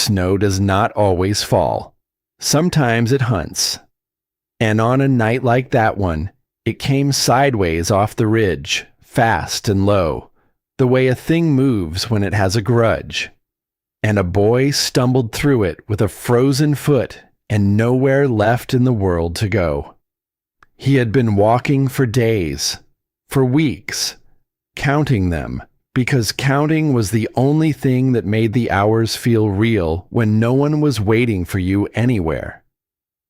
snow does not always fall. Sometimes it hunts. And on a night like that one, it came sideways off the ridge, fast and low, the way a thing moves when it has a grudge. And a boy stumbled through it with a frozen foot and nowhere left in the world to go. He had been walking for days, for weeks, counting them, because counting was the only thing that made the hours feel real when no one was waiting for you anywhere.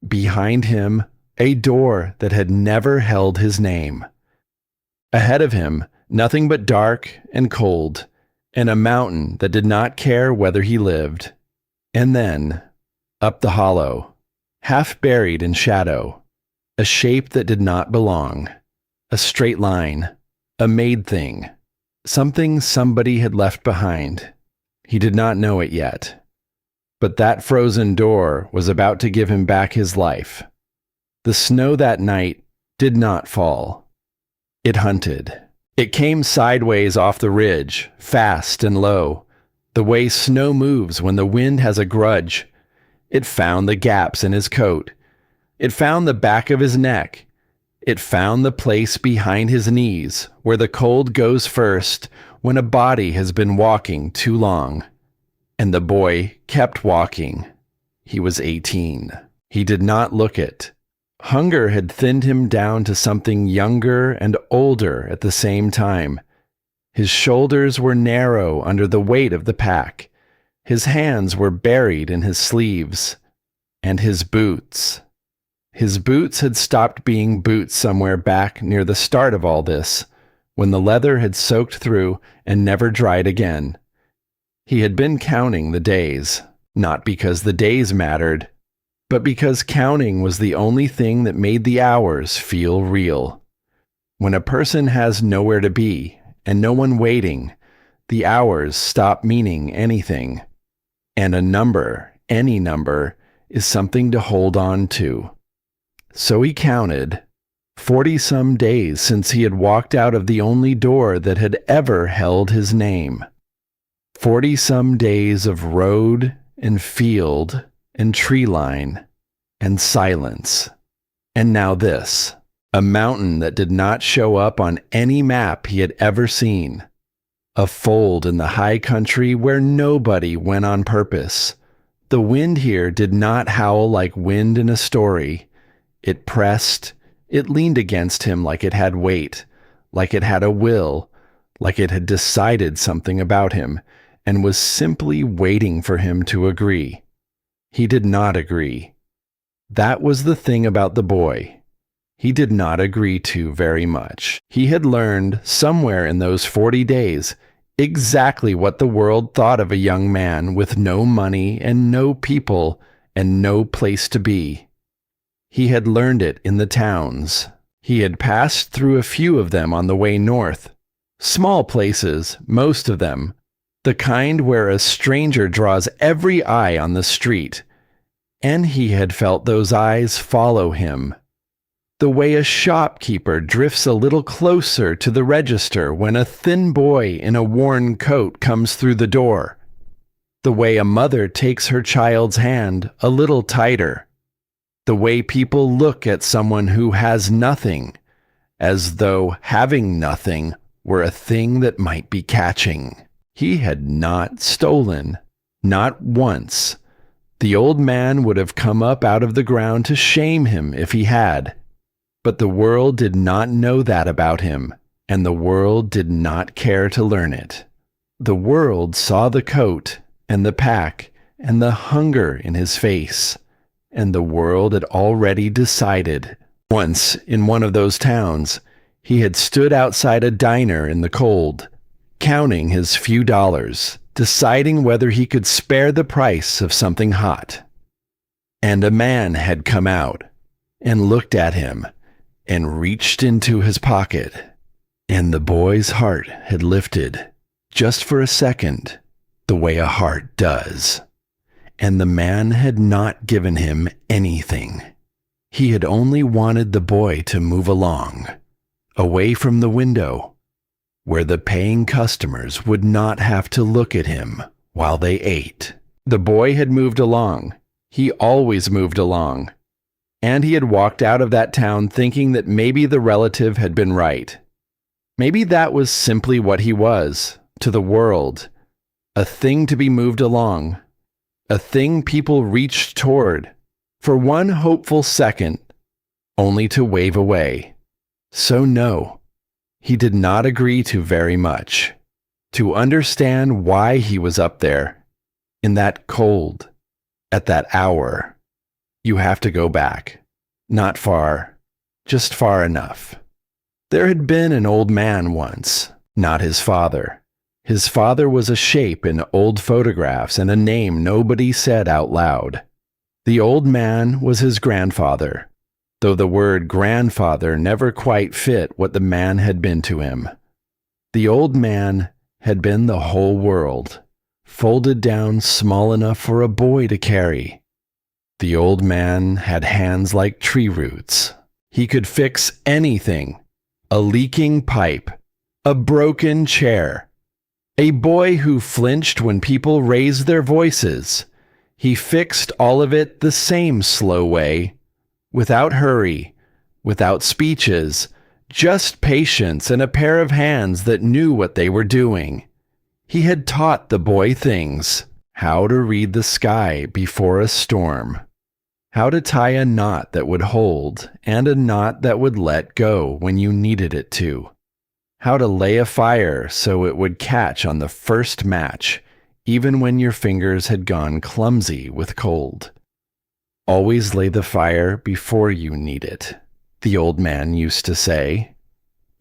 Behind him, a door that had never held his name. Ahead of him, nothing but dark and cold, and a mountain that did not care whether he lived. And then, up the hollow, half buried in shadow, a shape that did not belong, a straight line, a made thing, something somebody had left behind. He did not know it yet. But that frozen door was about to give him back his life. The snow that night did not fall. It hunted. It came sideways off the ridge, fast and low, the way snow moves when the wind has a grudge. It found the gaps in his coat. It found the back of his neck. It found the place behind his knees, where the cold goes first when a body has been walking too long. And the boy kept walking. He was 18. He did not look it. Hunger had thinned him down to something younger and older at the same time. His shoulders were narrow under the weight of the pack. His hands were buried in his sleeves. And his boots. His boots had stopped being boots somewhere back near the start of all this, when the leather had soaked through and never dried again. He had been counting the days, not because the days mattered, but because counting was the only thing that made the hours feel real. When a person has nowhere to be and no one waiting, the hours stop meaning anything. And a number, any number, is something to hold on to. So he counted, 40-some days since he had walked out of the only door that had ever held his name. 40-some days of road and field and tree line and silence. And now this, a mountain that did not show up on any map he had ever seen. A fold in the high country where nobody went on purpose. The wind here did not howl like wind in a story. It pressed, it leaned against him like it had weight, like it had a will, like it had decided something about him, and was simply waiting for him to agree. He did not agree. That was the thing about the boy. He did not agree to very much. He had learned, somewhere in those 40 days, exactly what the world thought of a young man with no money and no people and no place to be. He had learned it in the towns. He had passed through a few of them on the way north. Small places, most of them. The kind where a stranger draws every eye on the street. And he had felt those eyes follow him. The way a shopkeeper drifts a little closer to the register when a thin boy in a worn coat comes through the door. The way a mother takes her child's hand a little tighter. The way people look at someone who has nothing, as though having nothing were a thing that might be catching. He had not stolen, not once. The old man would have come up out of the ground to shame him if he had. But the world did not know that about him, and the world did not care to learn it. The world saw the coat and the pack and the hunger in his face. And the world had already decided. Once, in one of those towns, he had stood outside a diner in the cold, counting his few dollars, deciding whether he could spare the price of something hot. And a man had come out, and looked at him, and reached into his pocket, and the boy's heart had lifted, just for a second, the way a heart does. And the man had not given him anything. He had only wanted the boy to move along, away from the window, where the paying customers would not have to look at him while they ate. The boy had moved along. He always moved along. And he had walked out of that town thinking that maybe the relative had been right. Maybe that was simply what he was, to the world. A thing to be moved along. A thing people reached toward, for one hopeful second, only to wave away. So no, he did not agree to very much. To understand why he was up there, in that cold, at that hour, you have to go back. Not far, just far enough. There had been an old man once, not his father. His father was a shape in old photographs and a name nobody said out loud. The old man was his grandfather, though the word grandfather never quite fit what the man had been to him. The old man had been the whole world, folded down small enough for a boy to carry. The old man had hands like tree roots. He could fix anything. A leaking pipe, a broken chair, a boy who flinched when people raised their voices. He fixed all of it the same slow way, without hurry, without speeches, just patience and a pair of hands that knew what they were doing. He had taught the boy things, how to read the sky before a storm, how to tie a knot that would hold and a knot that would let go when you needed it to, how to lay a fire so it would catch on the first match, even when your fingers had gone clumsy with cold. Always lay the fire before you need it, the old man used to say.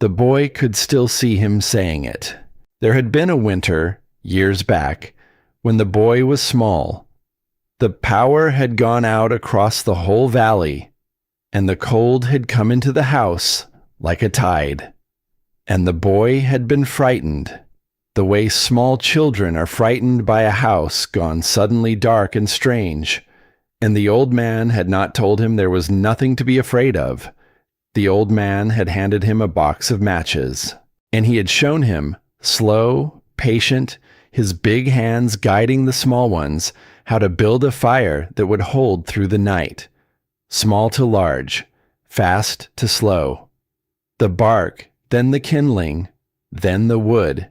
The boy could still see him saying it. There had been a winter, years back, when the boy was small. The power had gone out across the whole valley, and the cold had come into the house like a tide. And the boy had been frightened, the way small children are frightened by a house gone suddenly dark and strange. And the old man had not told him there was nothing to be afraid of. The old man had handed him a box of matches, and he had shown him, slow, patient, his big hands guiding the small ones, how to build a fire that would hold through the night, small to large, fast to slow. The bark, then the kindling, then the wood,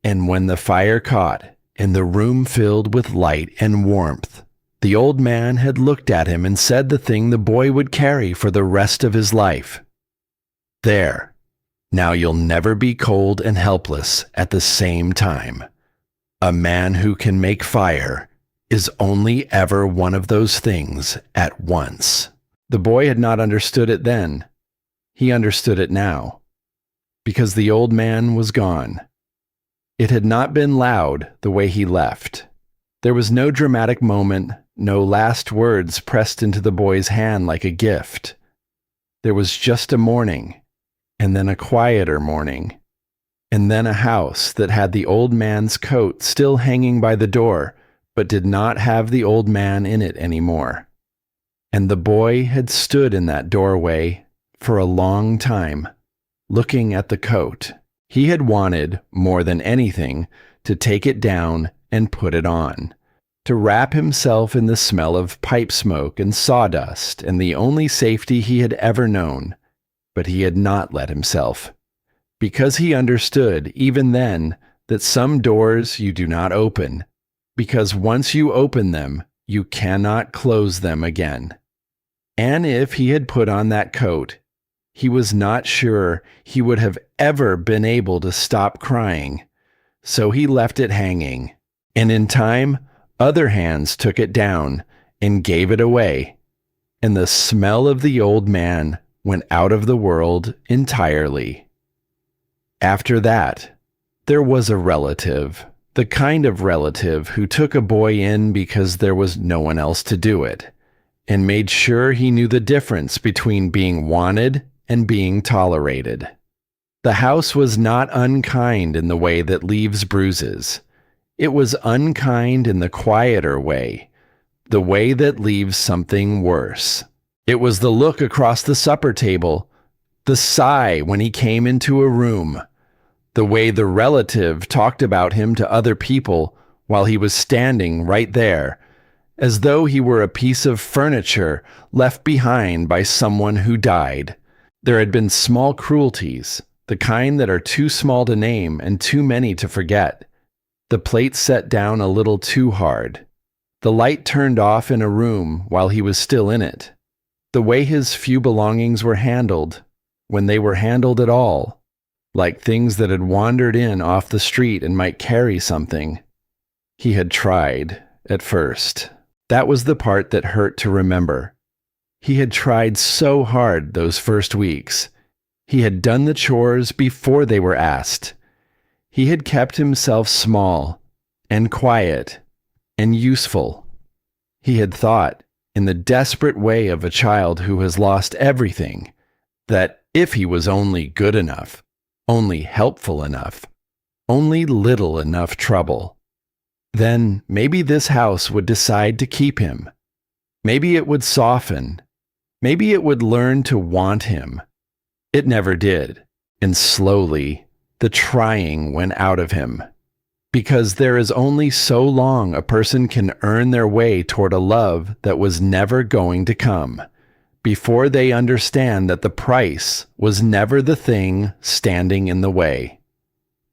and when the fire caught, and the room filled with light and warmth, the old man had looked at him and said the thing the boy would carry for the rest of his life. There, now you'll never be cold and helpless at the same time. A man who can make fire is only ever one of those things at once. The boy had not understood it then. He understood it now, because the old man was gone. It had not been loud the way he left. There was no dramatic moment, no last words pressed into the boy's hand like a gift. There was just a morning, and then a quieter morning, and then a house that had the old man's coat still hanging by the door, but did not have the old man in it anymore. And the boy had stood in that doorway for a long time, looking at the coat. He had wanted, more than anything, to take it down and put it on, to wrap himself in the smell of pipe smoke and sawdust and the only safety he had ever known. But he had not let himself, because he understood, even then, that some doors you do not open, because once you open them, you cannot close them again. And if he had put on that coat, he was not sure he would have ever been able to stop crying, so he left it hanging, and in time, other hands took it down and gave it away, and the smell of the old man went out of the world entirely. After that, there was a relative, the kind of relative who took a boy in because there was no one else to do it, and made sure he knew the difference between being wanted and being tolerated. The house was not unkind in the way that leaves bruises. It was unkind in the quieter way, the way that leaves something worse. It was the look across the supper table, the sigh when he came into a room, the way the relative talked about him to other people while he was standing right there, as though he were a piece of furniture left behind by someone who died. There had been small cruelties, the kind that are too small to name and too many to forget. The plate set down a little too hard. The light turned off in a room while he was still in it. The way his few belongings were handled, when they were handled at all, like things that had wandered in off the street and might carry something. He had tried, at first. That was the part that hurt to remember. He had tried so hard those first weeks. He had done the chores before they were asked. He had kept himself small and quiet and useful. He had thought, in the desperate way of a child who has lost everything, that if he was only good enough, only helpful enough, only little enough trouble, then maybe this house would decide to keep him. Maybe it would soften. Maybe it would learn to want him. It never did, and slowly the trying went out of him. Because there is only so long a person can earn their way toward a love that was never going to come, before they understand that the price was never the thing standing in the way.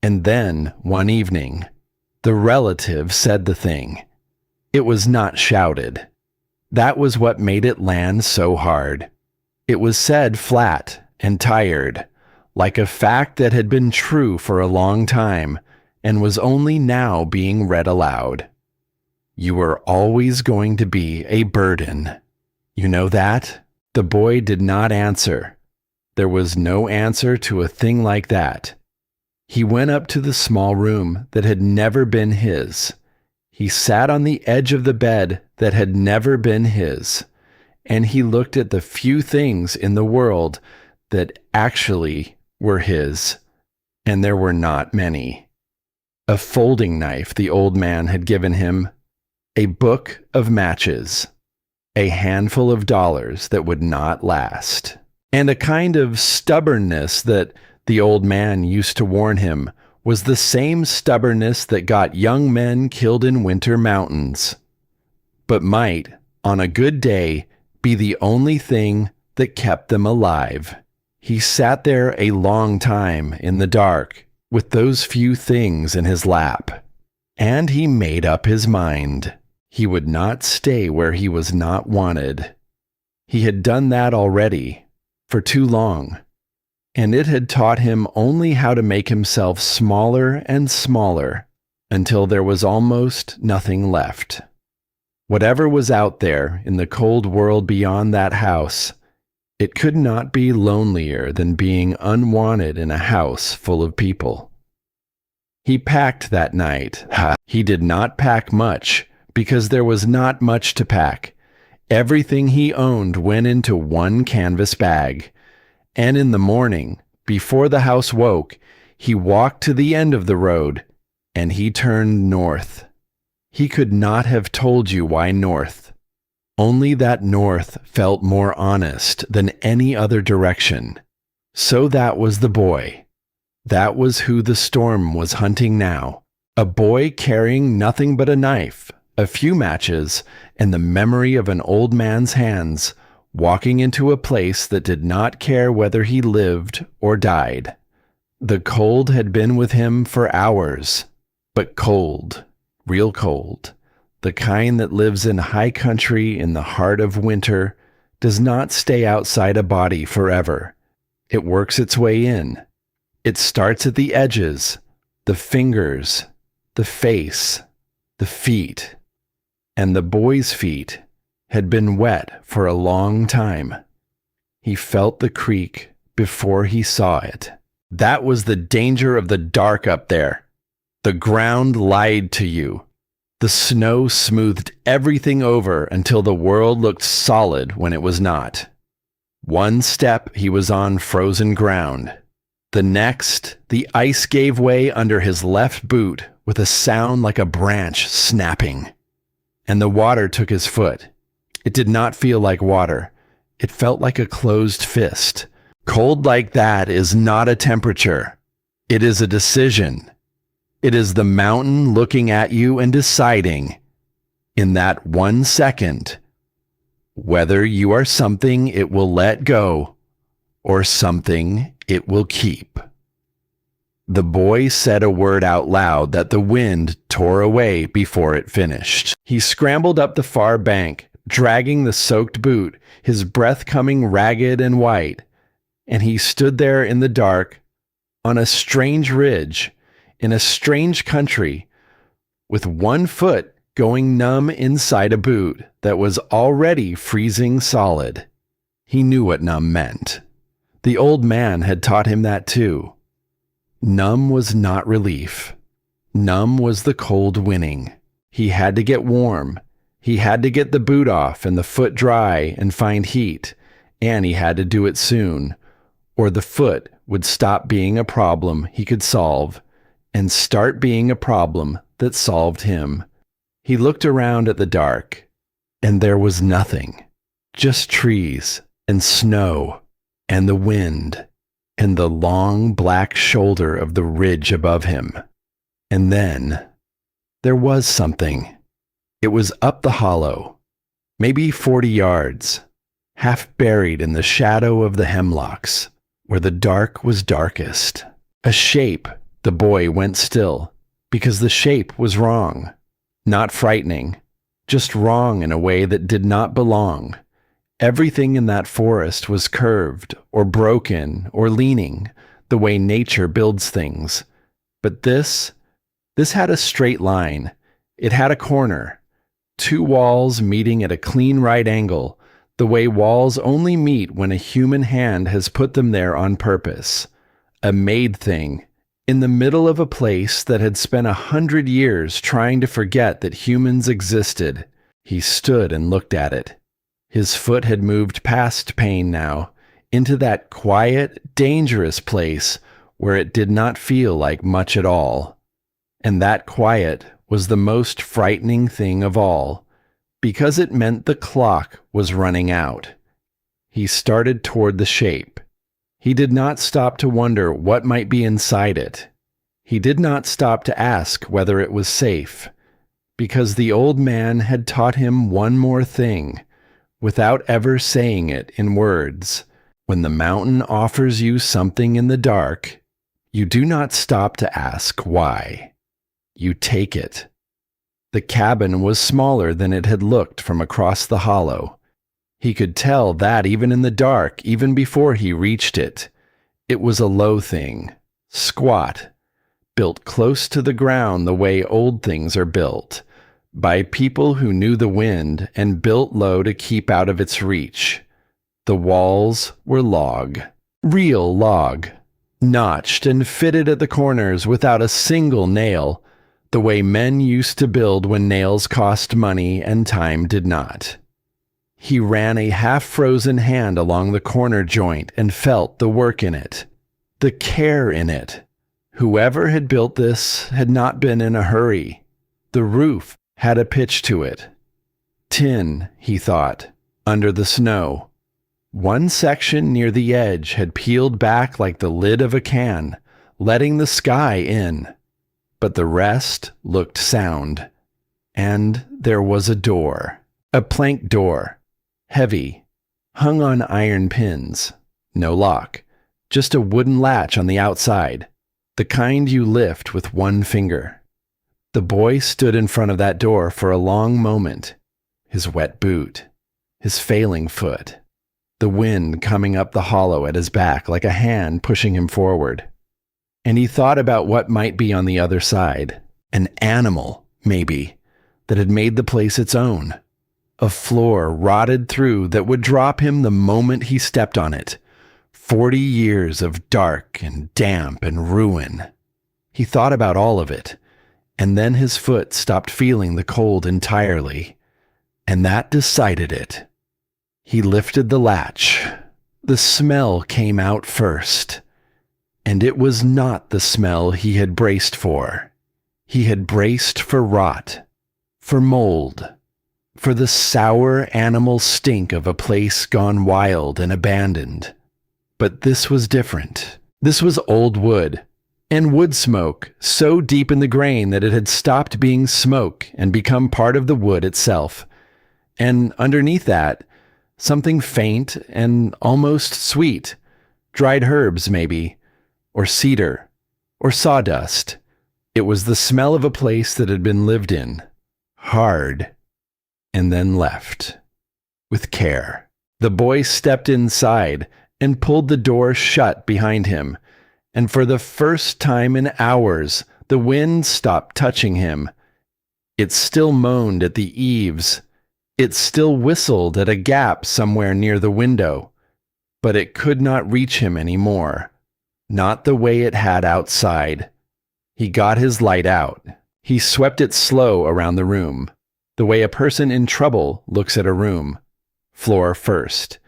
And then, one evening, the relative said the thing. It was not shouted. That was what made it land so hard. It was said flat and tired, like a fact that had been true for a long time and was only now being read aloud. You were always going to be a burden. You know that? The boy did not answer. There was no answer to a thing like that. He went up to the small room that had never been his. He sat on the edge of the bed that had never been his, and he looked at the few things in the world that actually were his, and there were not many. A folding knife the old man had given him, a book of matches, a handful of dollars that would not last, and a kind of stubbornness that the old man used to warn him was the same stubbornness that got young men killed in winter mountains, but might, on a good day, be the only thing that kept them alive. He sat there a long time in the dark, with those few things in his lap, and he made up his mind. He would not stay where he was not wanted. He had done that already, for too long, and it had taught him only how to make himself smaller and smaller until there was almost nothing left. Whatever was out there in the cold world beyond that house, it could not be lonelier than being unwanted in a house full of people. He packed that night. He did not pack much, because there was not much to pack. Everything he owned went into one canvas bag. And in the morning, before the house woke, he walked to the end of the road, and he turned north. He could not have told you why north. Only that north felt more honest than any other direction. So that was the boy. That was who the storm was hunting now. A boy carrying nothing but a knife, a few matches, and the memory of an old man's hands, walking into a place that did not care whether he lived or died. The cold had been with him for hours, but cold, real cold, the kind that lives in high country in the heart of winter, does not stay outside a body forever. It works its way in. It starts at the edges, the fingers, the face, the feet. And the boy's feet had been wet for a long time. He felt the creak before he saw it. That was the danger of the dark up there. The ground lied to you. The snow smoothed everything over until the world looked solid when it was not. One step he was on frozen ground. The next, the ice gave way under his left boot with a sound like a branch snapping. And the water took his foot. It did not feel like water. It felt like a closed fist. Cold like that is not a temperature. It is a decision. It is the mountain looking at you and deciding, in that 1 second, whether you are something it will let go or something it will keep. The boy said a word out loud that the wind tore away before it finished. He scrambled up the far bank, dragging the soaked boot, his breath coming ragged and white, and he stood there in the dark, on a strange ridge, in a strange country, with one foot going numb inside a boot that was already freezing solid. He knew what numb meant. The old man had taught him that too. Numb was not relief. Numb was the cold winning. He had to get warm. He had to get the boot off and the foot dry and find heat, and he had to do it soon, or the foot would stop being a problem he could solve and start being a problem that solved him. He looked around at the dark, and there was nothing, just trees and snow and the wind and the long black shoulder of the ridge above him. And then there was something. It was up the hollow, maybe 40 yards, half buried in the shadow of the hemlocks, where the dark was darkest. A shape. The boy went still, because the shape was wrong. Not frightening, just wrong in a way that did not belong. Everything in that forest was curved, or broken, or leaning, the way nature builds things. But this had a straight line. It had a corner. 2 walls meeting at a clean right angle, the way walls only meet when a human hand has put them there on purpose. A made thing, in the middle of a place that had spent 100 years trying to forget that humans existed. He stood and looked at it. His foot had moved past pain now, into that quiet, dangerous place where it did not feel like much at all. And that quiet was the most frightening thing of all, because it meant the clock was running out. He started toward the shape. He did not stop to wonder what might be inside it. He did not stop to ask whether it was safe, because the old man had taught him one more thing, without ever saying it in words. When the mountain offers you something in the dark, you do not stop to ask why. You take it. The cabin was smaller than it had looked from across the hollow. He could tell that even in the dark, even before he reached it. It was a low thing, squat, built close to the ground the way old things are built, by people who knew the wind and built low to keep out of its reach. The walls were log, real log, notched and fitted at the corners without a single nail, the way men used to build when nails cost money and time did not. He ran a half-frozen hand along the corner joint and felt the work in it, the care in it. Whoever had built this had not been in a hurry. The roof had a pitch to it. Tin, he thought, under the snow. One section near the edge had peeled back like the lid of a can, letting the sky in. But the rest looked sound. And there was a door, a plank door. Heavy, hung on iron pins, no lock, just a wooden latch on the outside, the kind you lift with one finger. The boy stood in front of that door for a long moment, his wet boot, his failing foot, the wind coming up the hollow at his back like a hand pushing him forward. And he thought about what might be on the other side, an animal, maybe, that had made the place its own. A floor rotted through that would drop him the moment he stepped on it. 40 years of dark and damp and ruin. He thought about all of it, and then his foot stopped feeling the cold entirely, and that decided it. He lifted the latch. The smell came out first, and it was not the smell he had braced for. He had braced for rot, for mold, for the sour animal stink of a place gone wild and abandoned. But this was different. This was old wood, and wood smoke so deep in the grain that it had stopped being smoke and become part of the wood itself. And underneath that, something faint and almost sweet, dried herbs maybe, or cedar, or sawdust. It was the smell of a place that had been lived in, hard, and then left, with care. The boy stepped inside and pulled the door shut behind him, and for the first time in hours, the wind stopped touching him. It still moaned at the eaves. It still whistled at a gap somewhere near the window, but it could not reach him any more, not the way it had outside. He got his light out. He swept it slow around the room, the way a person in trouble looks at a room, floor first,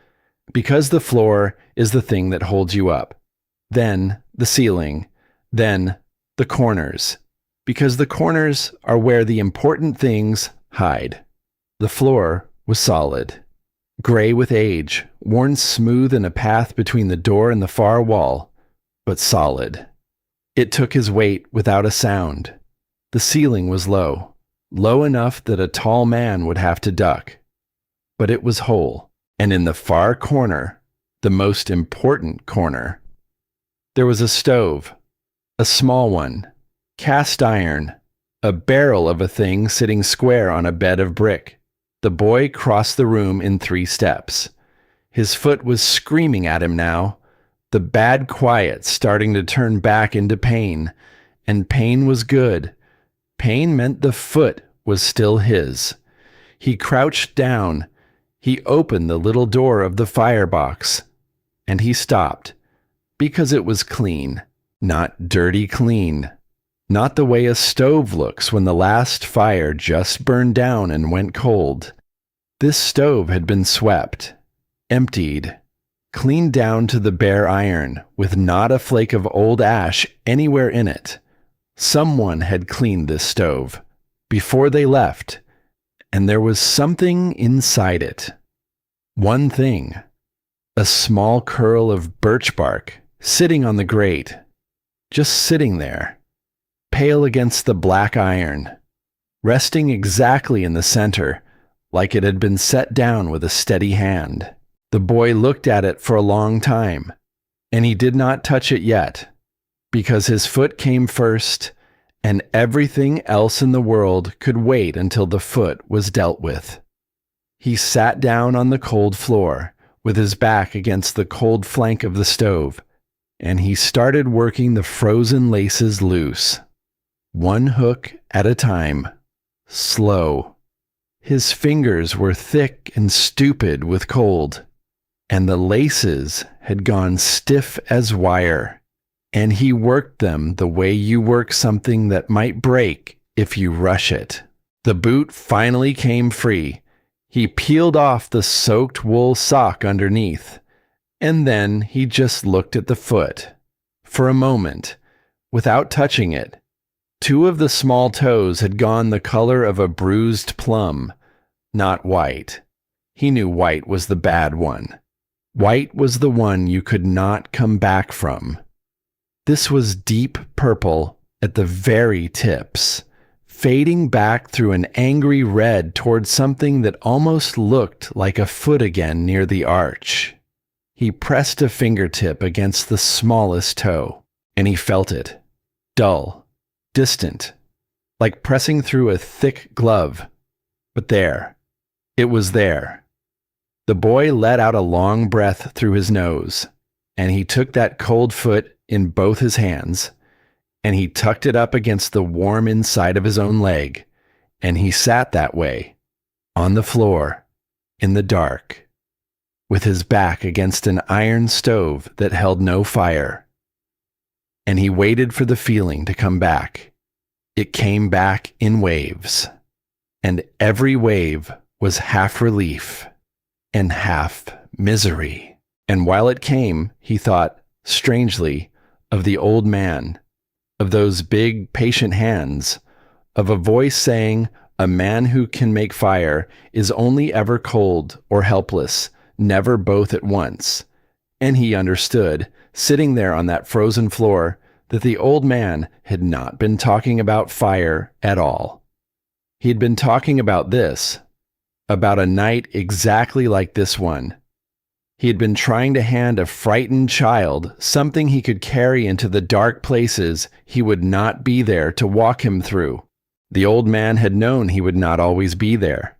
because the floor is the thing that holds you up, then the ceiling, then the corners, because the corners are where the important things hide. The floor was solid, gray with age, worn smooth in a path between the door and the far wall, but solid. It took his weight without a sound. The ceiling was low, low enough that a tall man would have to duck. But it was whole, and in the far corner, the most important corner, there was a stove, a small one, cast iron, a barrel of a thing sitting square on a bed of brick. The boy crossed the room in 3 steps. His foot was screaming at him now, the bad quiet starting to turn back into pain, and pain was good. Pain meant the foot was still his. He crouched down. He opened the little door of the firebox, and he stopped, because it was clean, not dirty clean, not the way a stove looks when the last fire just burned down and went cold. This stove had been swept, emptied, cleaned down to the bare iron, with not a flake of old ash anywhere in it. Someone had cleaned this stove before they left, and there was something inside it. One thing, a small curl of birch bark sitting on the grate, just sitting there, pale against the black iron, resting exactly in the center, like it had been set down with a steady hand. The boy looked at it for a long time, and he did not touch it yet, because his foot came first, and everything else in the world could wait until the foot was dealt with. He sat down on the cold floor, with his back against the cold flank of the stove, and he started working the frozen laces loose, one hook at a time, slow. His fingers were thick and stupid with cold, and the laces had gone stiff as wire, and he worked them the way you work something that might break if you rush it. The boot finally came free. He peeled off the soaked wool sock underneath, and then he just looked at the foot. For a moment, without touching it, 2 of the small toes had gone the color of a bruised plum, not white. He knew white was the bad one. White was the one you could not come back from. This was deep purple at the very tips, fading back through an angry red toward something that almost looked like a foot again near the arch. He pressed a fingertip against the smallest toe, and he felt it, dull, distant, like pressing through a thick glove. But there, it was there. The boy let out a long breath through his nose, and he took that cold foot in both his hands, and he tucked it up against the warm inside of his own leg, and he sat that way, on the floor, in the dark, with his back against an iron stove that held no fire. And he waited for the feeling to come back. It came back in waves, and every wave was half relief and half misery. And while it came, he thought, strangely, of the old man, of those big, patient hands, of a voice saying, a man who can make fire is only ever cold or helpless, never both at once. And he understood, sitting there on that frozen floor, that the old man had not been talking about fire at all. He had been talking about this, about a night exactly like this one. He had been trying to hand a frightened child something he could carry into the dark places he would not be there to walk him through. The old man had known he would not always be there,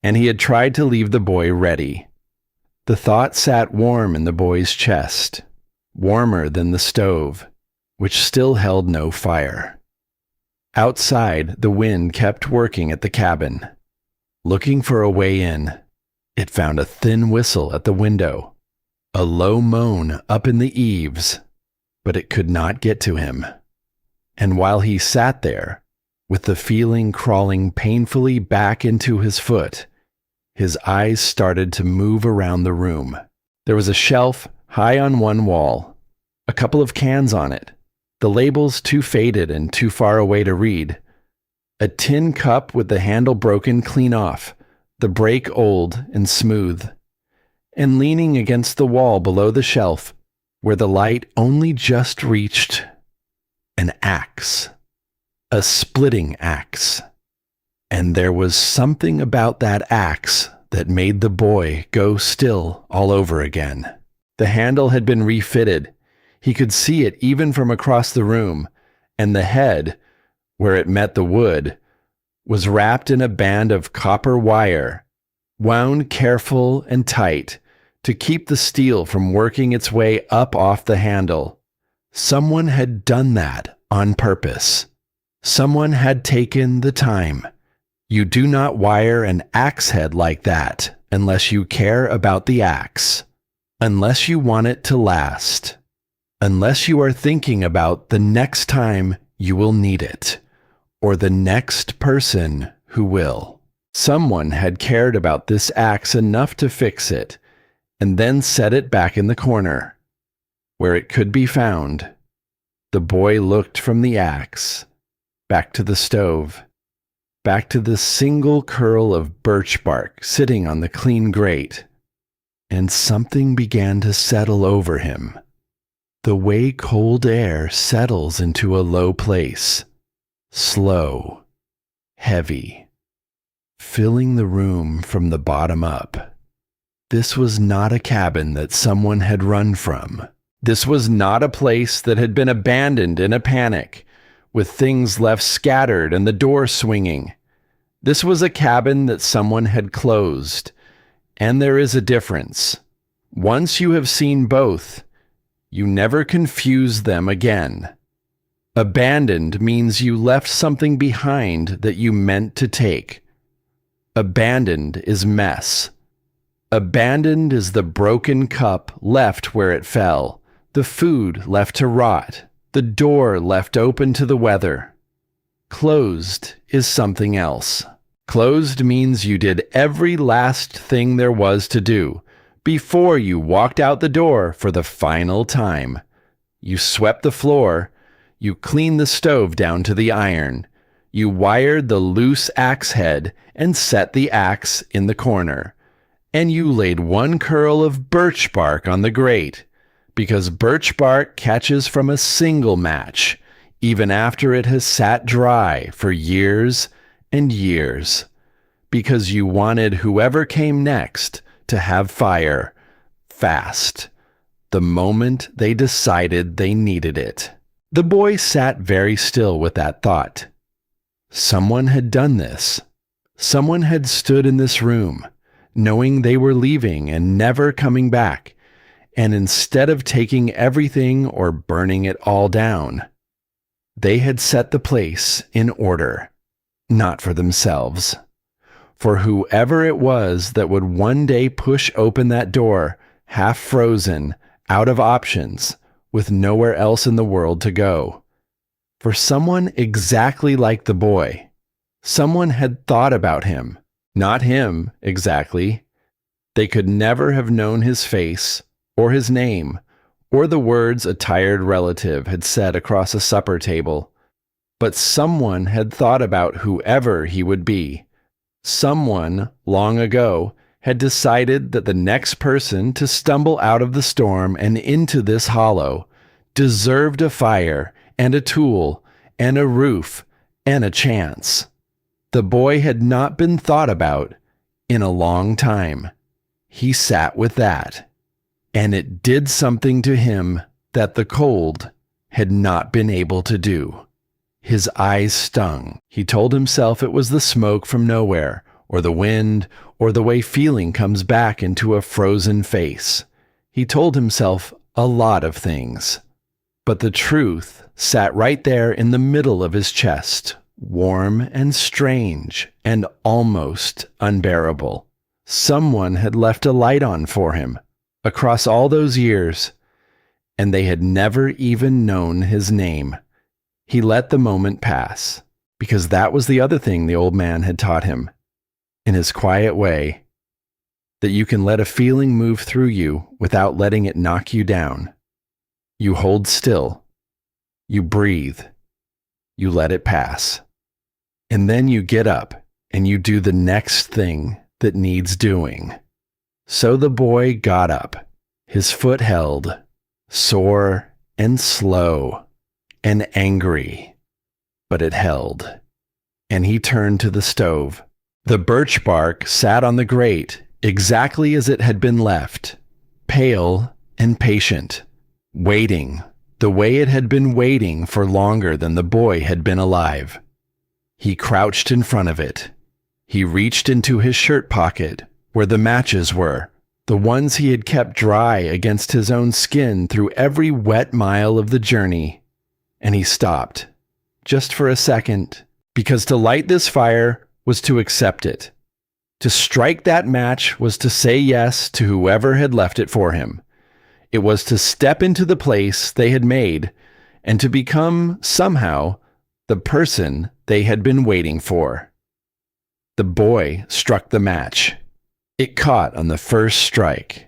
and he had tried to leave the boy ready. The thought sat warm in the boy's chest, warmer than the stove, which still held no fire. Outside, the wind kept working at the cabin. Looking for a way in, it found a thin whistle at the window, a low moan up in the eaves, but it could not get to him. And while he sat there, with the feeling crawling painfully back into his foot, his eyes started to move around the room. There was a shelf high on one wall, a couple of cans on it, the labels too faded and too far away to read, a tin cup with the handle broken clean off, the break old and smooth, and leaning against the wall below the shelf, where the light only just reached, an axe, a splitting axe. And there was something about that axe that made the boy go still all over again. The handle had been refitted. He could see it even from across the room, and the head, where it met the wood, was wrapped in a band of copper wire, wound careful and tight to keep the steel from working its way up off the handle. Someone had done that on purpose. Someone had taken the time. You do not wire an axe head like that unless you care about the axe, unless you want it to last, unless you are thinking about the next time you will need it, or the next person who will. Someone had cared about this axe enough to fix it, and then set it back in the corner, where it could be found. The boy looked from the axe, back to the stove, back to the single curl of birch bark sitting on the clean grate, and something began to settle over him, the way cold air settles into a low place, slow, heavy, filling the room from the bottom up. This was not a cabin that someone had run from. This was not a place that had been abandoned in a panic, with things left scattered and the door swinging. This was a cabin that someone had closed, and there is a difference. Once you have seen both, you never confuse them again. Abandoned means you left something behind that you meant to take. Abandoned is mess. Abandoned is the broken cup left where it fell, the food left to rot, the door left open to the weather. Closed is something else. Closed means you did every last thing there was to do before you walked out the door for the final time. You swept the floor. You cleaned the stove down to the iron. You wired the loose axe head and set the axe in the corner. And you laid one curl of birch bark on the grate, because birch bark catches from a single match, even after it has sat dry for years and years, because you wanted whoever came next to have fire, fast, the moment they decided they needed it. The boy sat very still with that thought. Someone had done this. Someone had stood in this room, knowing they were leaving and never coming back, and instead of taking everything or burning it all down, they had set the place in order, not for themselves, for whoever it was that would one day push open that door, half frozen, out of options, with nowhere else in the world to go. For someone exactly like the boy, someone had thought about him, not him exactly. They could never have known his face, or his name, or the words a tired relative had said across a supper table. But someone had thought about whoever he would be. Someone, long ago, had decided that the next person to stumble out of the storm and into this hollow deserved a fire and a tool, and a roof, and a chance. The boy had not been thought about in a long time. He sat with that, and it did something to him that the cold had not been able to do. His eyes stung. He told himself it was the smoke from nowhere, or the wind, or the way feeling comes back into a frozen face. He told himself a lot of things. But the truth sat right there in the middle of his chest, warm and strange and almost unbearable. Someone had left a light on for him across all those years, and they had never even known his name. He let the moment pass, because that was the other thing the old man had taught him, in his quiet way, that you can let a feeling move through you without letting it knock you down. You hold still, you breathe, you let it pass. And then you get up and you do the next thing that needs doing. So the boy got up, his foot held, sore and slow and angry, but it held. And he turned to the stove. The birch bark sat on the grate exactly as it had been left, pale and patient, waiting the way it had been waiting for longer than the boy had been alive. He crouched in front of it. He reached into his shirt pocket where the matches were, the ones he had kept dry against his own skin through every wet mile of the journey, and he stopped, just for a second, because to light this fire was to accept it. To strike that match was to say yes to whoever had left it for him. It was to step into the place they had made and to become, somehow, the person they had been waiting for. The boy struck the match. It caught on the first strike.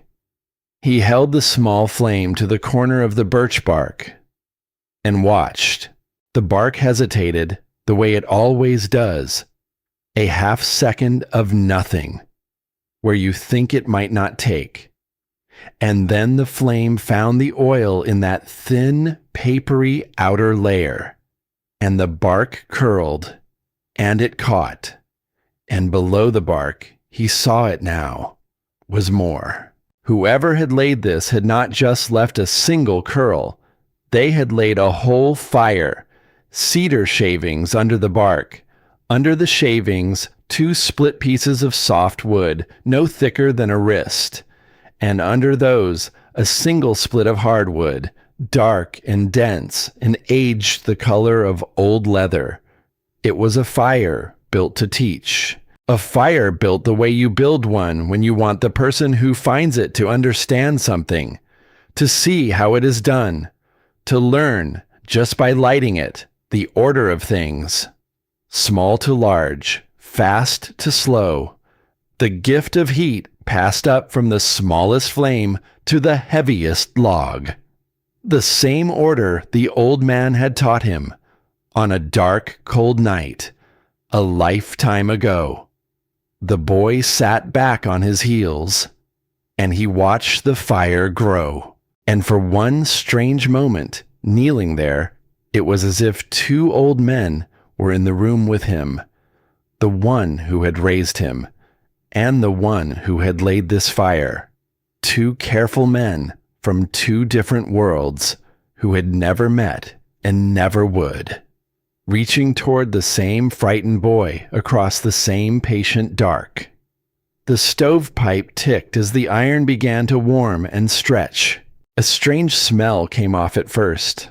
He held the small flame to the corner of the birch bark and watched. The bark hesitated the way it always does, a half second of nothing, where you think it might not take. And then the flame found the oil in that thin, papery outer layer, and the bark curled, and it caught, and below the bark, he saw it now, was more. Whoever had laid this had not just left a single curl, they had laid a whole fire, cedar shavings under the bark, under the shavings 2 split pieces of soft wood, no thicker than a wrist, and under those a single split of hardwood, dark and dense and aged the color of old leather. It was a fire built to teach. A fire built the way you build one when you want the person who finds it to understand something, to see how it is done, to learn, just by lighting it, the order of things. Small to large, fast to slow, the gift of heat passed up from the smallest flame to the heaviest log. The same order the old man had taught him on a dark, cold night, a lifetime ago. The boy sat back on his heels, and he watched the fire grow. And for one strange moment, kneeling there, it was as if 2 old men were in the room with him, the one who had raised him, and the one who had laid this fire. 2 careful men from 2 different worlds who had never met and never would, reaching toward the same frightened boy across the same patient dark. The stovepipe ticked as the iron began to warm and stretch. A strange smell came off at first.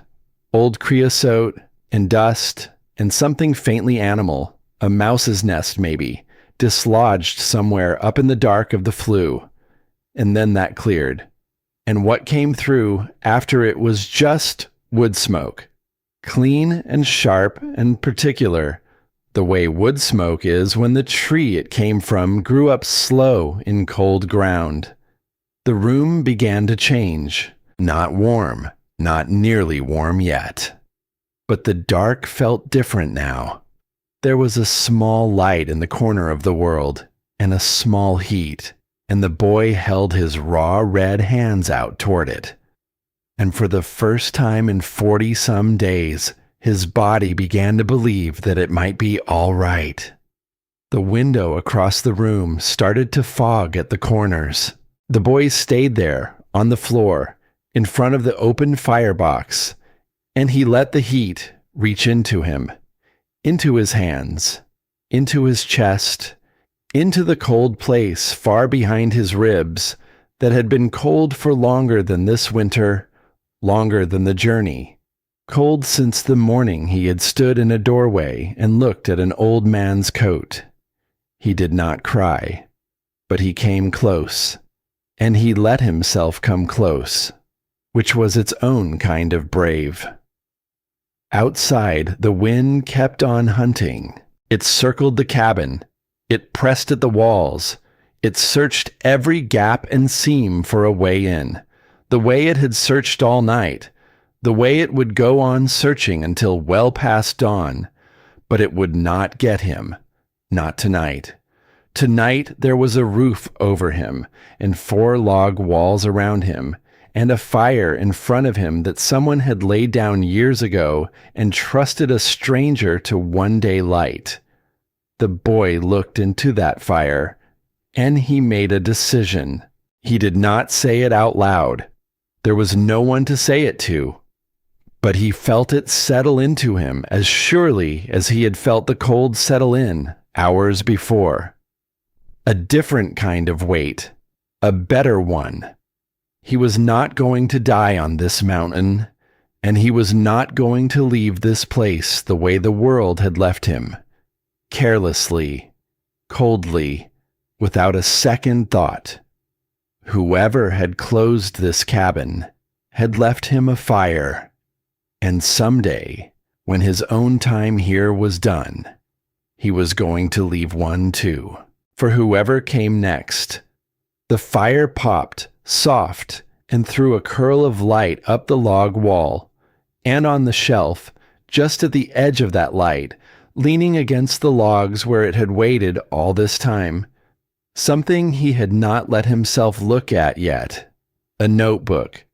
Old creosote and dust and something faintly animal, a mouse's nest maybe, dislodged somewhere up in the dark of the flue. And then that cleared. And what came through after it was just wood smoke. Clean and sharp and particular, the way wood smoke is when the tree it came from grew up slow in cold ground. The room began to change. Not warm, not nearly warm yet. But the dark felt different now. There was a small light in the corner of the world, and a small heat, and the boy held his raw red hands out toward it. And for the first time in 40-some days, his body began to believe that it might be all right. The window across the room started to fog at the corners. The boy stayed there, on the floor, in front of the open firebox, and he let the heat reach into him, into his hands, into his chest, into the cold place far behind his ribs that had been cold for longer than this winter, longer than the journey, cold since the morning he had stood in a doorway and looked at an old man's coat. He did not cry, but he came close, and he let himself come close, which was its own kind of brave. Outside, the wind kept on hunting. It circled the cabin. It pressed at the walls. It searched every gap and seam for a way in, the way it had searched all night, the way it would go on searching until well past dawn. But it would not get him. Not tonight. Tonight there was a roof over him, and 4 log walls around him, and a fire in front of him that someone had laid down years ago and trusted a stranger to one day light. The boy looked into that fire, and he made a decision. He did not say it out loud. There was no one to say it to. But he felt it settle into him as surely as he had felt the cold settle in hours before. A different kind of weight, a better one. He was not going to die on this mountain, and he was not going to leave this place the way the world had left him, carelessly, coldly, without a second thought. Whoever had closed this cabin had left him a fire, and someday, when his own time here was done, he was going to leave one too, for whoever came next. The fire popped, soft, and threw a curl of light up the log wall, and on the shelf, just at the edge of that light, leaning against the logs where it had waited all this time, something he had not let himself look at yet. A notebook,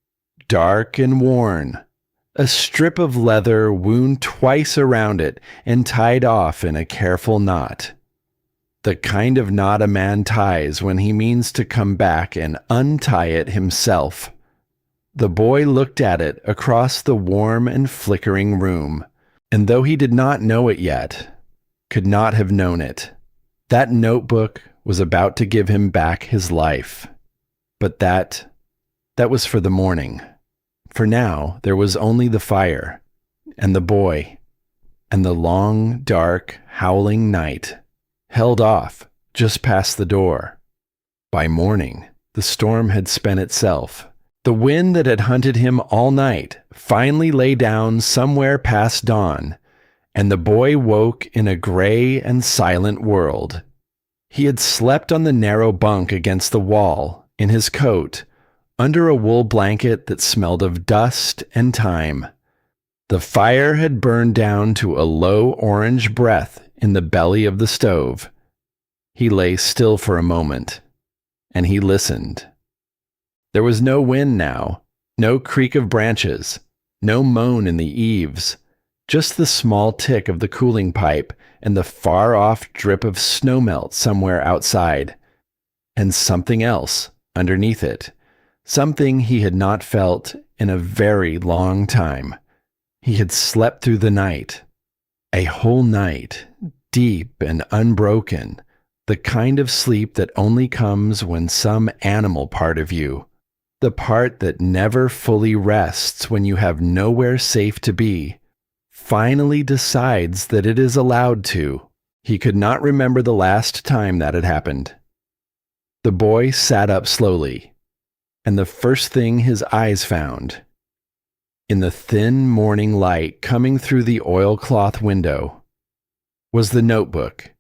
dark and worn, a strip of leather wound twice around it and tied off in a careful knot. The kind of knot a man ties when he means to come back and untie it himself. The boy looked at it across the warm and flickering room, and though he did not know it yet, could not have known it, that notebook was about to give him back his life. But that was for the morning. For now, there was only the fire, and the boy, and the long, dark, howling night, held off just past the door. By morning, the storm had spent itself. The wind that had hunted him all night finally lay down somewhere past dawn, and the boy woke in a gray and silent world. He had slept on the narrow bunk against the wall, in his coat, under a wool blanket that smelled of dust and time. The fire had burned down to a low orange breath in the belly of the stove. He lay still for a moment, and he listened. There was no wind now, no creak of branches, no moan in the eaves, just the small tick of the cooling pipe and the far-off drip of snowmelt somewhere outside, and something else underneath it, something he had not felt in a very long time. He had slept through the night, a whole night, deep and unbroken, the kind of sleep that only comes when some animal part of you, the part that never fully rests when you have nowhere safe to be, finally decides that it is allowed to. He could not remember the last time that had happened. The boy sat up slowly, and the first thing his eyes found, in the thin morning light coming through the oilcloth window, was the notebook.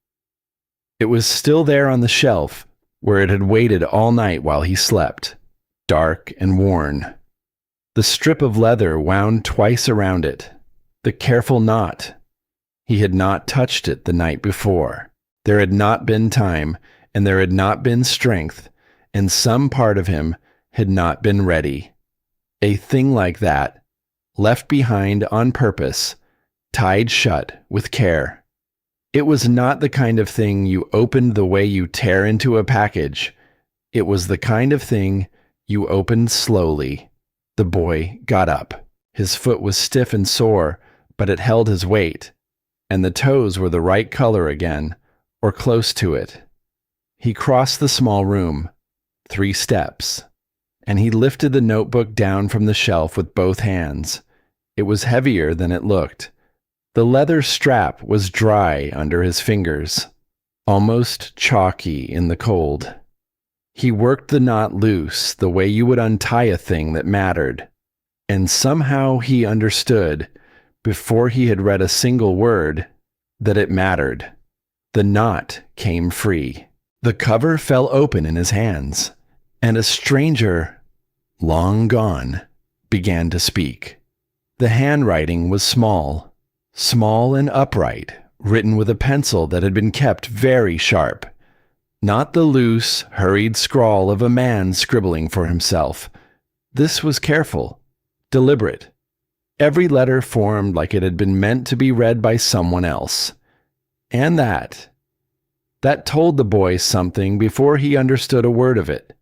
It was still there on the shelf, where it had waited all night while he slept, dark and worn. The strip of leather wound twice around it, the careful knot. He had not touched it the night before. There had not been time, and there had not been strength, and some part of him had not been ready. A thing like that, left behind on purpose, tied shut with care. It was not the kind of thing you opened the way you tear into a package. It was the kind of thing you opened slowly. The boy got up. His foot was stiff and sore, but it held his weight, and the toes were the right color again, or close to it. He crossed the small room, 3 steps, and he lifted the notebook down from the shelf with both hands. It was heavier than it looked. The leather strap was dry under his fingers, almost chalky in the cold. He worked the knot loose the way you would untie a thing that mattered, and somehow he understood, before he had read a single word, that it mattered. The knot came free. The cover fell open in his hands, and a stranger, long gone, began to speak. The handwriting was small and upright, written with a pencil that had been kept very sharp. Not the loose, hurried scrawl of a man scribbling for himself. This was careful, deliberate. Every letter formed like it had been meant to be read by someone else. And that told the boy something before he understood a word of it.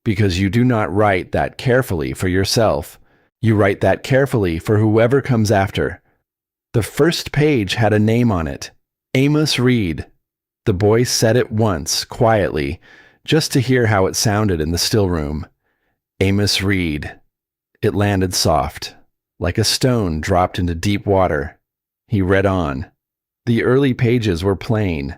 Because you do not write that carefully for yourself. You write that carefully for whoever comes after. The first page had a name on it, Amos Reed. The boy said it once, quietly, just to hear how it sounded in the still room. Amos Reed. It landed soft, like a stone dropped into deep water. He read on. The early pages were plain.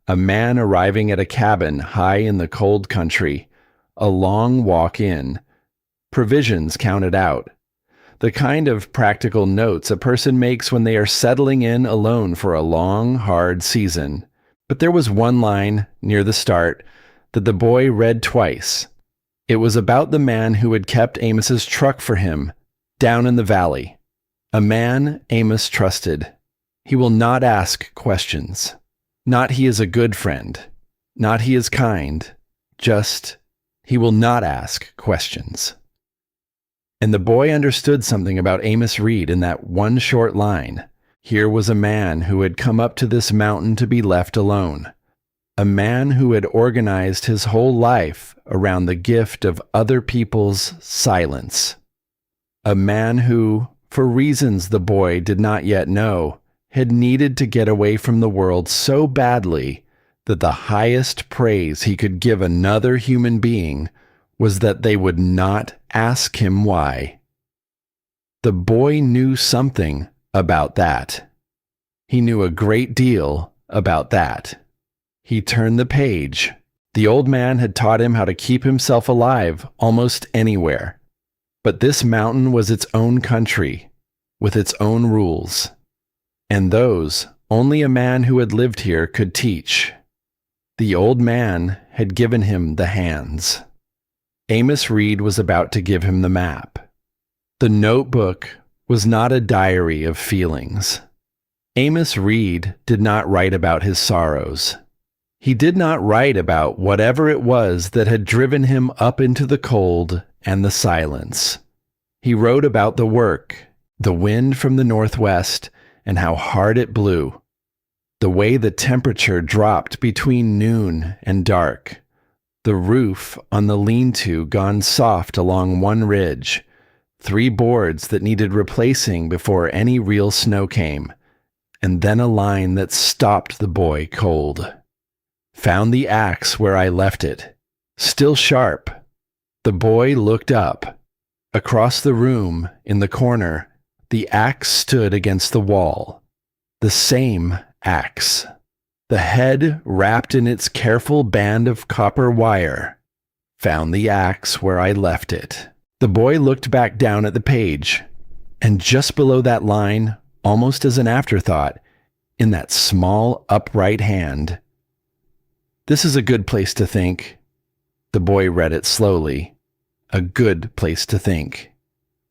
A man arriving at a cabin high in the cold country. A long walk in. Provisions counted out. The kind of practical notes a person makes when they are settling in alone for a long, hard season. But there was one line, near the start, that the boy read twice. It was about the man who had kept Amos's truck for him, down in the valley. A man Amos trusted. He will not ask questions. Not he is a good friend. Not he is kind. Just, he will not ask questions. And the boy understood something about Amos Reed in that one short line. Here was a man who had come up to this mountain to be left alone. A man who had organized his whole life around the gift of other people's silence. A man who, for reasons the boy did not yet know, had needed to get away from the world so badly that the highest praise he could give another human being was that they would not ask him why. The boy knew something about that. He knew a great deal about that. He turned the page. The old man had taught him how to keep himself alive almost anywhere. But this mountain was its own country, with its own rules. And those only a man who had lived here could teach. The old man had given him the hands. Amos Reed was about to give him the map. The notebook was not a diary of feelings. Amos Reed did not write about his sorrows. He did not write about whatever it was that had driven him up into the cold and the silence. He wrote about the work, the wind from the northwest, and how hard it blew. The way the temperature dropped between noon and dark. The roof on the lean-to gone soft along one ridge. 3 boards that needed replacing before any real snow came. And then a line that stopped the boy cold. Found the axe where I left it. Still sharp. The boy looked up. Across the room, in the corner, the axe stood against the wall. The same axe. The head wrapped in its careful band of copper wire. Found the axe where I left it. The boy looked back down at the page, and just below that line, almost as an afterthought, in that small upright hand. This is a good place to think. The boy read it slowly. A good place to think.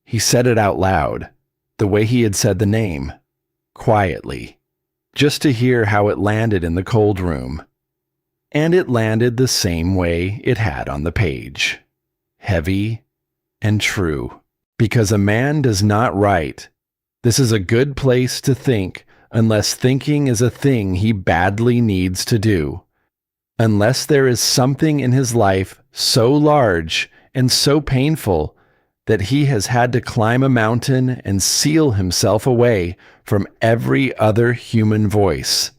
He said it out loud, the way he had said the name, quietly. Just to hear how it landed in the cold room. And it landed the same way it had on the page. Heavy and true. Because a man does not write. This is a good place to think, unless thinking is a thing he badly needs to do. Unless there is something in his life so large and so painful that he has had to climb a mountain and seal himself away from every other human voice,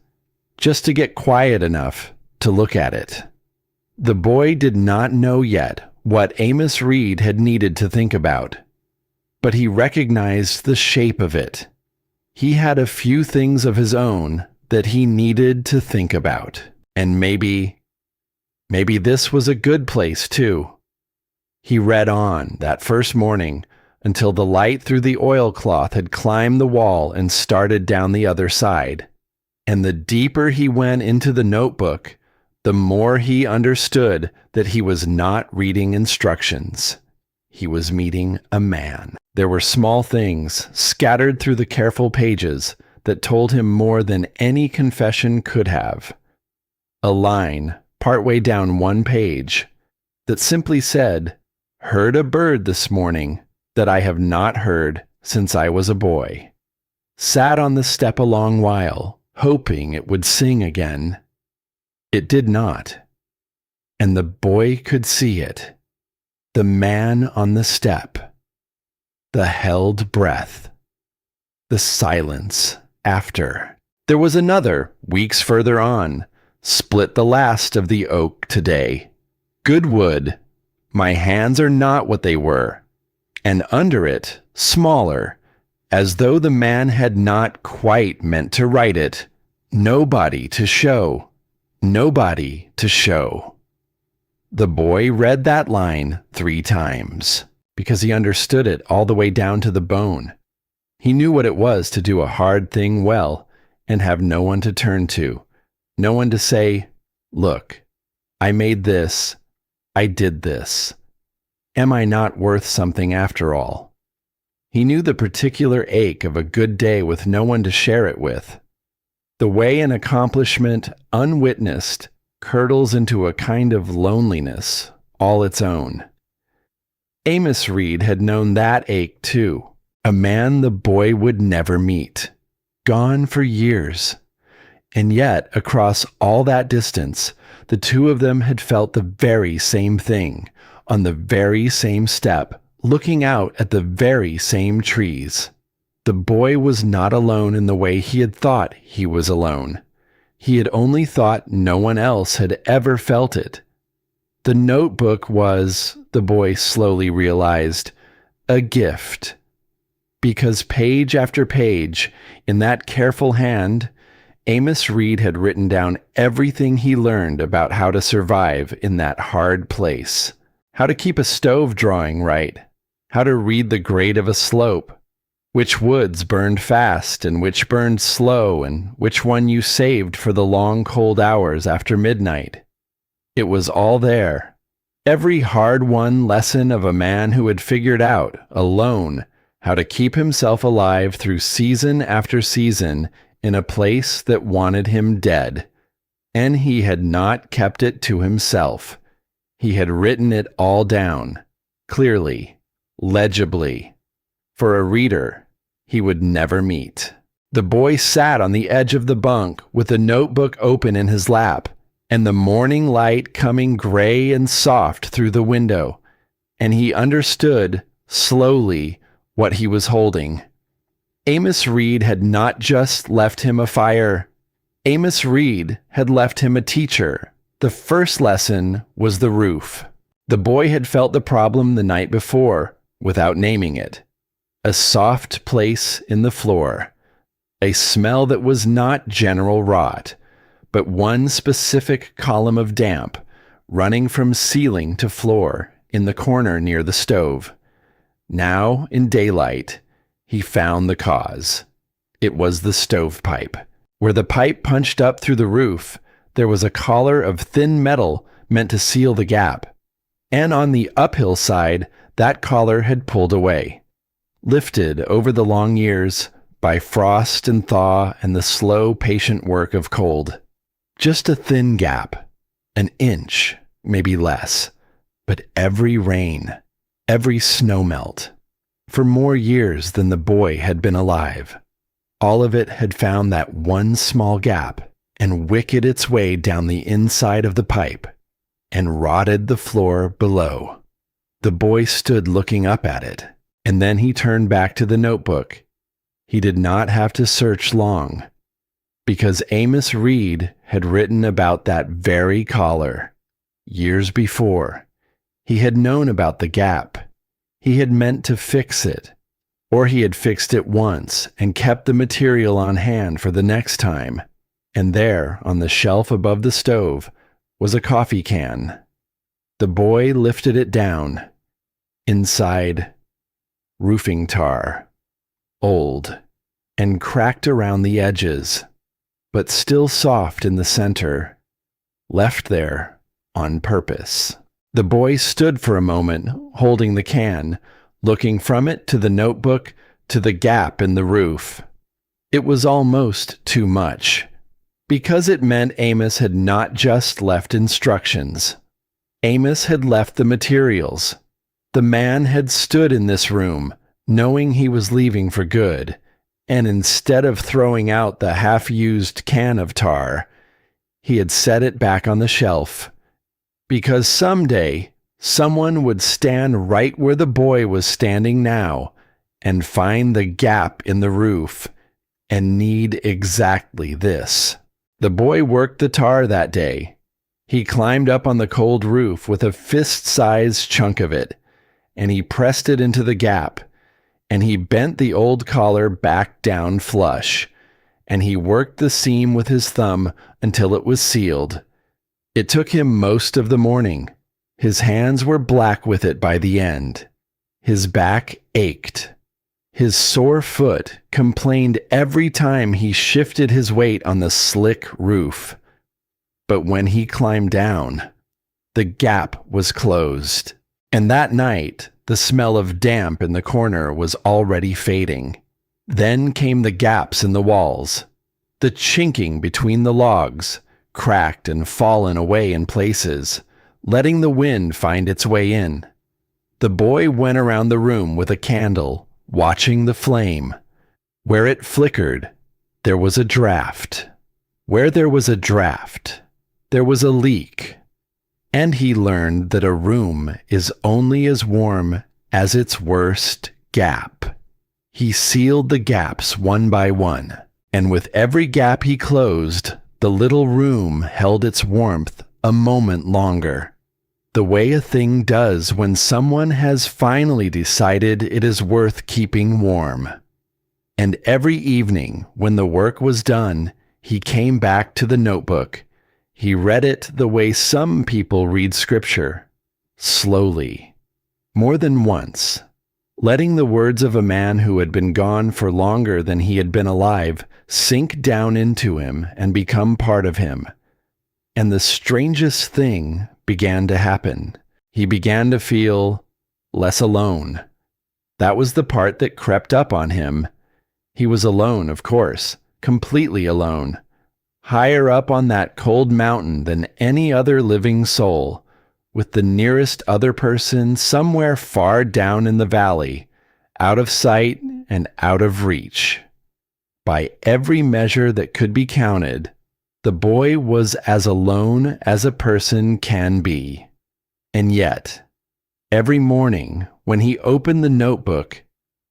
just to get quiet enough to look at it. The boy did not know yet what Amos Reed had needed to think about, but he recognized the shape of it. He had a few things of his own that he needed to think about, and maybe this was a good place too. He read on that first morning until the light through the oilcloth had climbed the wall and started down the other side. And the deeper he went into the notebook, the more he understood that he was not reading instructions. He was meeting a man. There were small things scattered through the careful pages that told him more than any confession could have. A line, partway down one page, that simply said, "Heard a bird this morning that I have not heard since I was a boy. Sat on the step a long while, hoping it would sing again. It did not. And the boy could see it. The man on the step. The held breath. The silence after. There was another, weeks further on, split the last of the oak today. Good wood. My hands are not what they were. And under it, smaller, as though the man had not quite meant to write it, nobody to show. Nobody to show. The boy read that line 3 times, because he understood it all the way down to the bone. He knew what it was to do a hard thing well and have no one to turn to, no one to say, "Look, I made this, I did this. Am I not worth something after all?" He knew the particular ache of a good day with no one to share it with. The way an accomplishment, unwitnessed, curdles into a kind of loneliness, all its own. Amos Reed had known that ache too. A man the boy would never meet. Gone for years. And yet, across all that distance, the two of them had felt the very same thing, on the very same step, looking out at the very same trees. The boy was not alone in the way he had thought he was alone. He had only thought no one else had ever felt it. The notebook was, the boy slowly realized, a gift. Because page after page, in that careful hand, Amos Reed had written down everything he learned about how to survive in that hard place. How to keep a stove drawing right. How to read the grade of a slope. Which woods burned fast and which burned slow, and which one you saved for the long cold hours after midnight. It was all there. Every hard-won lesson of a man who had figured out, alone, how to keep himself alive through season after season in a place that wanted him dead. And he had not kept it to himself. He had written it all down, clearly, legibly, for a reader he would never meet. The boy sat on the edge of the bunk with the notebook open in his lap, and the morning light coming gray and soft through the window, and he understood, slowly, what he was holding. Amos Reed had not just left him a fire. Amos Reed had left him a teacher. The first lesson was the roof. The boy had felt the problem the night before, without naming it. A soft place in the floor. A smell that was not general rot, but one specific column of damp, running from ceiling to floor in the corner near the stove. Now, in daylight, he found the cause. It was the stovepipe. Where the pipe punched up through the roof, there was a collar of thin metal meant to seal the gap. And on the uphill side, that collar had pulled away. Lifted over the long years by frost and thaw and the slow, patient work of cold. Just a thin gap, an inch, maybe less, but every rain, every snowmelt, for more years than the boy had been alive. All of it had found that one small gap and wicked its way down the inside of the pipe and rotted the floor below. The boy stood looking up at it, and then he turned back to the notebook. He did not have to search long, because Amos Reed had written about that very collar. Years before, he had known about the gap. He had meant to fix it, or he had fixed it once and kept the material on hand for the next time. And there, on the shelf above the stove, was a coffee can. The boy lifted it down. Inside, roofing tar, old, and cracked around the edges, but still soft in the center, left there on purpose. The boy stood for a moment, holding the can, looking from it to the notebook to the gap in the roof. It was almost too much, because it meant Amos had not just left instructions. Amos had left the materials. The man had stood in this room, knowing he was leaving for good, and instead of throwing out the half-used can of tar, he had set it back on the shelf, because someday someone would stand right where the boy was standing now and find the gap in the roof and need exactly this. The boy worked the tar that day. He climbed up on the cold roof with a fist-sized chunk of it, and he pressed it into the gap, and he bent the old collar back down flush, and he worked the seam with his thumb until it was sealed. It took him most of the morning. His hands were black with it by the end. His back ached. His sore foot complained every time he shifted his weight on the slick roof. But when he climbed down, the gap was closed. And that night, the smell of damp in the corner was already fading. Then came the gaps in the walls, the chinking between the logs, cracked and fallen away in places, letting the wind find its way in. The boy went around the room with a candle, watching the flame. Where it flickered, there was a draft. Where there was a draft, there was a leak. And he learned that a room is only as warm as its worst gap. He sealed the gaps one by one, and with every gap he closed, the little room held its warmth a moment longer. The way a thing does when someone has finally decided it is worth keeping warm. And every evening, when the work was done, he came back to the notebook. He read it the way some people read scripture, slowly, more than once, letting the words of a man who had been gone for longer than he had been alive sink down into him and become part of him. And the strangest thing began to happen. He began to feel less alone. That was the part that crept up on him. He was alone, of course, completely alone. Higher up on that cold mountain than any other living soul, with the nearest other person somewhere far down in the valley, out of sight and out of reach. By every measure that could be counted, the boy was as alone as a person can be. And yet, every morning when he opened the notebook,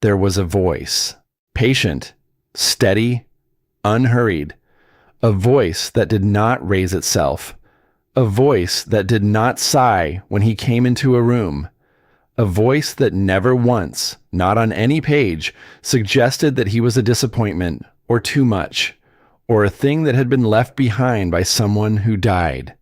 there was a voice, patient, steady, unhurried, a voice that did not raise itself, a voice that did not sigh when he came into a room, a voice that never once, not on any page, suggested that he was a disappointment or too much, or a thing that had been left behind by someone who died.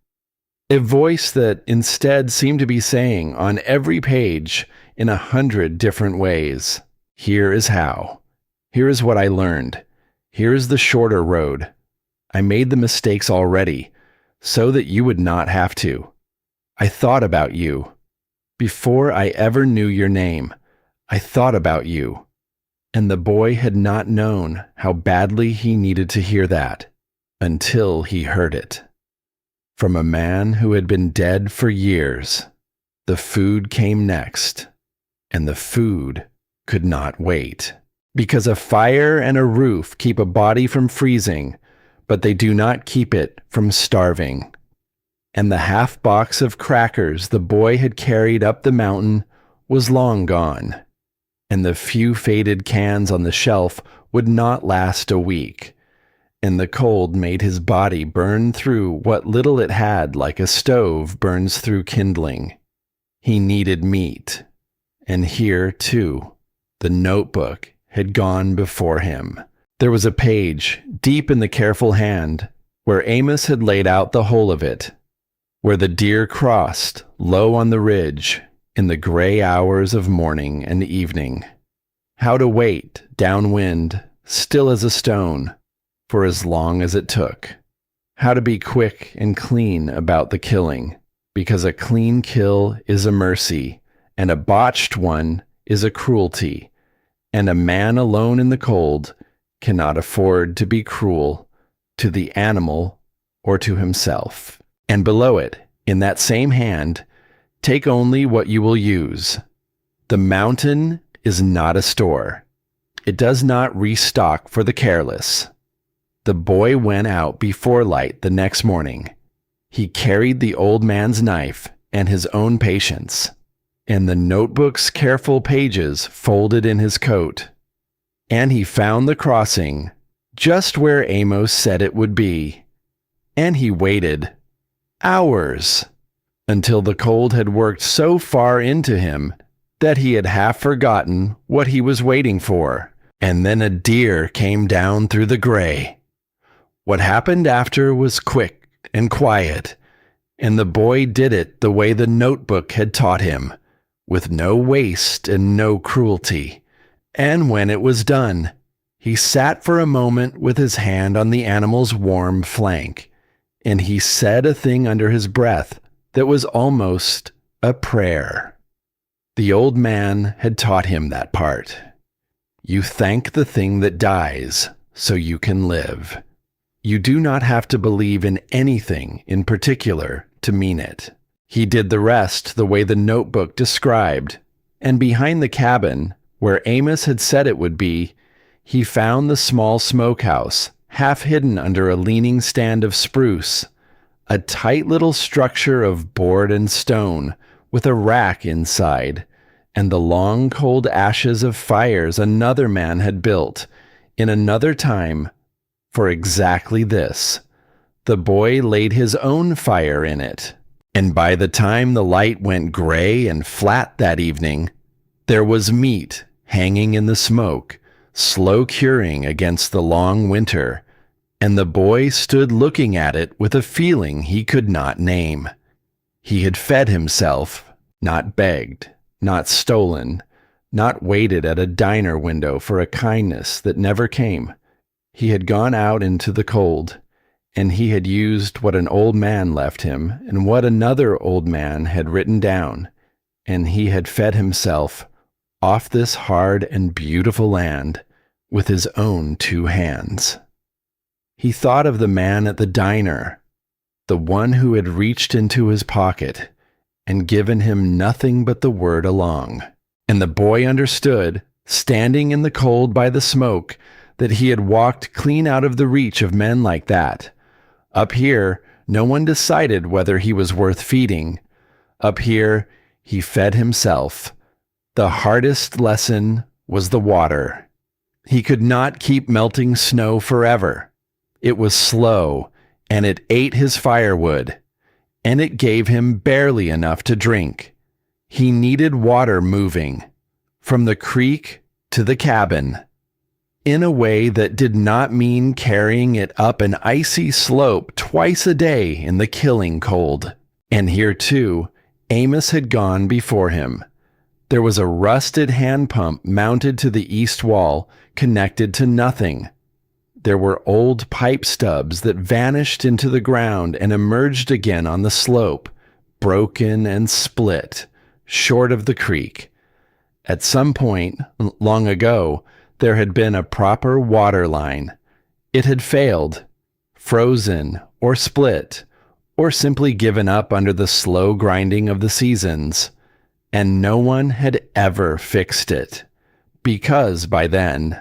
A voice that instead seemed to be saying on every page, in 100 different ways, here is how. Here is what I learned. Here is the shorter road. I made the mistakes already, so that you would not have to. I thought about you. Before I ever knew your name, I thought about you. And the boy had not known how badly he needed to hear that, until he heard it. From a man who had been dead for years, the food came next, and the food could not wait. Because a fire and a roof keep a body from freezing, but they do not keep it from starving. And the half box of crackers the boy had carried up the mountain was long gone, and the few faded cans on the shelf would not last a week, and the cold made his body burn through what little it had like a stove burns through kindling. He needed meat, and here, too, the notebook had gone before him. There was a page, deep in the careful hand, where Amos had laid out the whole of it, where the deer crossed, low on the ridge, in the gray hours of morning and evening. How to wait, downwind, still as a stone, for as long as it took. How to be quick and clean about the killing, because a clean kill is a mercy, and a botched one is a cruelty, and a man alone in the cold cannot afford to be cruel to the animal or to himself. And below it, in that same hand, take only what you will use. The mountain is not a store. It does not restock for the careless. The boy went out before light the next morning. He carried the old man's knife and his own patience, and the notebook's careful pages folded in his coat. And he found the crossing just where Amos said it would be. And he waited hours until the cold had worked so far into him that he had half forgotten what he was waiting for. And then a deer came down through the gray. What happened after was quick and quiet, and the boy did it the way the notebook had taught him, with no waste and no cruelty. And when it was done, he sat for a moment with his hand on the animal's warm flank, and he said a thing under his breath that was almost a prayer. The old man had taught him that part. You thank the thing that dies so you can live. You do not have to believe in anything in particular to mean it. He did the rest the way the notebook described, and behind the cabin, where Amos had said it would be, he found the small smokehouse, half hidden under a leaning stand of spruce, a tight little structure of board and stone, with a rack inside, and the long cold ashes of fires another man had built, in another time, for exactly this. The boy laid his own fire in it, and by the time the light went gray and flat that evening, there was meat hanging in the smoke, slow curing against the long winter, and the boy stood looking at it with a feeling he could not name. He had fed himself, not begged, not stolen, not waited at a diner window for a kindness that never came. He had gone out into the cold, and he had used what an old man left him and what another old man had written down, and he had fed himself off this hard and beautiful land with his own 2 hands. He thought of the man at the diner, the one who had reached into his pocket and given him nothing but the word along. And the boy understood, standing in the cold by the smoke, that he had walked clean out of the reach of men like that. Up here, no one decided whether he was worth feeding. Up here, he fed himself. The hardest lesson was the water. He could not keep melting snow forever. It was slow, and it ate his firewood, and it gave him barely enough to drink. He needed water moving, from the creek to the cabin, in a way that did not mean carrying it up an icy slope twice a day in the killing cold. And here, too, Amos had gone before him. There was a rusted hand pump mounted to the east wall, connected to nothing. There were old pipe stubs that vanished into the ground and emerged again on the slope, broken and split, short of the creek. At some point, long ago, there had been a proper water line. It had failed, frozen or split, or simply given up under the slow grinding of the seasons, and no one had ever fixed it. because by then,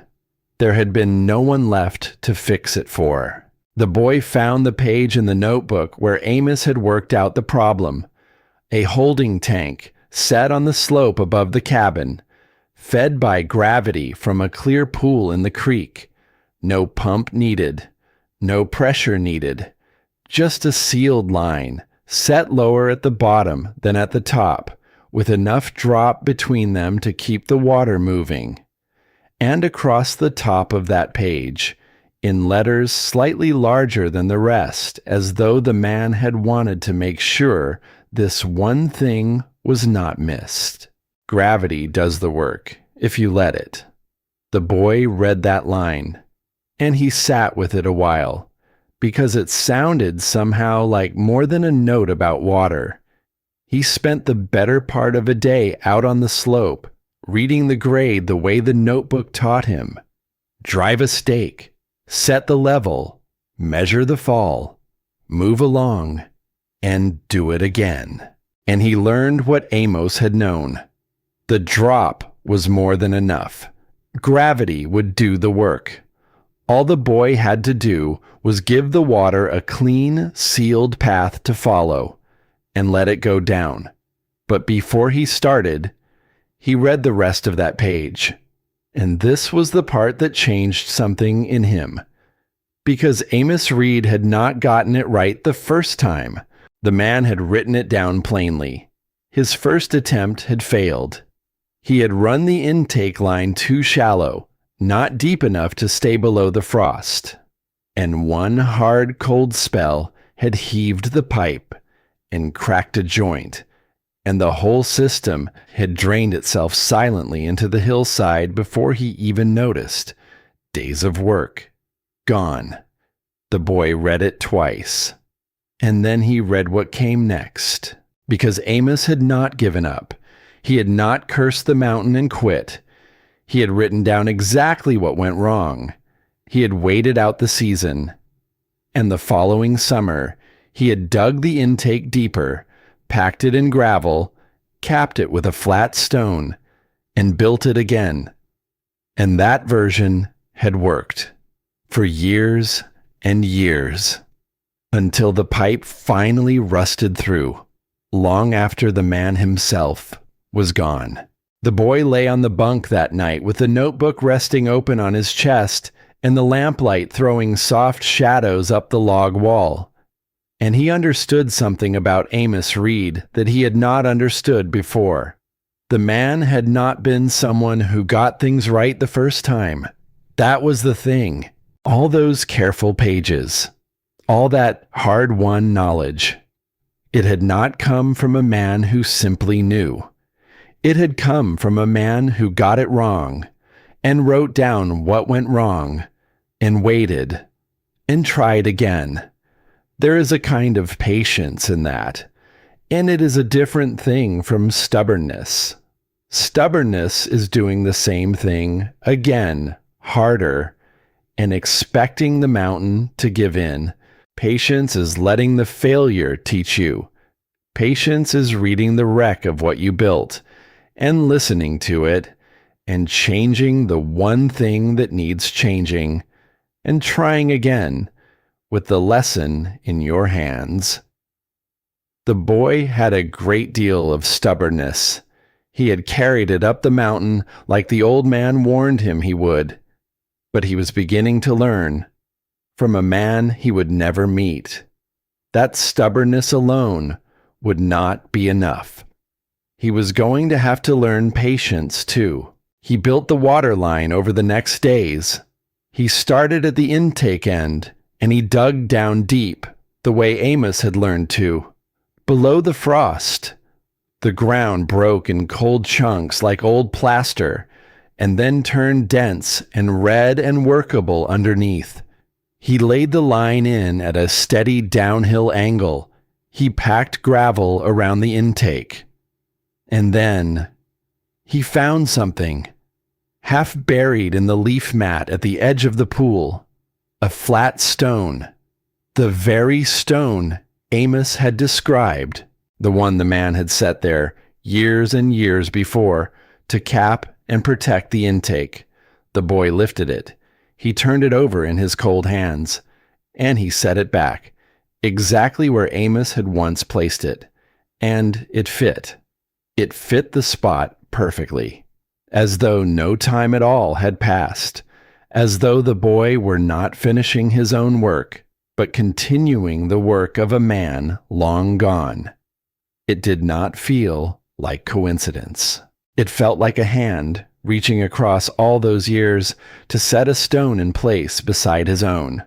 there had been no one left to fix it for. The boy found the page in the notebook where Amos had worked out the problem. A holding tank set on the slope above the cabin, fed by gravity from a clear pool in the creek. No pump needed, no pressure needed, just a sealed line, set lower at the bottom than at the top, with enough drop between them to keep the water moving. And across the top of that page, in letters slightly larger than the rest, as though the man had wanted to make sure this one thing was not missed. Gravity does the work, if you let it. The boy read that line, and he sat with it a while, because it sounded somehow like more than a note about water. He spent the better part of a day out on the slope, reading the grade the way the notebook taught him. Drive a stake, set the level, measure the fall, move along, and do it again. And he learned what Amos had known. The drop was more than enough. Gravity would do the work. All the boy had to do was give the water a clean, sealed path to follow, and let it go down. But before he started, he read the rest of that page. And this was the part that changed something in him. Because Amos Reed had not gotten it right the first time. The man had written it down plainly. His first attempt had failed. He had run the intake line too shallow, not deep enough to stay below the frost. And one hard, cold spell had heaved the pipe and cracked a joint, and the whole system had drained itself silently into the hillside before he even noticed. Days of work gone. The boy read it twice. And then he read what came next, because Amos had not given up. He had not cursed the mountain and quit. He had written down exactly what went wrong. He had waited out the season. And the following summer, he had dug the intake deeper, packed it in gravel, capped it with a flat stone, and built it again. And that version had worked for years and years, until the pipe finally rusted through, long after the man himself was gone. The boy lay on the bunk that night with the notebook resting open on his chest and the lamplight throwing soft shadows up the log wall. And he understood something about Amos Reed that he had not understood before. The man had not been someone who got things right the first time. That was the thing. All those careful pages. All that hard-won knowledge. It had not come from a man who simply knew. It had come from a man who got it wrong, and wrote down what went wrong, and waited, and tried again. There is a kind of patience in that, and it is a different thing from stubbornness. Stubbornness is doing the same thing again, harder, and expecting the mountain to give in. Patience is letting the failure teach you. Patience is reading the wreck of what you built, and listening to it, and changing the one thing that needs changing, and trying again, with the lesson in your hands. The boy had a great deal of stubbornness. He had carried it up the mountain like the old man warned him he would. But he was beginning to learn from a man he would never meet. That stubbornness alone would not be enough. He was going to have to learn patience too. He built the water line over the next days. He started at the intake end, and he dug down deep, the way Amos had learned to. Below the frost, the ground broke in cold chunks like old plaster, and then turned dense and red and workable underneath. He laid the line in at a steady downhill angle. He packed gravel around the intake. And then he found something, half buried in the leaf mat at the edge of the pool, a flat stone, the very stone Amos had described, the one the man had set there years and years before to cap and protect the intake. The boy lifted it. He turned it over in his cold hands, and he set it back, exactly where Amos had once placed it. And it fit. It fit the spot perfectly, as though no time at all had passed, as though the boy were not finishing his own work, but continuing the work of a man long gone. It did not feel like coincidence. It felt like a hand reaching across all those years to set a stone in place beside his own.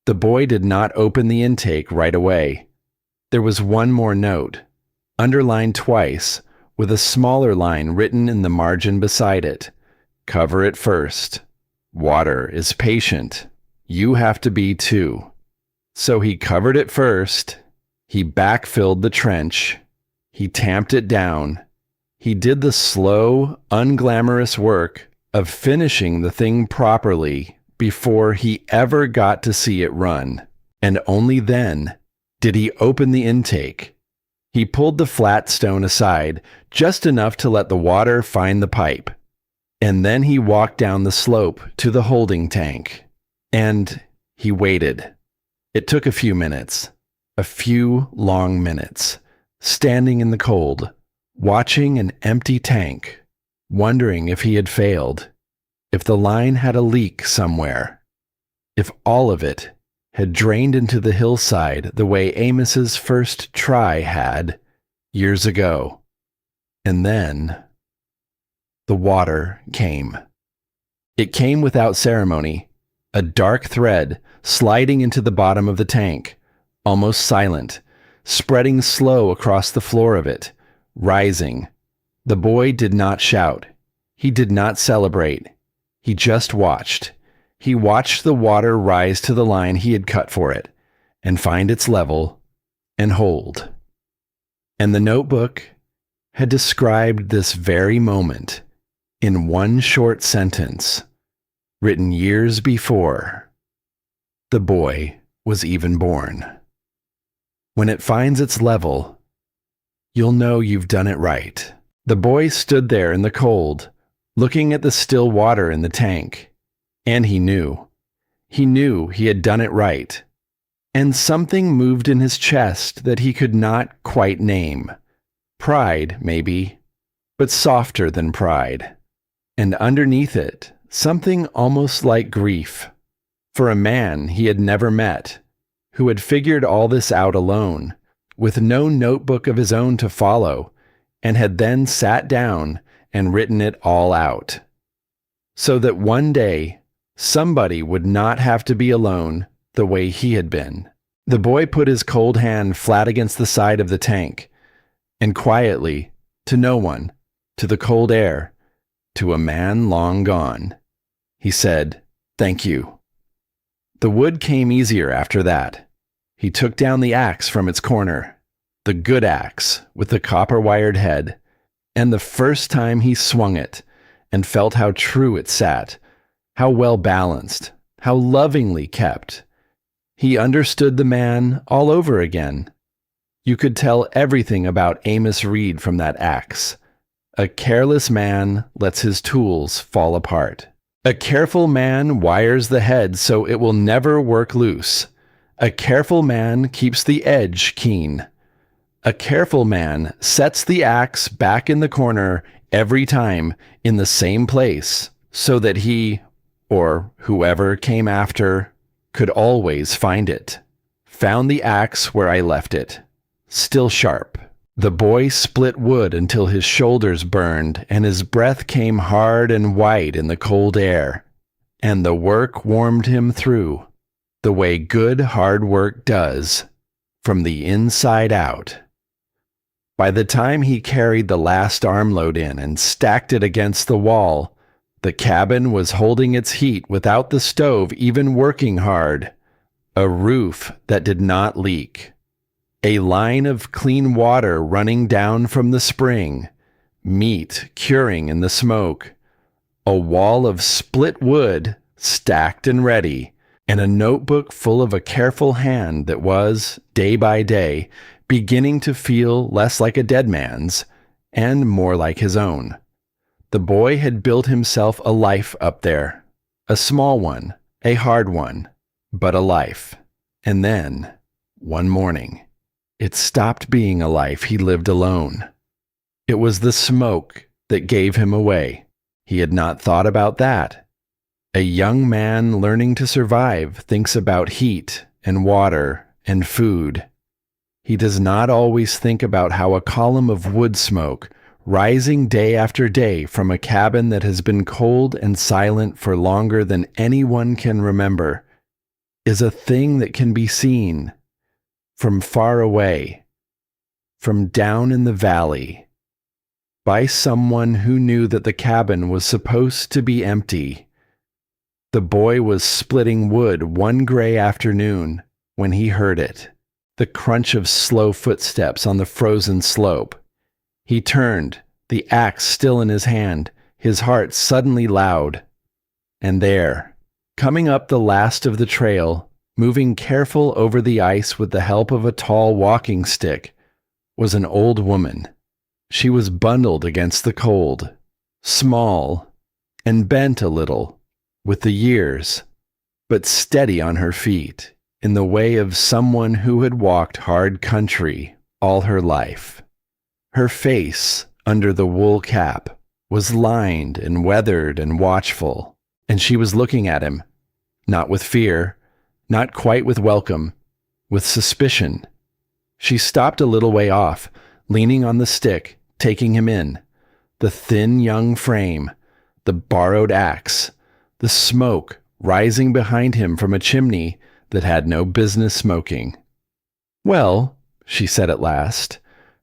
The boy did not open the intake right away. There was one more note, underlined twice, with a smaller line written in the margin beside it. Cover it first. Water is patient. You have to be too. So he covered it first. He backfilled the trench. He tamped it down. He did the slow, unglamorous work of finishing the thing properly before he ever got to see it run. And only then did he open the intake. He pulled the flat stone aside, just enough to let the water find the pipe. And then he walked down the slope to the holding tank. And he waited. It took a few minutes, a few long minutes, standing in the cold, watching an empty tank, wondering if he had failed, if the line had a leak somewhere, if all of it had drained into the hillside the way Amos's first try had years ago. And then the water came. It came without ceremony, a dark thread sliding into the bottom of the tank, almost silent, spreading slow across the floor of it, rising. The boy did not shout. He did not celebrate. He just watched. He watched the water rise to the line he had cut for it, and find its level, and hold. And the notebook had described this very moment in one short sentence, written years before the boy was even born. When it finds its level, you'll know you've done it right. The boy stood there in the cold, looking at the still water in the tank, and he knew. He knew he had done it right. And something moved in his chest that he could not quite name. Pride, maybe, but softer than pride. And underneath it, something almost like grief, for a man he had never met, who had figured all this out alone, with no notebook of his own to follow, and had then sat down and written it all out. So that one day, somebody would not have to be alone the way he had been. The boy put his cold hand flat against the side of the tank, and quietly, to no one, to the cold air, to a man long gone, he said, "Thank you." The wood came easier after that. He took down the axe from its corner, the good axe with the copper-wired head, and the first time he swung it and felt how true it sat, how well balanced, how lovingly kept, he understood the man all over again. You could tell everything about Amos Reed from that axe. A careless man lets his tools fall apart. A careful man wires the head so it will never work loose. A careful man keeps the edge keen. A careful man sets the axe back in the corner every time in the same place so that he, or whoever came after, could always find it. Found the axe where I left it, still sharp. The boy split wood until his shoulders burned and his breath came hard and white in the cold air. And the work warmed him through, the way good hard work does, from the inside out. By the time he carried the last armload in and stacked it against the wall, the cabin was holding its heat without the stove even working hard. A roof that did not leak. A line of clean water running down from the spring, meat curing in the smoke, a wall of split wood stacked and ready, and a notebook full of a careful hand that was, day by day, beginning to feel less like a dead man's and more like his own. The boy had built himself a life up there. A small one, a hard one, but a life. And then, one morning, it stopped being a life he lived alone. It was the smoke that gave him away. He had not thought about that. A young man learning to survive thinks about heat and water and food. He does not always think about how a column of wood smoke, rising day after day from a cabin that has been cold and silent for longer than anyone can remember, is a thing that can be seen from far away, from down in the valley, by someone who knew that the cabin was supposed to be empty. The boy was splitting wood one gray afternoon when he heard it, the crunch of slow footsteps on the frozen slope. He turned, the axe still in his hand, his heart suddenly loud. And there, coming up the last of the trail, moving careful over the ice with the help of a tall walking stick, was an old woman. She was bundled against the cold, small, and bent a little with the years, but steady on her feet, in the way of someone who had walked hard country all her life. Her face, under the wool cap, was lined and weathered and watchful, and she was looking at him, not with fear, not quite with welcome, with suspicion. She stopped a little way off, leaning on the stick, taking him in. The thin young frame, the borrowed axe, the smoke rising behind him from a chimney that had no business smoking. "Well," she said at last.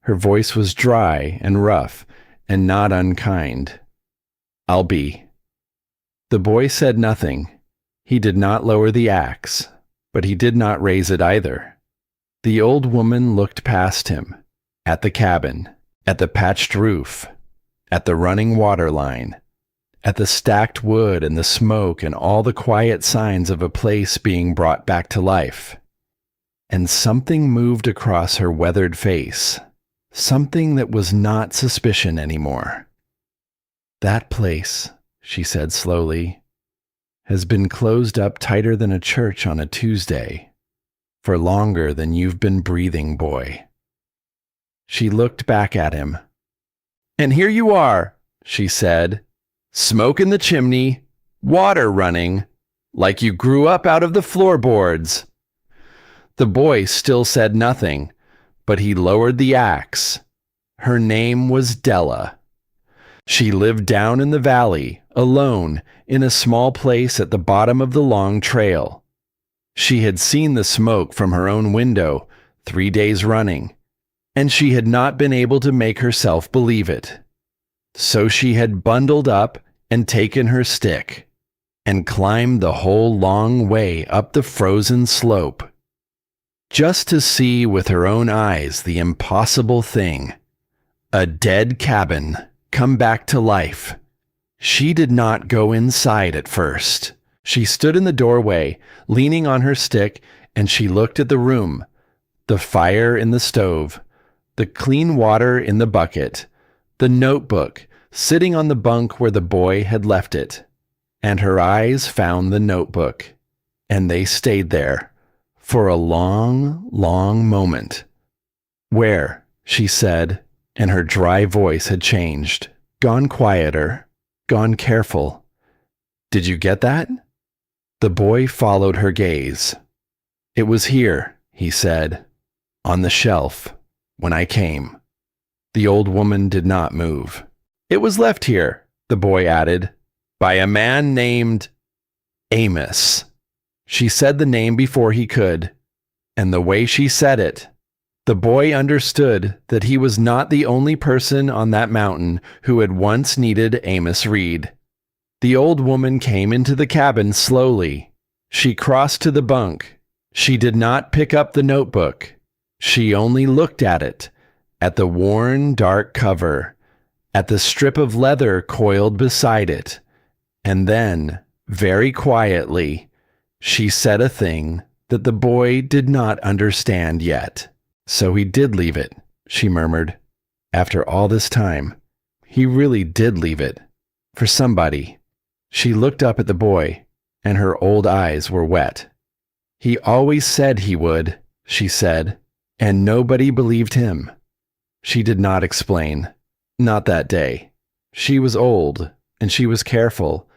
Her voice was dry and rough and not unkind. "I'll be." The boy said nothing. He did not lower the axe, but he did not raise it either. The old woman looked past him, at the cabin, at the patched roof, at the running water line, at the stacked wood and the smoke and all the quiet signs of a place being brought back to life. And something moved across her weathered face, something that was not suspicion anymore. "That place," she said slowly, "has been closed up tighter than a church on a Tuesday, for longer than you've been breathing, boy." She looked back at him. "And here you are," she said, "smoke in the chimney, water running, like you grew up out of the floorboards." The boy still said nothing, but he lowered the axe. Her name was Della. She lived down in the valley, alone, in a small place at the bottom of the long trail. She had seen the smoke from her own window 3 days running, and she had not been able to make herself believe it. So she had bundled up and taken her stick, and climbed the whole long way up the frozen slope, just to see with her own eyes the impossible thing, a dead cabin come back to life. She did not go inside at first. She stood in the doorway, leaning on her stick, and she looked at the room, the fire in the stove, the clean water in the bucket, the notebook sitting on the bunk where the boy had left it. And her eyes found the notebook, and they stayed there for a long, long moment. "Where?" she said, and her dry voice had changed, gone quieter, gone careful. "Did you get that?" The boy followed her gaze. "It was here," he said, "on the shelf, when I came." The old woman did not move. "It was left here," the boy added, "by a man named Amos." She said the name before he could, and the way she said it, the boy understood that he was not the only person on that mountain who had once needed Amos Reed. The old woman came into the cabin slowly. She crossed to the bunk. She did not pick up the notebook. She only looked at the worn, dark cover, at the strip of leather coiled beside it, and then, very quietly, she said a thing that the boy did not understand yet. "So he did leave it," she murmured. "After all this time, he really did leave it." For somebody. She looked up at the boy, and her old eyes were wet. He always said he would, she said, and nobody believed him. She did not explain. Not that day. She was old, and she was careful,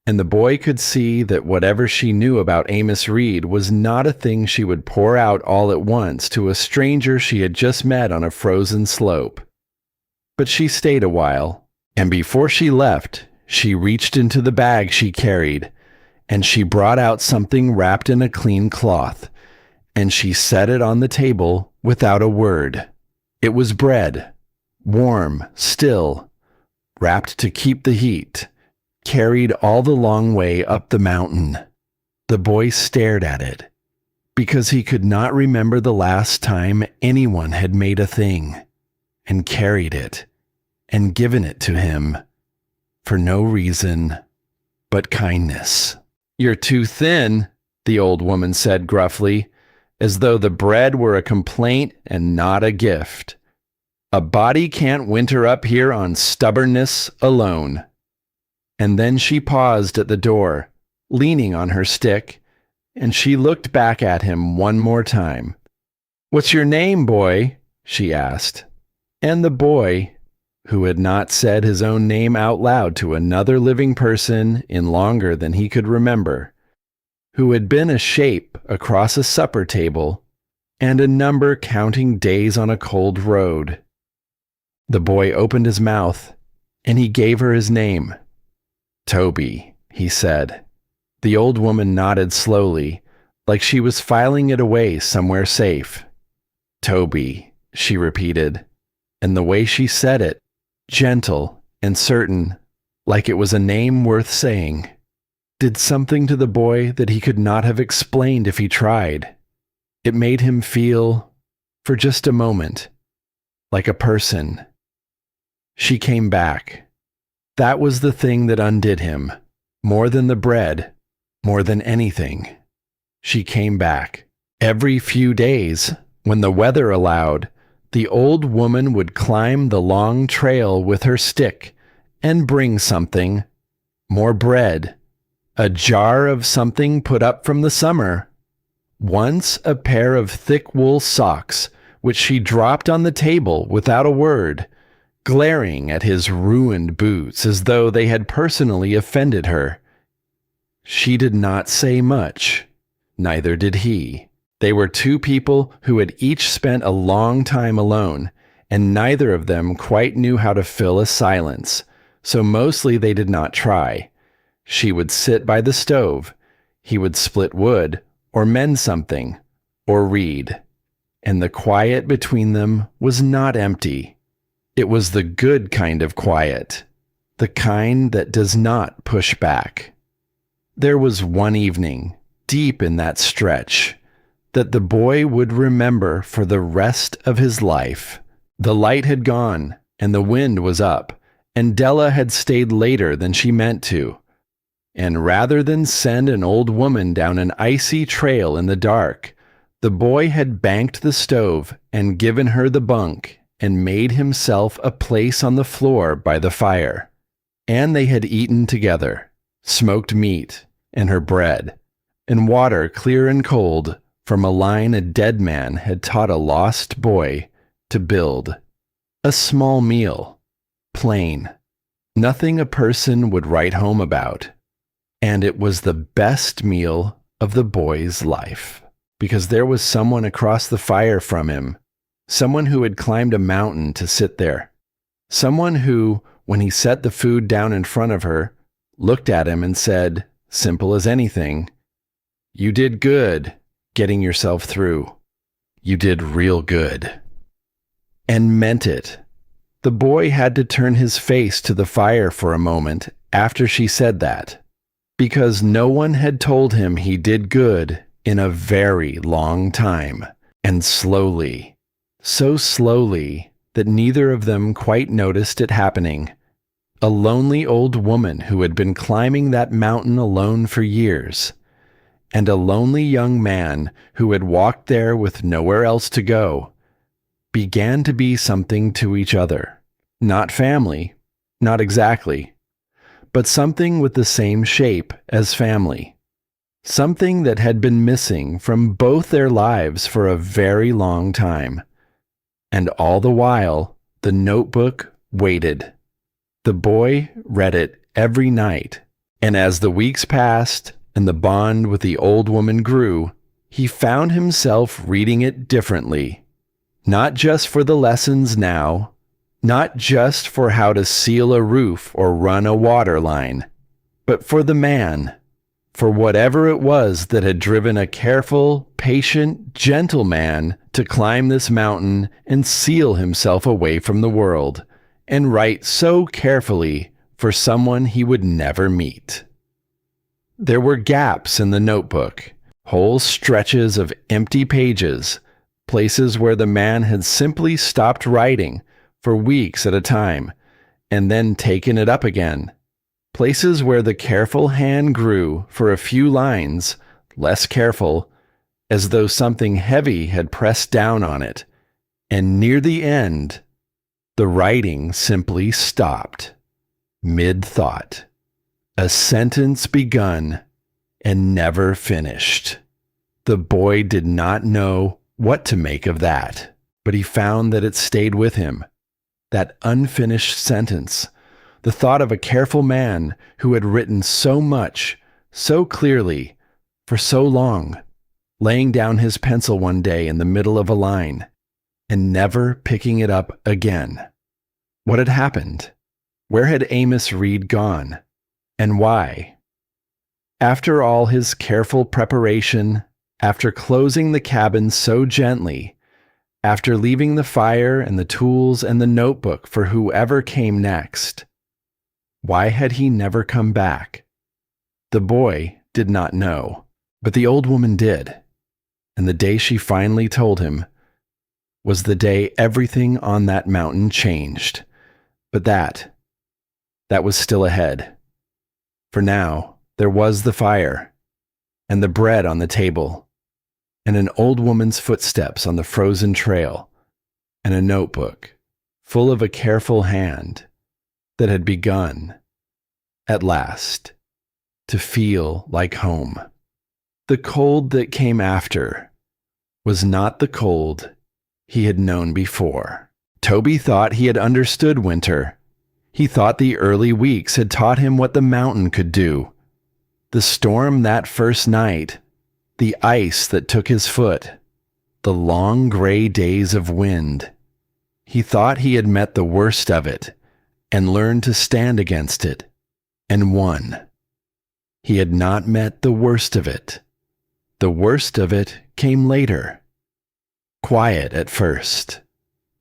and the boy could see that whatever she knew about Amos Reed was not a thing she would pour out all at once to a stranger she had just met on a frozen slope. But she stayed a while, and before she left, she reached into the bag she carried, and she brought out something wrapped in a clean cloth, and she set it on the table without a word. It was bread, warm, still, wrapped to keep the heat, carried all the long way up the mountain. The boy stared at it, because he could not remember the last time anyone had made a thing, and carried it, and given it to him, for no reason but kindness. "You're too thin," the old woman said gruffly, as though the bread were a complaint and not a gift. "A body can't winter up here on stubbornness alone." And then she paused at the door, leaning on her stick, and she looked back at him one more time. "What's your name, boy?" she asked. And the boy, who had not said his own name out loud to another living person in longer than he could remember, who had been a shape across a supper table and a number counting days on a cold road. The boy opened his mouth, and he gave her his name. "Toby," he said. The old woman nodded slowly, like she was filing it away somewhere safe. "Toby," she repeated, and the way she said it, gentle and certain, like it was a name worth saying, did something to the boy that he could not have explained if he tried. It made him feel, for just a moment, like a person. She came back. That was the thing that undid him, more than the bread, more than anything. She came back. Every few days, when the weather allowed, the old woman would climb the long trail with her stick and bring something, more bread, a jar of something put up from the summer. Once a pair of thick wool socks, which she dropped on the table without a word, glaring at his ruined boots as though they had personally offended her. She did not say much. Neither did he. They were two people who had each spent a long time alone, and neither of them quite knew how to fill a silence, so mostly they did not try. She would sit by the stove. He would split wood, or mend something, or read. And the quiet between them was not empty. It was the good kind of quiet, the kind that does not push back. There was one evening, deep in that stretch, that the boy would remember for the rest of his life. The light had gone, and the wind was up, and Della had stayed later than she meant to. And rather than send an old woman down an icy trail in the dark, the boy had banked the stove and given her the bunk and made himself a place on the floor by the fire. And they had eaten together, smoked meat and her bread, and water clear and cold from a line a dead man had taught a lost boy to build. A small meal, plain, nothing a person would write home about. And it was the best meal of the boy's life, because there was someone across the fire from him, someone who had climbed a mountain to sit there, someone who, when he set the food down in front of her, looked at him and said, simple as anything, "You did good getting yourself through. You did real good." And meant it. The boy had to turn his face to the fire for a moment after she said that, because no one had told him he did good in a very long time, and slowly, so slowly that neither of them quite noticed it happening. A lonely old woman who had been climbing that mountain alone for years, and a lonely young man who had walked there with nowhere else to go, began to be something to each other. Not family, not exactly, but something with the same shape as family. Something that had been missing from both their lives for a very long time. And all the while, the notebook waited. The boy read it every night, and as the weeks passed and the bond with the old woman grew, he found himself reading it differently. Not just for the lessons now, not just for how to seal a roof or run a water line, but for the man, for whatever it was that had driven a careful, patient, gentle man to climb this mountain and seal himself away from the world, and write so carefully for someone he would never meet. There were gaps in the notebook, whole stretches of empty pages, places where the man had simply stopped writing for weeks at a time, and then taken it up again. Places where the careful hand grew for a few lines, less careful, as though something heavy had pressed down on it, and near the end, the writing simply stopped, mid-thought. A sentence begun and never finished. The boy did not know what to make of that, but he found that it stayed with him. That unfinished sentence, the thought of a careful man who had written so much, so clearly, for so long, laying down his pencil one day in the middle of a line, and never picking it up again. What had happened? Where had Amos Reed gone? And why? After all his careful preparation, after closing the cabin so gently, after leaving the fire and the tools and the notebook for whoever came next, why had he never come back? The boy did not know, but the old woman did, and the day she finally told him was the day everything on that mountain changed. But that was still ahead. For now, there was the fire, and the bread on the table, and an old woman's footsteps on the frozen trail, and a notebook full of a careful hand that had begun, at last, to feel like home. The cold that came after was not the cold he had known before. Toby thought he had understood winter. He thought the early weeks had taught him what the mountain could do. The storm that first night, the ice that took his foot, the long gray days of wind. He thought he had met the worst of it and learned to stand against it, and won. He had not met the worst of it. The worst of it came later. Quiet at first,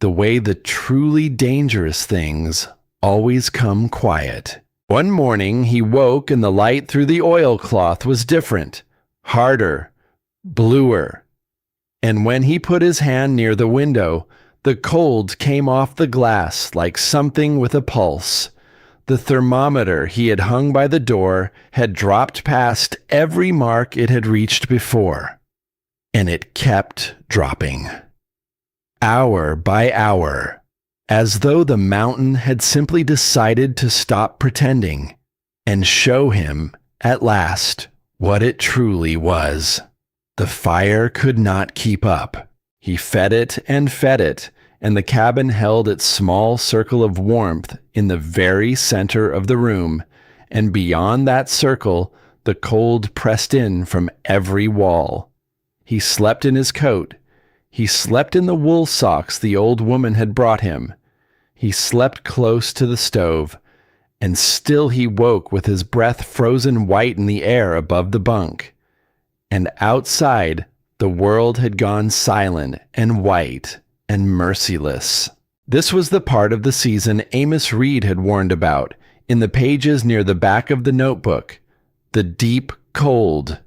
the way the truly dangerous things always come quiet. One morning he woke and the light through the oilcloth was different, harder, bluer. And when he put his hand near the window, the cold came off the glass like something with a pulse. The thermometer he had hung by the door had dropped past every mark it had reached before. And it kept dropping. Hour by hour, as though the mountain had simply decided to stop pretending and show him, at last, what it truly was. The fire could not keep up. He fed it, and the cabin held its small circle of warmth in the very center of the room, and beyond that circle, the cold pressed in from every wall. He slept in his coat. He slept in the wool socks the old woman had brought him. He slept close to the stove, and still he woke with his breath frozen white in the air above the bunk. And outside, the world had gone silent and white and merciless. This was the part of the season Amos Reed had warned about in the pages near the back of the notebook. The deep cold.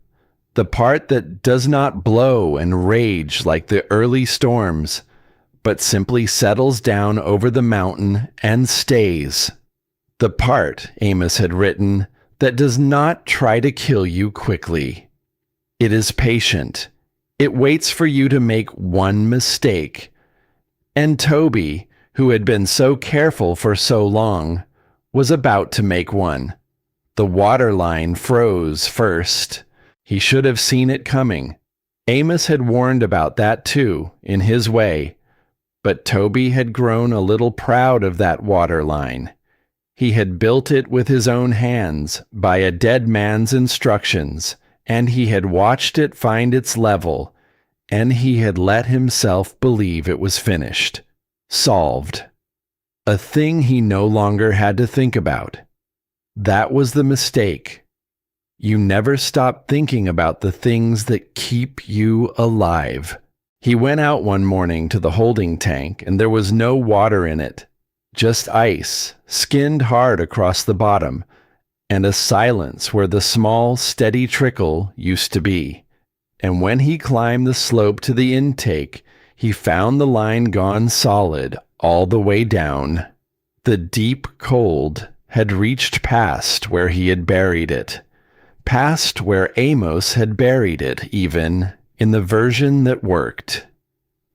The part that does not blow and rage like the early storms, but simply settles down over the mountain and stays. The part, Amos had written, that does not try to kill you quickly. It is patient. It waits for you to make one mistake. And Toby, who had been so careful for so long, was about to make one. The water line froze first. He should have seen it coming. Amos had warned about that too, in his way. But Toby had grown a little proud of that water line. He had built it with his own hands, by a dead man's instructions, and he had watched it find its level, and he had let himself believe it was finished, solved. A thing he no longer had to think about. That was the mistake. You never stop thinking about the things that keep you alive. He went out one morning to the holding tank, and there was no water in it. Just ice, skinned hard across the bottom, and a silence where the small, steady trickle used to be. And when he climbed the slope to the intake, he found the line gone solid all the way down. The deep cold had reached past where he had buried it, past where Amos had buried it, even, in the version that worked.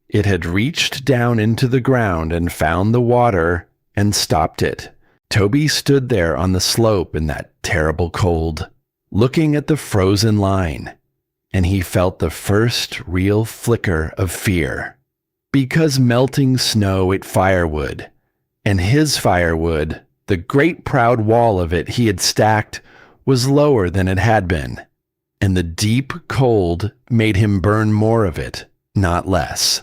It had reached down into the ground and found the water and stopped it. Toby stood there on the slope in that terrible cold, looking at the frozen line, and he felt the first real flicker of fear. Because melting snow ate firewood, and his firewood, the great proud wall of it he had stacked, was lower than it had been, and the deep cold made him burn more of it, not less.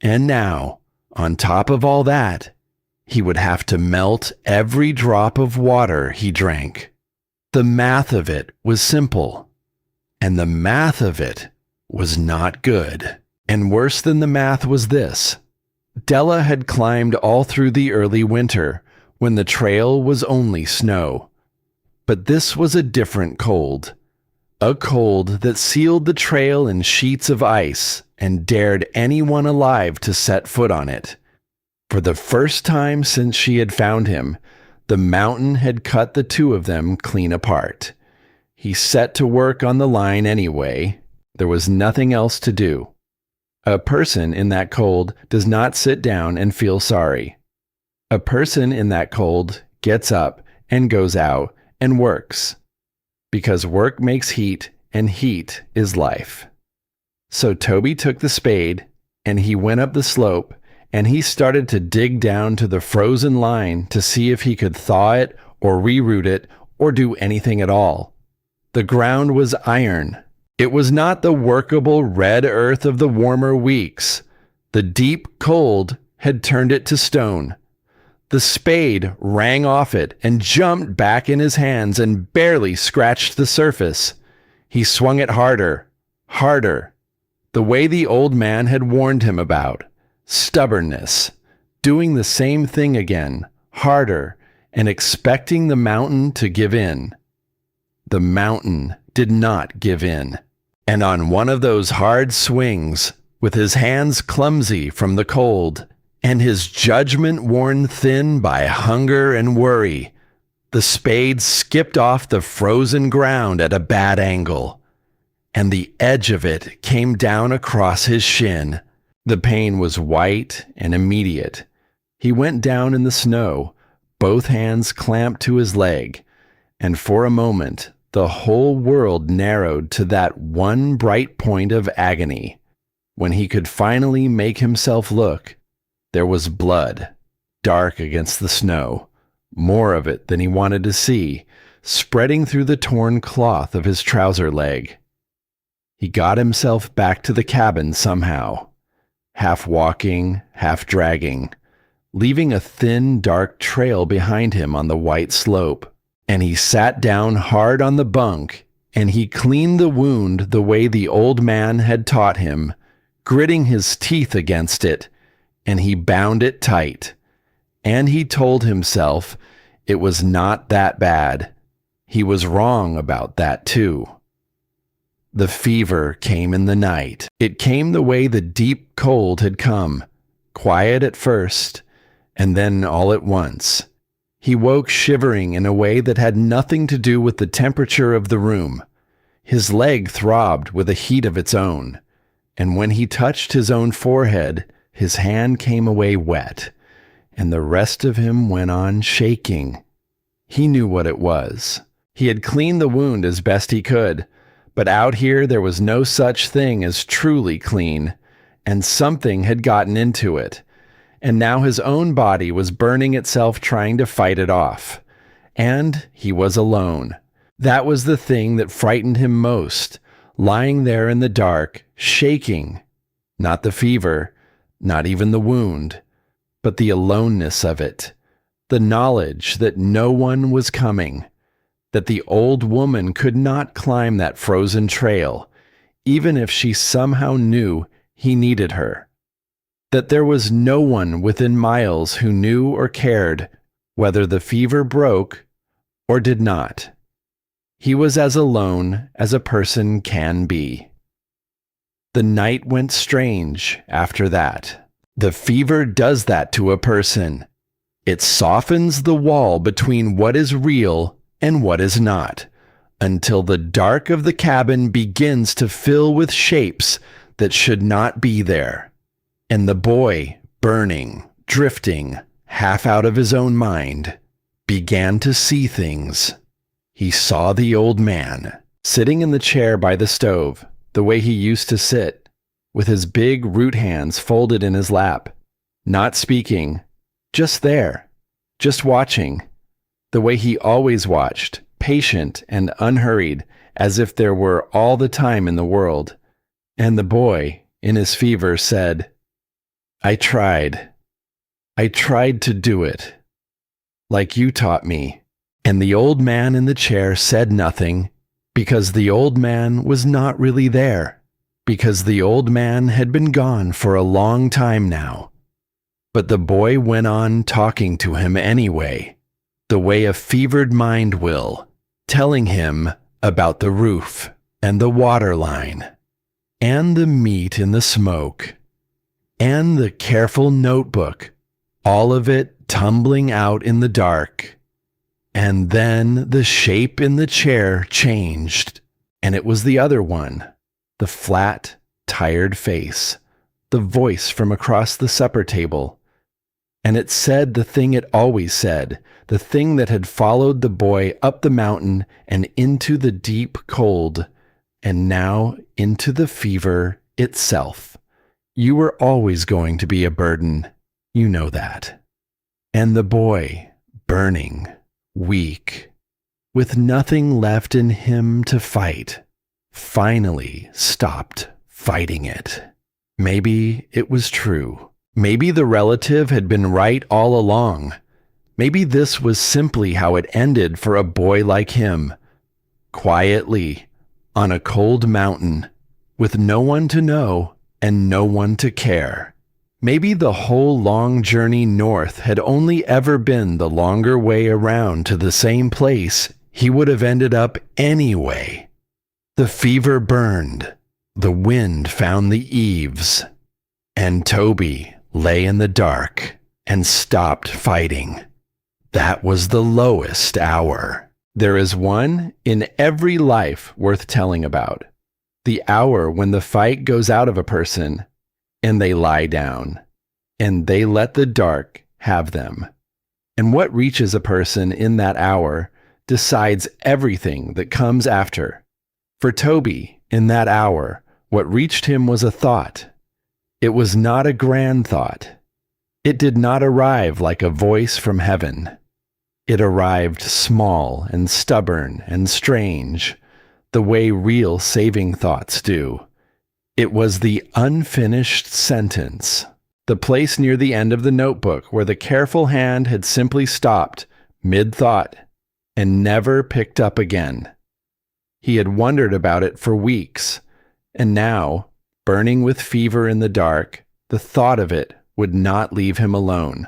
And now, on top of all that, he would have to melt every drop of water he drank. The math of it was simple, and the math of it was not good. And worse than the math was this. Della had climbed all through the early winter, when the trail was only snow. But this was a different cold. A cold that sealed the trail in sheets of ice and dared anyone alive to set foot on it. For the first time since she had found him, the mountain had cut the two of them clean apart. He set to work on the line anyway. There was nothing else to do. A person in that cold does not sit down and feel sorry. A person in that cold gets up and goes out and works. Because work makes heat, and heat is life. So Toby took the spade, and he went up the slope, and he started to dig down to the frozen line to see if he could thaw it or reroot it or do anything at all. The ground was iron. It was not the workable red earth of the warmer weeks. The deep cold had turned it to stone. The spade rang off it and jumped back in his hands and barely scratched the surface. He swung it harder, harder, the way the old man had warned him about. Stubbornness, doing the same thing again, harder, and expecting the mountain to give in. The mountain did not give in. And on one of those hard swings, with his hands clumsy from the cold, and his judgment worn thin by hunger and worry, the spade skipped off the frozen ground at a bad angle, and the edge of it came down across his shin. The pain was white and immediate. He went down in the snow, both hands clamped to his leg, and for a moment the whole world narrowed to that one bright point of agony. When he could finally make himself look, there was blood, dark against the snow, more of it than he wanted to see, spreading through the torn cloth of his trouser leg. He got himself back to the cabin somehow, half walking, half dragging, leaving a thin, dark trail behind him on the white slope. And he sat down hard on the bunk, and he cleaned the wound the way the old man had taught him, gritting his teeth against it, and he bound it tight. And he told himself it was not that bad. He was wrong about that too. The fever came in the night. It came the way the deep cold had come, quiet at first, and then all at once. He woke shivering in a way that had nothing to do with the temperature of the room. His leg throbbed with a heat of its own, and when he touched his own forehead, his hand came away wet, and the rest of him went on shaking. He knew what it was. He had cleaned the wound as best he could, but out here there was no such thing as truly clean, and something had gotten into it, and now his own body was burning itself trying to fight it off. And he was alone. That was the thing that frightened him most, lying there in the dark, shaking. Not the fever, not even the wound, but the aloneness of it, the knowledge that no one was coming, that the old woman could not climb that frozen trail, even if she somehow knew he needed her, that there was no one within miles who knew or cared whether the fever broke or did not. He was as alone as a person can be. The night went strange after that. The fever does that to a person. It softens the wall between what is real and what is not, until the dark of the cabin begins to fill with shapes that should not be there. And the boy, burning, drifting, half out of his own mind, began to see things. He saw the old man, sitting in the chair by the stove, the way he used to sit, with his big root hands folded in his lap, not speaking, just there, just watching, the way he always watched, patient and unhurried, as if there were all the time in the world. And the boy, in his fever, said, I tried to do it, like you taught me. And the old man in the chair said nothing, because the old man was not really there, because the old man had been gone for a long time now. But the boy went on talking to him anyway, the way a fevered mind will, telling him about the roof and the water line, and the meat in the smoke, and the careful notebook, all of it tumbling out in the dark. And then the shape in the chair changed, and it was the other one, the flat, tired face, the voice from across the supper table. And it said the thing it always said, the thing that had followed the boy up the mountain and into the deep cold, and now into the fever itself. You were always going to be a burden, you know that. And the boy, burning, weak, with nothing left in him to fight, finally stopped fighting it. Maybe it was true. Maybe the relative had been right all along. Maybe this was simply how it ended for a boy like him, quietly, on a cold mountain, with no one to know and no one to care. Maybe the whole long journey north had only ever been the longer way around to the same place he would have ended up anyway. The fever burned, the wind found the eaves, and Toby lay in the dark and stopped fighting. That was the lowest hour. There is one in every life worth telling about. The hour when the fight goes out of a person and they lie down, and they let the dark have them. And what reaches a person in that hour decides everything that comes after. For Toby, in that hour, what reached him was a thought. It was not a grand thought. It did not arrive like a voice from heaven. It arrived small and stubborn and strange, the way real saving thoughts do. It was the unfinished sentence, the place near the end of the notebook where the careful hand had simply stopped mid-thought and never picked up again. He had wondered about it for weeks, and now, burning with fever in the dark, the thought of it would not leave him alone.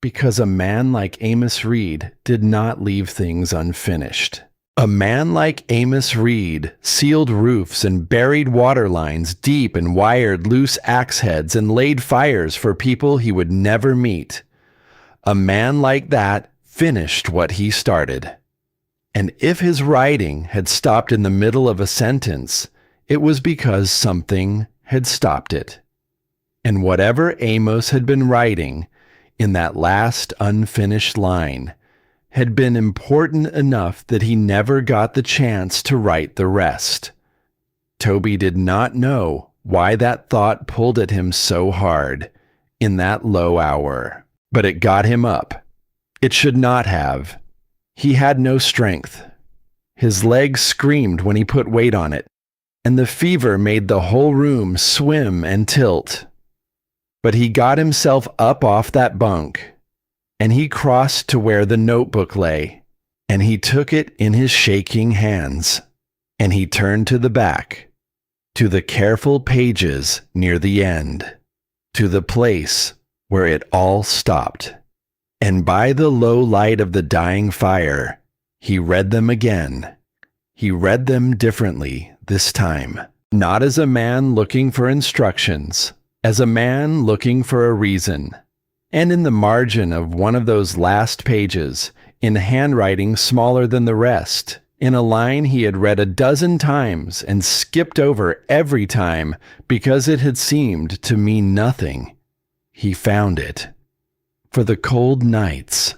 Because a man like Amos Reed did not leave things unfinished. A man like Amos Reed sealed roofs and buried water lines deep and wired loose axe heads and laid fires for people he would never meet. A man like that finished what he started. And if his writing had stopped in the middle of a sentence, it was because something had stopped it. And whatever Amos had been writing in that last unfinished line, had been important enough that he never got the chance to write the rest. Toby did not know why that thought pulled at him so hard in that low hour, but it got him up. It should not have. He had no strength. His legs screamed when he put weight on it, and the fever made the whole room swim and tilt. But he got himself up off that bunk, and he crossed to where the notebook lay, and he took it in his shaking hands, and he turned to the back, to the careful pages near the end, to the place where it all stopped. And by the low light of the dying fire, he read them again. He read them differently this time, not as a man looking for instructions, as a man looking for a reason. And in the margin of one of those last pages, in handwriting smaller than the rest, in a line he had read a dozen times and skipped over every time because it had seemed to mean nothing, he found it. For the cold nights,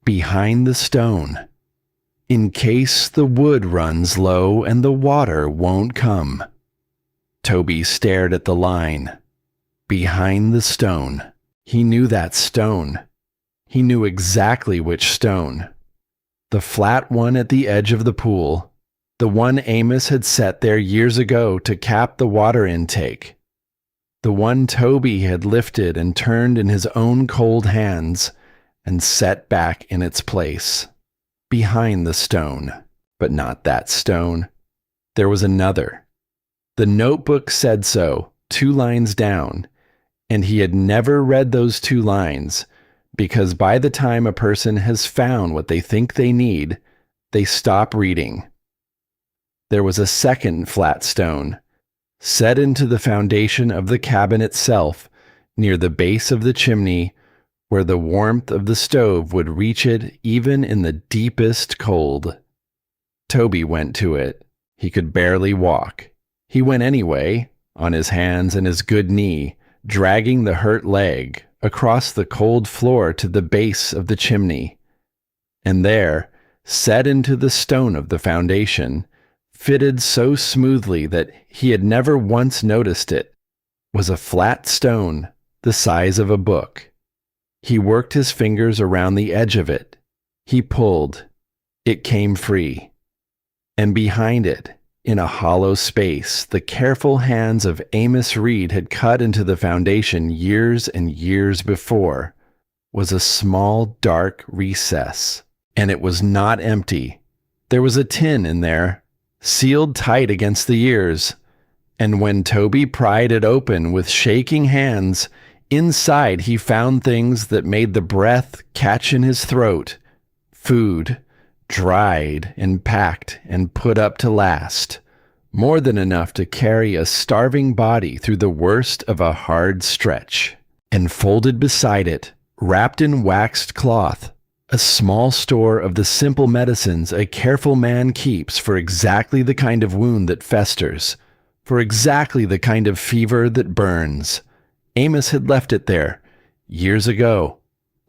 behind the stone, in case the wood runs low and the water won't come. Toby stared at the line. Behind the stone. He knew that stone. He knew exactly which stone. The flat one at the edge of the pool. The one Amos had set there years ago to cap the water intake. The one Toby had lifted and turned in his own cold hands and set back in its place. Behind the stone. But not that stone. There was another. The notebook said so, 2 lines down, and he had never read those 2 lines, because by the time a person has found what they think they need, they stop reading. There was a second flat stone, set into the foundation of the cabin itself, near the base of the chimney, where the warmth of the stove would reach it even in the deepest cold. Toby went to it. He could barely walk. He went anyway, on his hands and his good knee, dragging the hurt leg across the cold floor to the base of the chimney. And there, set into the stone of the foundation, fitted so smoothly that he had never once noticed it, was a flat stone the size of a book. He worked his fingers around the edge of it. He pulled. It came free. And behind it, in a hollow space, the careful hands of Amos Reed had cut into the foundation years and years before, was a small dark recess. And it was not empty. There was a tin in there, sealed tight against the ears. And when Toby pried it open with shaking hands, inside he found things that made the breath catch in his throat. Food, dried and packed and put up to last. More than enough to carry a starving body through the worst of a hard stretch. And folded beside it, wrapped in waxed cloth, a small store of the simple medicines a careful man keeps for exactly the kind of wound that festers, for exactly the kind of fever that burns. Amos had left it there, years ago,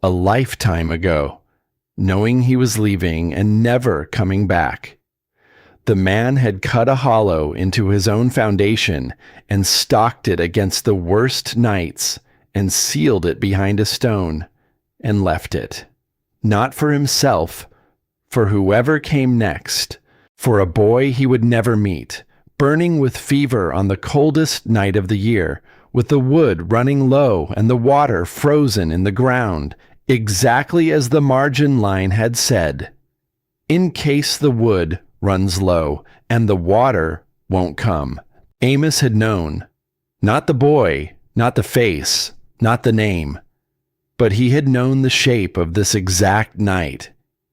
a lifetime ago, knowing he was leaving and never coming back. The man had cut a hollow into his own foundation and stocked it against the worst nights and sealed it behind a stone and left it. Not for himself, for whoever came next, for a boy he would never meet, burning with fever on the coldest night of the year, with the wood running low and the water frozen in the ground, exactly as the margin line had said. In case the wood runs low and the water won't come. Amos had known. Not the boy, not the face, not the name. But he had known the shape of this exact night.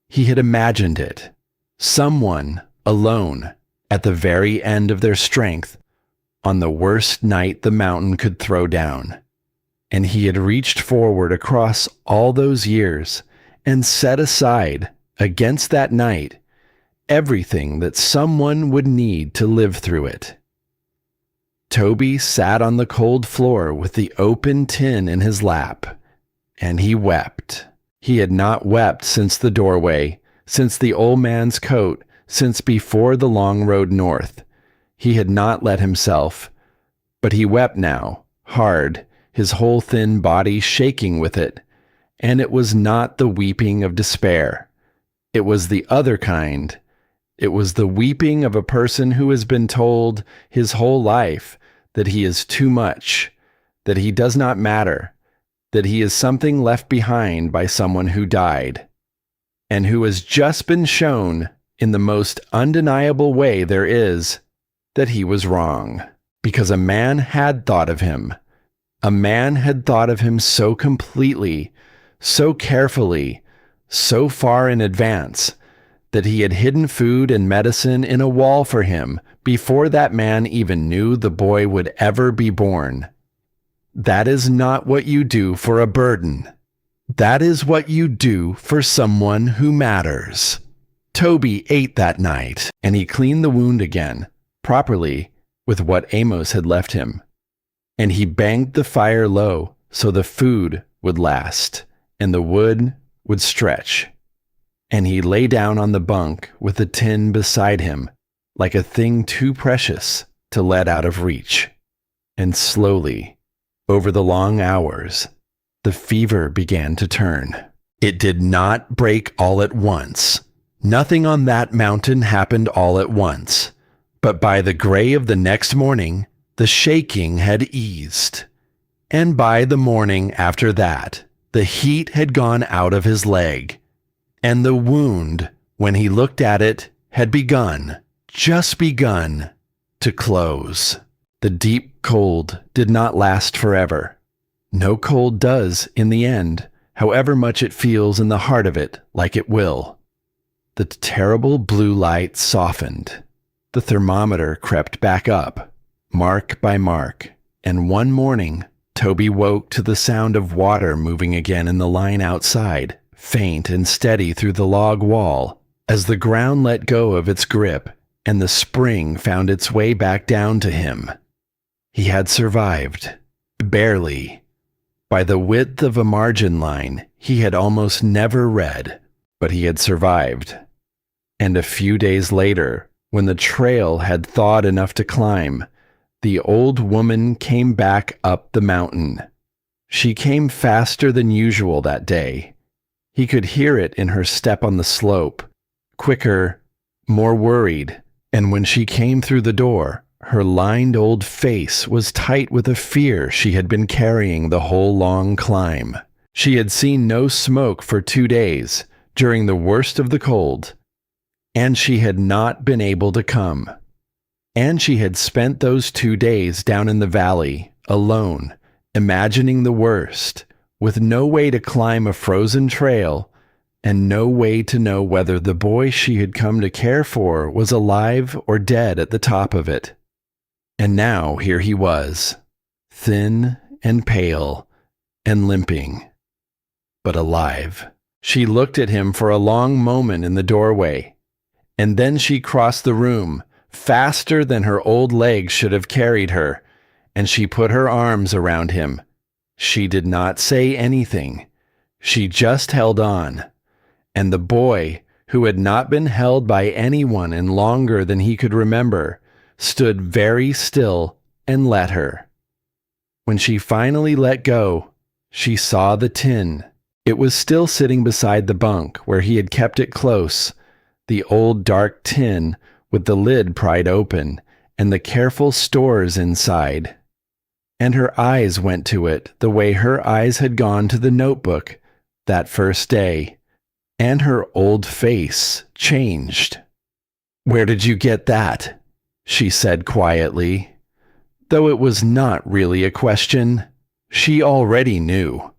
He had imagined it. Someone, alone, at the very end of their strength, on the worst night the mountain could throw down. And he had reached forward across all those years and set aside, against that night, everything that someone would need to live through it. Toby sat on the cold floor with the open tin in his lap, and he wept. He had not wept since the doorway, since the old man's coat, since before the long road north. He had not let himself, but he wept now, hard, his whole thin body shaking with it. And it was not the weeping of despair. It was the other kind. It was the weeping of a person who has been told his whole life that he is too much, that he does not matter, that he is something left behind by someone who died, and who has just been shown in the most undeniable way there is that he was wrong. Because a man had thought of him. A man had thought of him so completely, so carefully, so far in advance, that he had hidden food and medicine in a wall for him before that man even knew the boy would ever be born. That is not what you do for a burden. That is what you do for someone who matters. Toby ate that night, and he cleaned the wound again, properly, with what Amos had left him. And he banged the fire low so the food would last, and the wood would stretch. And he lay down on the bunk with the tin beside him, like a thing too precious to let out of reach. And slowly, over the long hours, the fever began to turn. It did not break all at once. Nothing on that mountain happened all at once. But by the gray of the next morning, the shaking had eased. And by the morning after that, the heat had gone out of his leg. And the wound, when he looked at it, had begun, just begun, to close. The deep cold did not last forever. No cold does in the end, however much it feels in the heart of it like it will. The terrible blue light softened. The thermometer crept back up, mark by mark, and one morning Toby woke to the sound of water moving again in the line outside, faint and steady through the log wall, as the ground let go of its grip and the spring found its way back down to him. He had survived, barely. By the width of a margin line he had almost never read, but he had survived. And a few days later, when the trail had thawed enough to climb, the old woman came back up the mountain. She came faster than usual that day. He could hear it in her step on the slope, quicker, more worried, and when she came through the door, her lined old face was tight with a fear she had been carrying the whole long climb. She had seen no smoke for 2 days, during the worst of the cold, and she had not been able to come. And she had spent those 2 days down in the valley, alone, imagining the worst, with no way to climb a frozen trail, and no way to know whether the boy she had come to care for was alive or dead at the top of it. And now here he was, thin and pale and limping, but alive. She looked at him for a long moment in the doorway, and then she crossed the room, faster than her old legs should have carried her, and she put her arms around him. She did not say anything. She just held on. And the boy, who had not been held by anyone in longer than he could remember, stood very still and let her. When she finally let go, she saw the tin. It was still sitting beside the bunk where he had kept it close, the old dark tin with the lid pried open and the careful stores inside. And her eyes went to it the way her eyes had gone to the notebook that first day. And her old face changed. "Where did you get that?" she said quietly, though it was not really a question. She already knew.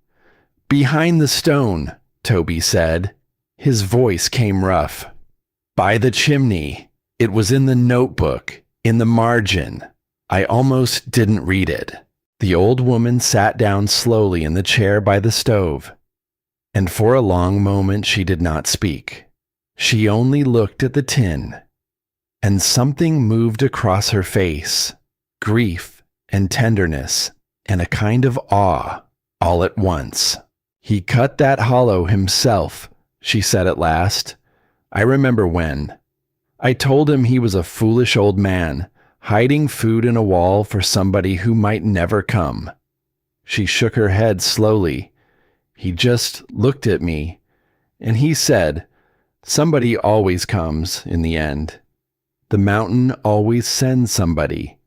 "Behind the stone," Toby said. His voice came rough. "By the chimney. It was in the notebook, in the margin. I almost didn't read it." The old woman sat down slowly in the chair by the stove, and for a long moment she did not speak. She only looked at the tin, and something moved across her face, grief and tenderness and a kind of awe all at once. He cut that hollow himself, she said at last. I remember when. I told him he was a foolish old man, hiding food in a wall for somebody who might never come. She shook her head slowly. He just looked at me, and he said, somebody always comes in the end. The mountain always sends somebody.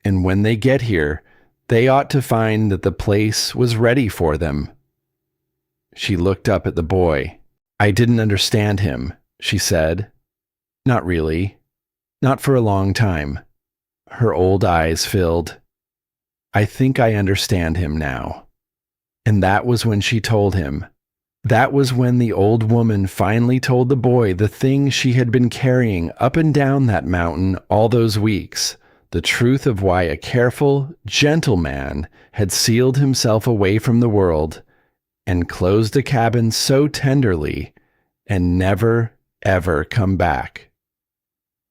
And when they get here, they ought to find that the place was ready for them. She looked up at the boy. I didn't understand him, she said. Not really. Not for a long time. Her old eyes filled. I think I understand him now. And that was when she told him. That was when the old woman finally told the boy the thing she had been carrying up and down that mountain all those weeks, the truth of why a careful, gentle man had sealed himself away from the world and closed a cabin so tenderly and never, ever come back.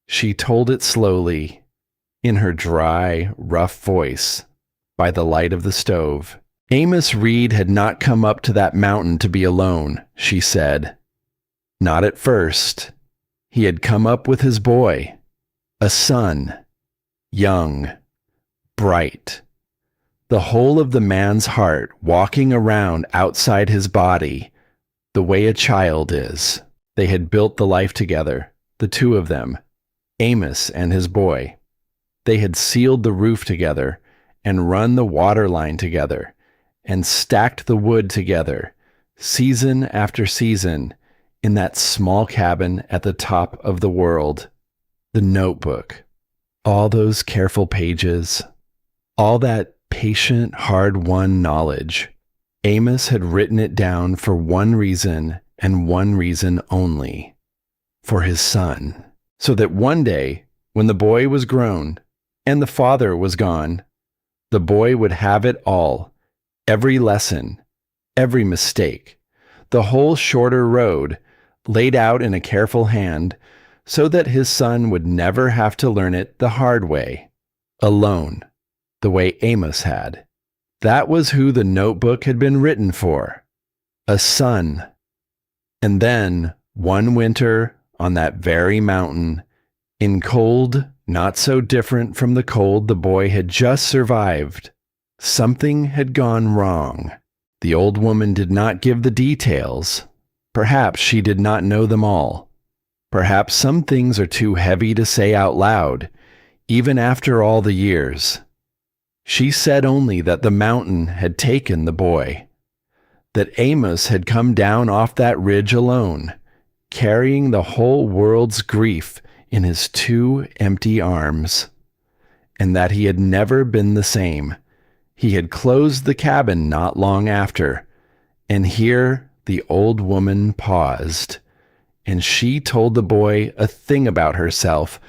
She told it slowly, in her dry, rough voice, by the light of the stove. Amos Reed had not come up to that mountain to be alone, she said. Not at first. He had come up with his boy, a son, young, bright, the whole of the man's heart walking around outside his body, the way a child is. They had built the life together, the two of them, Amos and his boy. They had sealed the roof together and run the water line together and stacked the wood together, season after season, in that small cabin at the top of the world. The notebook, all those careful pages, all that patient, hard-won knowledge. Amos had written it down for one reason and one reason only, for his son, so that one day, when the boy was grown and the father was gone, the boy would have it all, every lesson, every mistake, the whole shorter road laid out in a careful hand so that his son would never have to learn it the hard way, alone, the way Amos had. That was who the notebook had been written for, a son. And then, one winter, on that very mountain, in cold not so different from the cold the boy had just survived, something had gone wrong. The old woman did not give the details. Perhaps she did not know them all. Perhaps some things are too heavy to say out loud, even after all the years. She said only that the mountain had taken the boy, that Amos had come down off that ridge alone, carrying the whole world's grief in his two empty arms, and that he had never been the same. He had closed the cabin not long after, and here the old woman paused, and she told the boy a thing about herself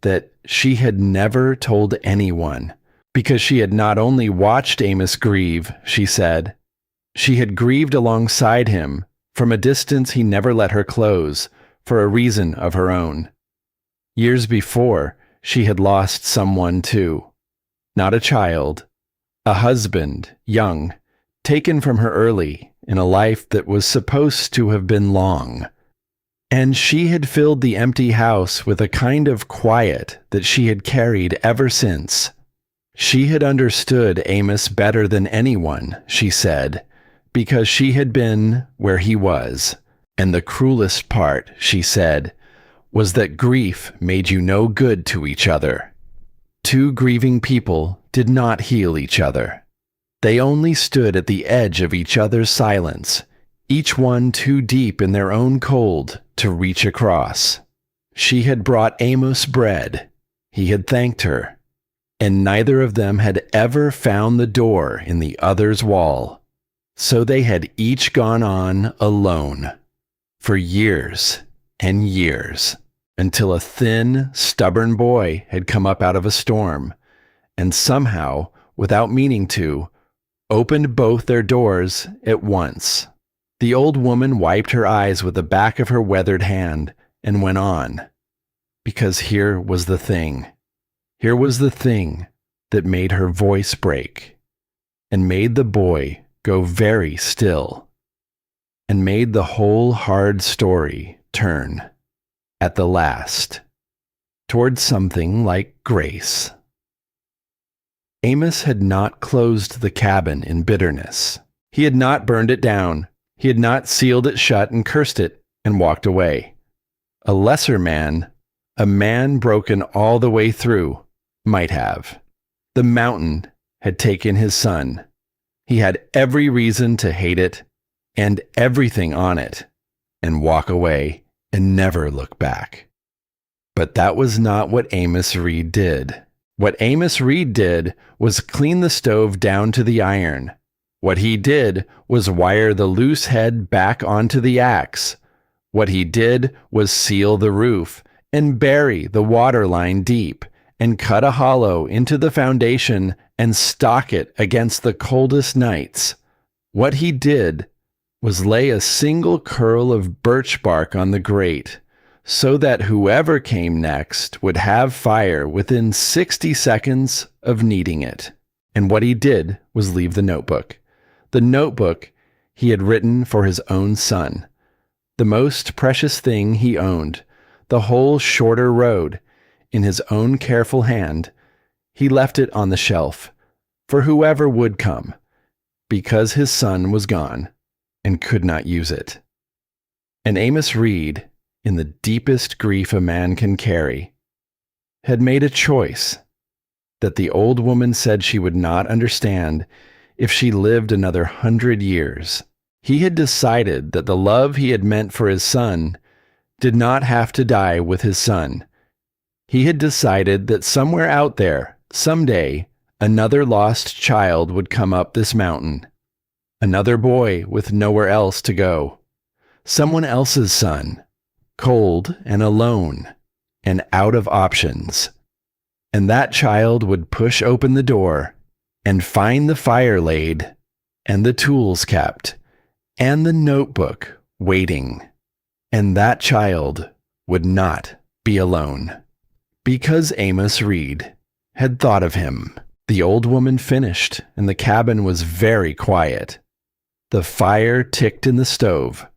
that she had never told anyone, because she had not only watched Amos grieve, she said, she had grieved alongside him from a distance he never let her close, for a reason of her own. Years before, she had lost someone too. Not a child, a husband, young, taken from her early in a life that was supposed to have been long. And she had filled the empty house with a kind of quiet that she had carried ever since. She had understood Amos better than anyone, she said, because she had been where he was. And the cruelest part, she said, was that grief made you no good to each other. Two grieving people did not heal each other. They only stood at the edge of each other's silence, each one too deep in their own cold to reach across. She had brought Amos bread. He had thanked her. And neither of them had ever found the door in the other's wall. So they had each gone on alone, for years and years, until a thin, stubborn boy had come up out of a storm, and somehow, without meaning to, opened both their doors at once. The old woman wiped her eyes with the back of her weathered hand and went on, because here was the thing. Here was the thing that made her voice break, and made the boy go very still. and made the whole hard story turn, at the last, towards something like grace. Amos had not closed the cabin in bitterness. He had not burned it down. He had not sealed it shut and cursed it and walked away. A lesser man, a man broken all the way through, might have. The mountain had taken his son. He had every reason to hate it and everything on it, and walk away and never look back. But that was not what Amos Reed did. What Amos Reed did was clean the stove down to the iron. What he did was wire the loose head back onto the axe. What he did was seal the roof and bury the water line deep and cut a hollow into the foundation and stock it against the coldest nights. What he did was lay a single curl of birch bark on the grate, so that whoever came next would have fire within 60 seconds of needing it. And what he did was leave the notebook. The notebook he had written for his own son. The most precious thing he owned, the whole shorter road, in his own careful hand. He left it on the shelf, for whoever would come, because his son was gone and could not use it. And Amos Reed, in the deepest grief a man can carry, had made a choice that the old woman said she would not understand if she lived another 100 years. He had decided that the love he had meant for his son did not have to die with his son. He had decided that somewhere out there, someday, another lost child would come up this mountain. Another boy with nowhere else to go. Someone else's son, cold and alone and out of options. And that child would push open the door and find the fire laid and the tools kept and the notebook waiting. And that child would not be alone. Because Amos Reed had thought of him, the old woman finished and the cabin was very quiet. The fire ticked in the stove.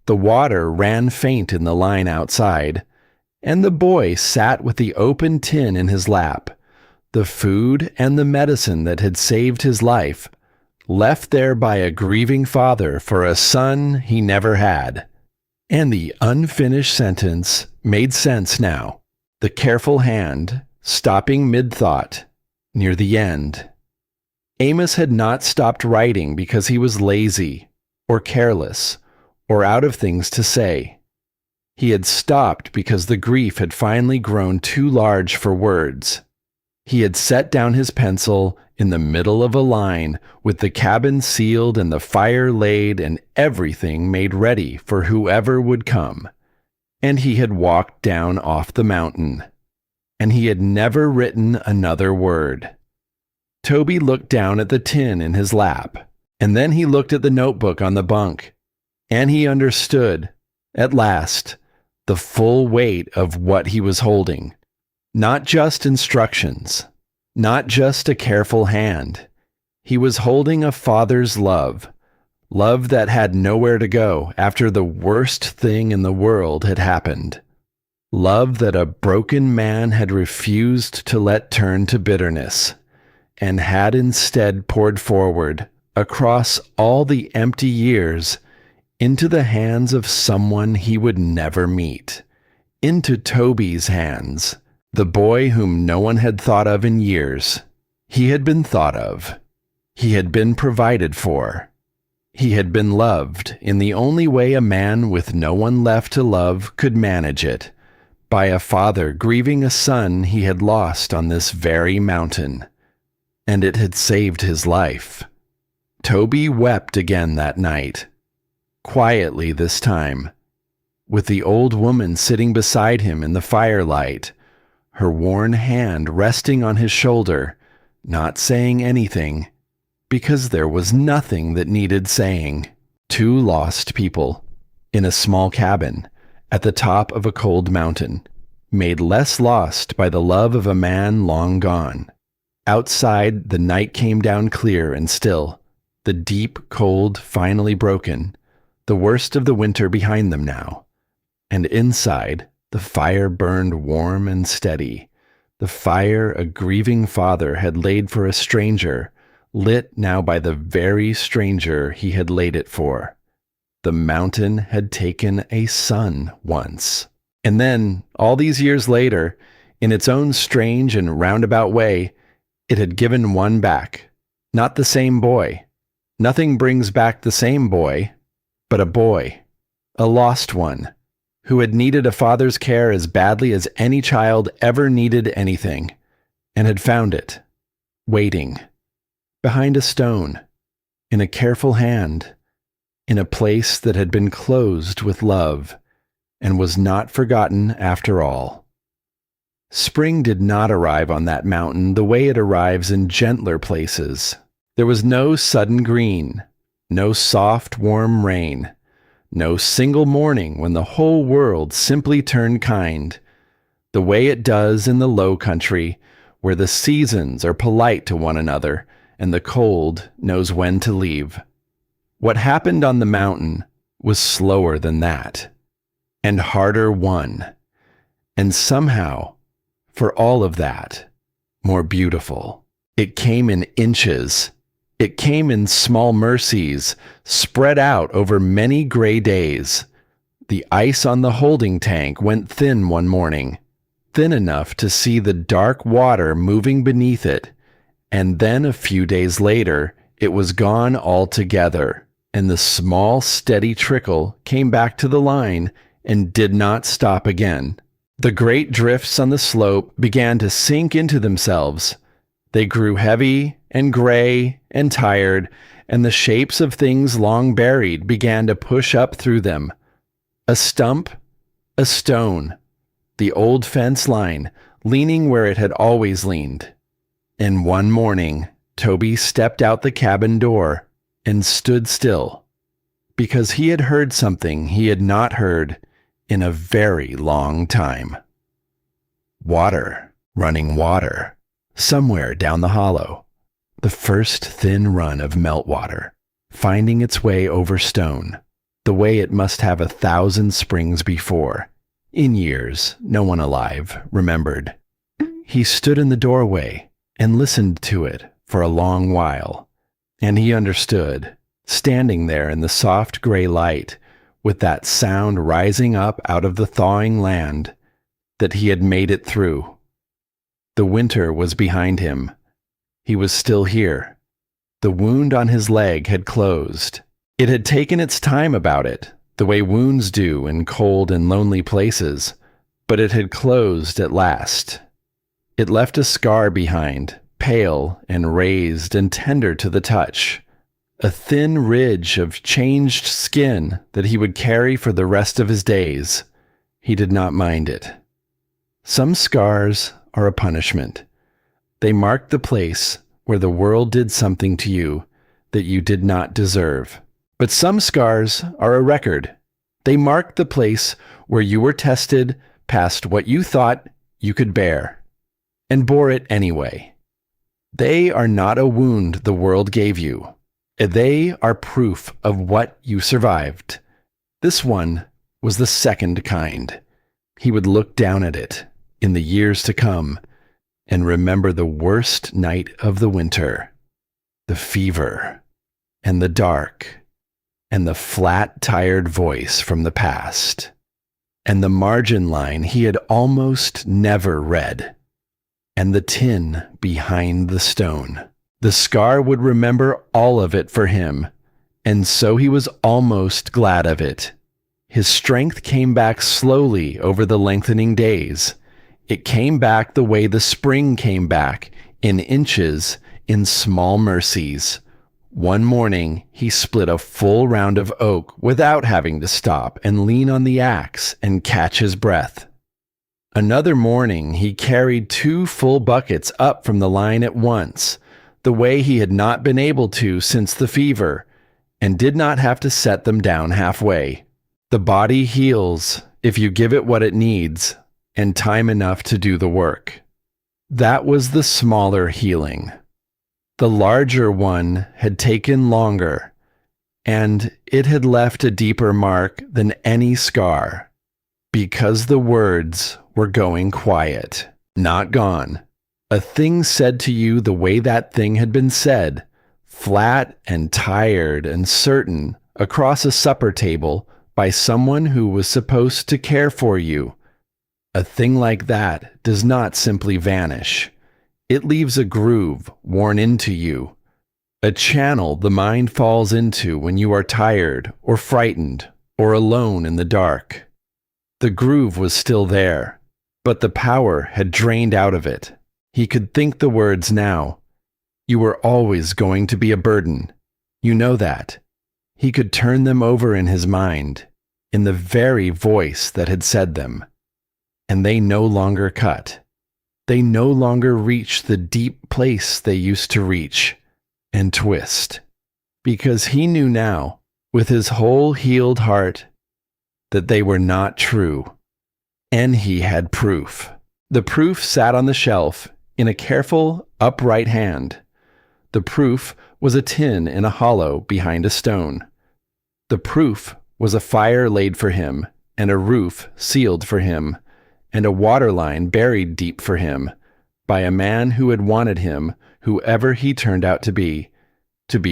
The water ran faint in the line outside, and the boy sat with the open tin in his lap, the food and the medicine that had saved his life, left there by a grieving father for a son he never had. And the unfinished sentence made sense now, the careful hand stopping mid-thought, near the end. Amos had not stopped writing because he was lazy, or careless, or out of things to say. He had stopped because the grief had finally grown too large for words. He had set down his pencil in the middle of a line with the cabin sealed and the fire laid and everything made ready for whoever would come. And he had walked down off the mountain. And he had never written another word. Toby looked down at the tin in his lap, and then he looked at the notebook on the bunk, and he understood, at last, the full weight of what he was holding. Not just instructions, not just a careful hand. He was holding a father's love, love that had nowhere to go after the worst thing in the world had happened. Love that a broken man had refused to let turn to bitterness, and had instead poured forward, across all the empty years, into the hands of someone he would never meet, into Toby's hands, the boy whom no one had thought of in years. He had been thought of. He had been provided for. He had been loved in the only way a man with no one left to love could manage it, by a father grieving a son he had lost on this very mountain. And it had saved his life. Toby wept again that night, quietly this time, with the old woman sitting beside him in the firelight, her worn hand resting on his shoulder, not saying anything, because there was nothing that needed saying. Two lost people, in a small cabin, at the top of a cold mountain, made less lost by the love of a man long gone. Outside, the night came down clear and still, the deep cold finally broken. the worst of the winter behind them now. And inside, the fire burned warm and steady. The fire a grieving father had laid for a stranger, lit now by the very stranger he had laid it for. The mountain had taken a son once. And then, all these years later, in its own strange and roundabout way, it had given one back. Not the same boy. Nothing brings back the same boy, but a boy. A lost one, who had needed a father's care as badly as any child ever needed anything, and had found it, waiting, behind a stone, in a careful hand, in a place that had been closed with love, and was not forgotten after all. Spring did not arrive on that mountain the way it arrives in gentler places. There was no sudden green, no soft, warm rain, no single morning when the whole world simply turned kind, the way it does in the low country, where the seasons are polite to one another and the cold knows when to leave. What happened on the mountain was slower than that, and harder won, and somehow, for all of that, more beautiful. It came in inches. It came in small mercies, spread out over many gray days. The ice on the holding tank went thin one morning, thin enough to see the dark water moving beneath it, and then a few days later, it was gone altogether, and the small, steady trickle came back to the line and did not stop again. The great drifts on the slope began to sink into themselves. They grew heavy and gray and tired, and the shapes of things long buried began to push up through them. A stump, a stone, the old fence line, leaning where it had always leaned. And one morning, Toby stepped out the cabin door and stood still, because he had heard something he had not heard in a very long time. Water, running water, somewhere down the hollow. The first thin run of meltwater, finding its way over stone, the way it must have 1,000 springs before. In years, no one alive remembered. He stood in the doorway and listened to it for a long while, and he understood, standing there in the soft gray light, with that sound rising up out of the thawing land, that he had made it through. The winter was behind him. He was still here. The wound on his leg had closed. It had taken its time about it, the way wounds do in cold and lonely places, but it had closed at last. It left a scar behind, pale and raised and tender to the touch, a thin ridge of changed skin that he would carry for the rest of his days. He did not mind it. Some scars are a punishment. They mark the place where the world did something to you that you did not deserve. But some scars are a record. They mark the place where you were tested past what you thought you could bear, and bore it anyway. They are not a wound the world gave you. They are proof of what you survived. This one was the second kind. He would look down at it in the years to come and remember the worst night of the winter, the fever, and the dark, and the flat, tired voice from the past, and the margin line he had almost never read, and the tin behind the stone. The scar would remember all of it for him, and so he was almost glad of it. His strength came back slowly over the lengthening days. It came back the way the spring came back, in inches, in small mercies. One morning, he split a full round of oak without having to stop and lean on the axe and catch his breath. Another morning, he carried 2 full buckets up from the line at once, the way he had not been able to since the fever, and did not have to set them down halfway. The body heals if you give it what it needs, and time enough to do the work. That was the smaller healing. The larger one had taken longer, and it had left a deeper mark than any scar, because the words were going quiet, not gone. A thing said to you the way that thing had been said, flat and tired and certain, across a supper table by someone who was supposed to care for you. A thing like that does not simply vanish. It leaves a groove worn into you, a channel the mind falls into when you are tired or frightened or alone in the dark. The groove was still there, but the power had drained out of it. He could think the words now. You were always going to be a burden. You know that. He could turn them over in his mind, in the very voice that had said them. And they no longer cut. They no longer reach the deep place they used to reach and twist. Because he knew now, with his whole healed heart, that they were not true. And he had proof. The proof sat on the shelf in a careful, upright hand. The proof was a tin in a hollow behind a stone. The proof was a fire laid for him, and a roof sealed for him, and a water line buried deep for him, by a man who had wanted him, whoever he turned out to be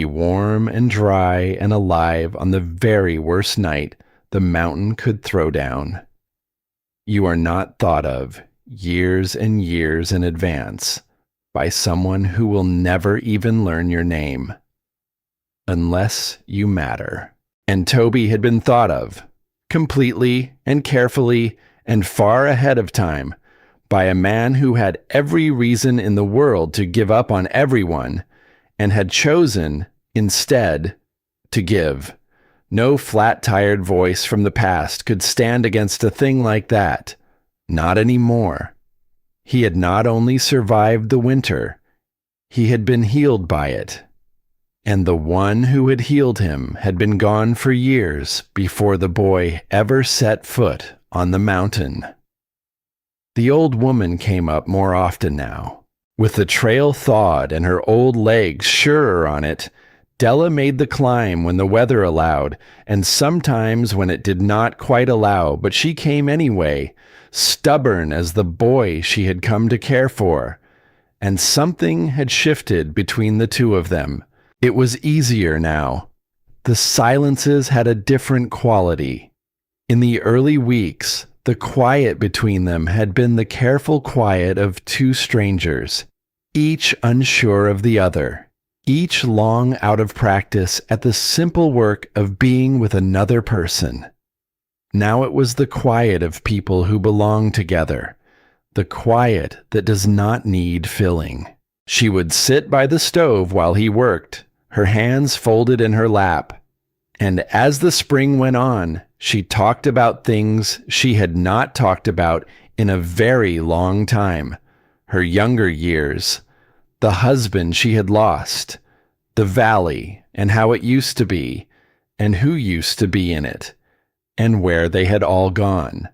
warm and dry and alive on the very worst night the mountain could throw down. You are not thought of, years and years in advance, by someone who will never even learn your name. Unless you matter. And Toby had been thought of, completely and carefully and far ahead of time, by a man who had every reason in the world to give up on everyone, and had chosen, instead, to give. No flat-tired voice from the past could stand against a thing like that. Not anymore. He had not only survived the winter, he had been healed by it. And the one who had healed him had been gone for years before the boy ever set foot on the mountain. The old woman came up more often now. With the trail thawed and her old legs surer on it, Della made the climb when the weather allowed, and sometimes when it did not quite allow, but she came anyway, stubborn as the boy she had come to care for. And something had shifted between the two of them. It was easier now. The silences had a different quality. In the early weeks, the quiet between them had been the careful quiet of two strangers, each unsure of the other, each long out of practice at the simple work of being with another person. Now it was the quiet of people who belong together, the quiet that does not need filling. She would sit by the stove while he worked, her hands folded in her lap, and as the spring went on, she talked about things she had not talked about in a very long time. Her younger years, the husband she had lost, the valley and how it used to be, and who used to be in it, and where they had all gone.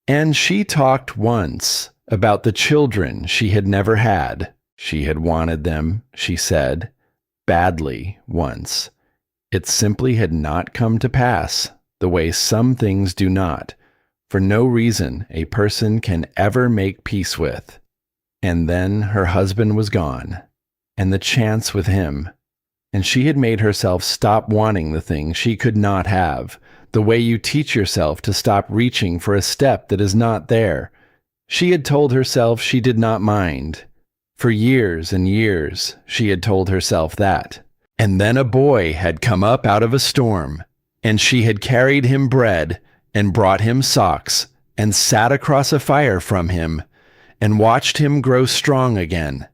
And she talked once about the children she had never had. She had wanted them, she said, badly once. It simply had not come to pass, the way some things do not, for no reason a person can ever make peace with. And then her husband was gone, and the chance with him, and she had made herself stop wanting the thing she could not have, the way you teach yourself to stop reaching for a step that is not there. She had told herself she did not mind. For years and years, she had told herself that. And then a boy had come up out of a storm, and she had carried him bread and brought him socks and sat across a fire from him and watched him grow strong again.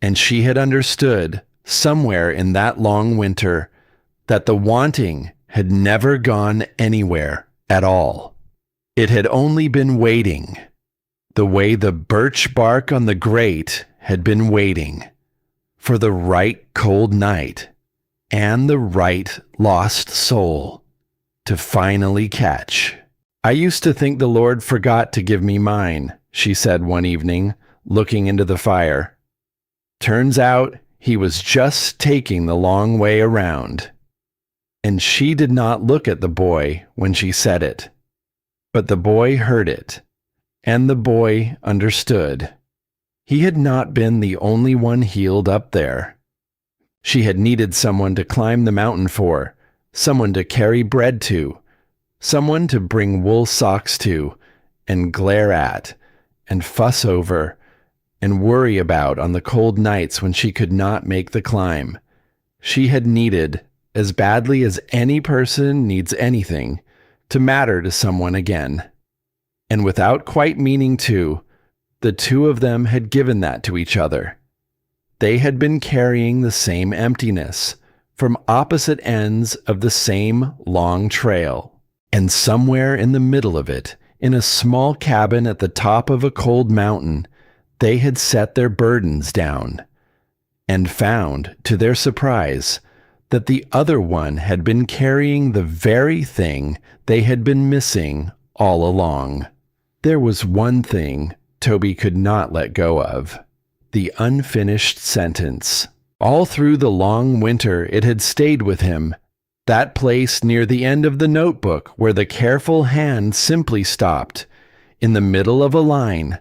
And she had understood, somewhere in that long winter, that the wanting had never gone anywhere at all. It had only been waiting, the way the birch bark on the grate had been waiting, for the right cold night and the right lost soul to finally catch. I used to think the Lord forgot to give me mine, she said one evening, looking into the fire. Turns out he was just taking the long way around. and she did not look at the boy when she said it. But the boy heard it, and the boy understood. He had not been the only one healed up there. She had needed someone to climb the mountain for, someone to carry bread to, someone to bring wool socks to, and glare at, and fuss over, and worry about on the cold nights when she could not make the climb. She had needed, as badly as any person needs anything, to matter to someone again. And without quite meaning to, the two of them had given that to each other. They had been carrying the same emptiness from opposite ends of the same long trail. And somewhere in the middle of it, in a small cabin at the top of a cold mountain, they had set their burdens down and found, to their surprise, that the other one had been carrying the very thing they had been missing all along. There was one thing Toby could not let go of: the unfinished sentence. All through the long winter it had stayed with him, that place near the end of the notebook where the careful hand simply stopped, in the middle of a line,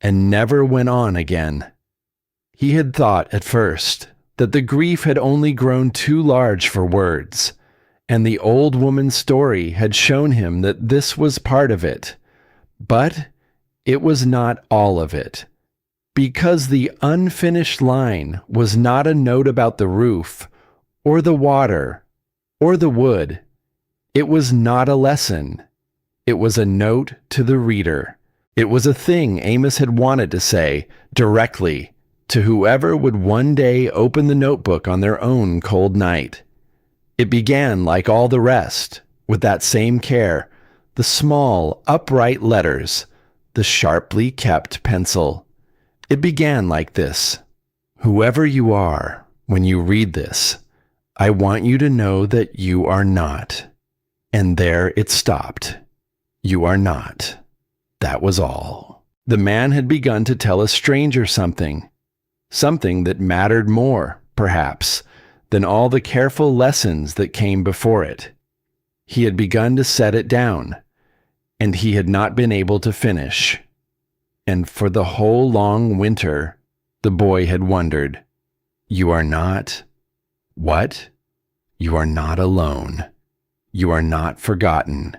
and never went on again. He had thought at first that the grief had only grown too large for words, and the old woman's story had shown him that this was part of it. But it was not all of it, because the unfinished line was not a note about the roof, or the water, or the wood. It was not a lesson. It was a note to the reader. It was a thing Amos had wanted to say directly to whoever would one day open the notebook on their own cold night. It began like all the rest, with that same care, the small, upright letters, the sharply kept pencil. It began like this: "Whoever you are, when you read this, I want you to know that you are not." And there it stopped. You are not. That was all. The man had begun to tell a stranger something that mattered more, perhaps, than all the careful lessons that came before it. He had begun to set it down, and he had not been able to finish. And for the whole long winter, the boy had wondered, you are not what? You are not alone. You are not forgotten.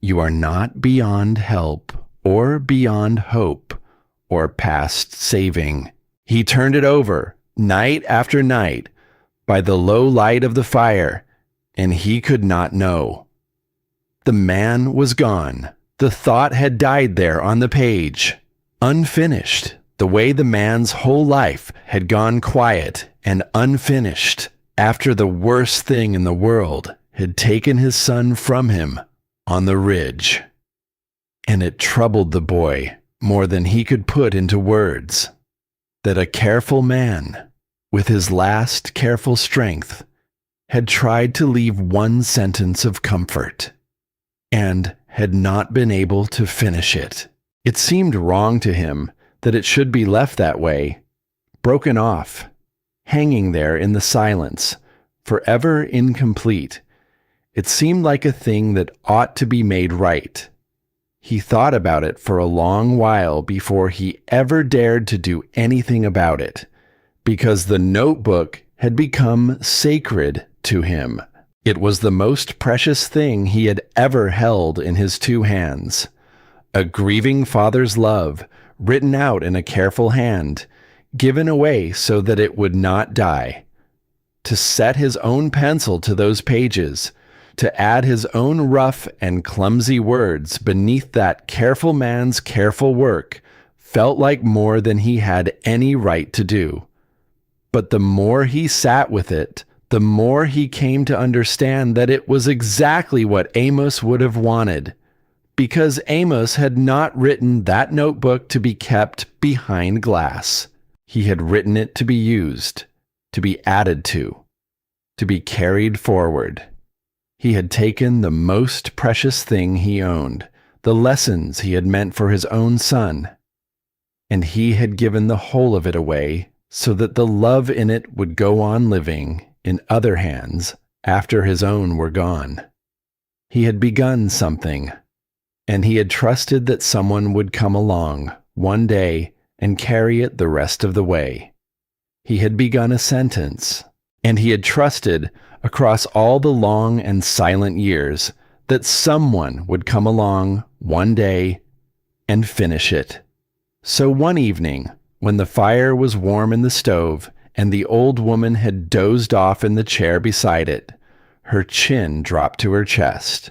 You are not beyond help or beyond hope or past saving. He turned it over night after night by the low light of the fire, and he could not know. The man was gone. The thought had died there on the page, unfinished, the way the man's whole life had gone quiet and unfinished after the worst thing in the world had taken his son from him on the ridge. And it troubled the boy more than he could put into words, that a careful man, with his last careful strength, had tried to leave one sentence of comfort, and had not been able to finish it. It seemed wrong to him that it should be left that way, broken off, hanging there in the silence, forever incomplete. It seemed like a thing that ought to be made right. He thought about it for a long while before he ever dared to do anything about it, because the notebook had become sacred to him. It was the most precious thing he had ever held in his two hands. A grieving father's love, written out in a careful hand, given away so that it would not die. To set his own pencil to those pages, to add his own rough and clumsy words beneath that careful man's careful work, felt like more than he had any right to do. But the more he sat with it, the more he came to understand that it was exactly what Amos would have wanted, because Amos had not written that notebook to be kept behind glass. He had written it to be used, to be added to be carried forward. He had taken the most precious thing he owned, the lessons he had meant for his own son, and he had given the whole of it away so that the love in it would go on living in other hands after his own were gone. He had begun something, and he had trusted that someone would come along one day and carry it the rest of the way. He had begun a sentence, and he had trusted across all the long and silent years that someone would come along one day and finish it. So one evening, when the fire was warm in the stove and the old woman had dozed off in the chair beside it, her chin dropped to her chest,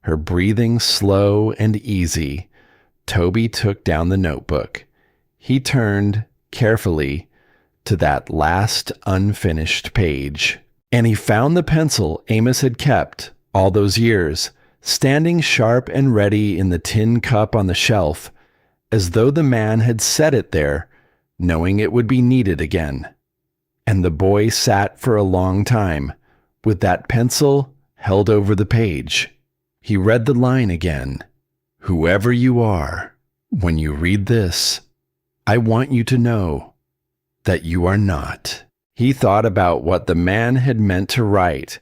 her breathing slow and easy, Toby took down the notebook. He turned, carefully, to that last unfinished page, and he found the pencil Amos had kept all those years, standing sharp and ready in the tin cup on the shelf, as though the man had set it there, knowing it would be needed again. And the boy sat for a long time, with that pencil held over the page. He read the line again. "Whoever you are, when you read this, I want you to know that you are not." He thought about what the man had meant to write.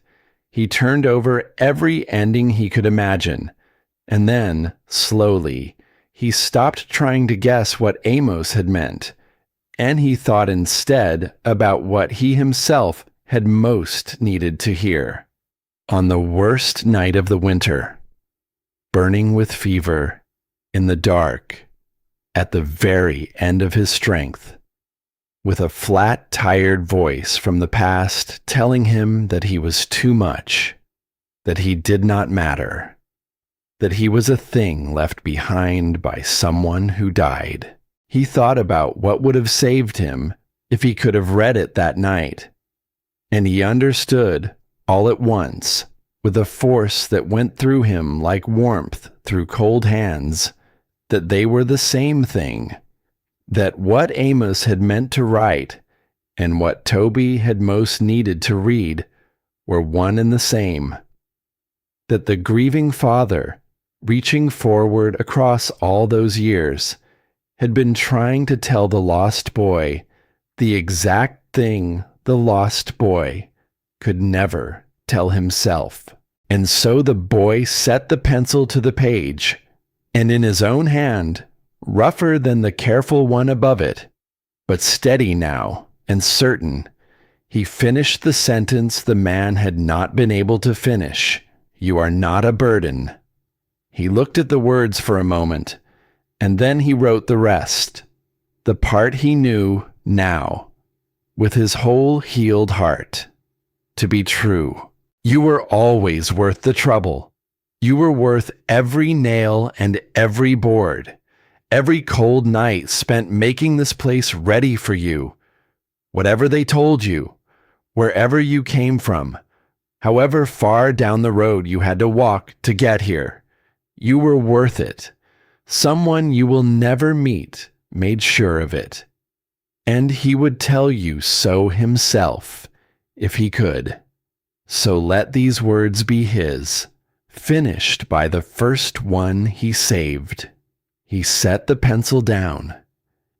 He turned over every ending he could imagine, and then, slowly, he stopped trying to guess what Amos had meant, and he thought instead about what he himself had most needed to hear. On the worst night of the winter, burning with fever, in the dark, at the very end of his strength, with a flat, tired voice from the past telling him that he was too much, that he did not matter, that he was a thing left behind by someone who died. He thought about what would have saved him if he could have read it that night, and he understood all at once, with a force that went through him like warmth through cold hands, that they were the same thing, that what Amos had meant to write and what Toby had most needed to read were one and the same, that the grieving father, reaching forward across all those years, had been trying to tell the lost boy the exact thing the lost boy could never tell himself. And so the boy set the pencil to the page, and in his own hand, rougher than the careful one above it, but steady now and certain, he finished the sentence the man had not been able to finish. "You are not a burden." He looked at the words for a moment, and then he wrote the rest, the part he knew now, with his whole healed heart, to be true. "You were always worth the trouble. You were worth every nail and every board, every cold night spent making this place ready for you. Whatever they told you, wherever you came from, however far down the road you had to walk to get here, you were worth it. Someone you will never meet made sure of it. And he would tell you so himself, if he could. So let these words be his, finished by the first one he saved." He set the pencil down,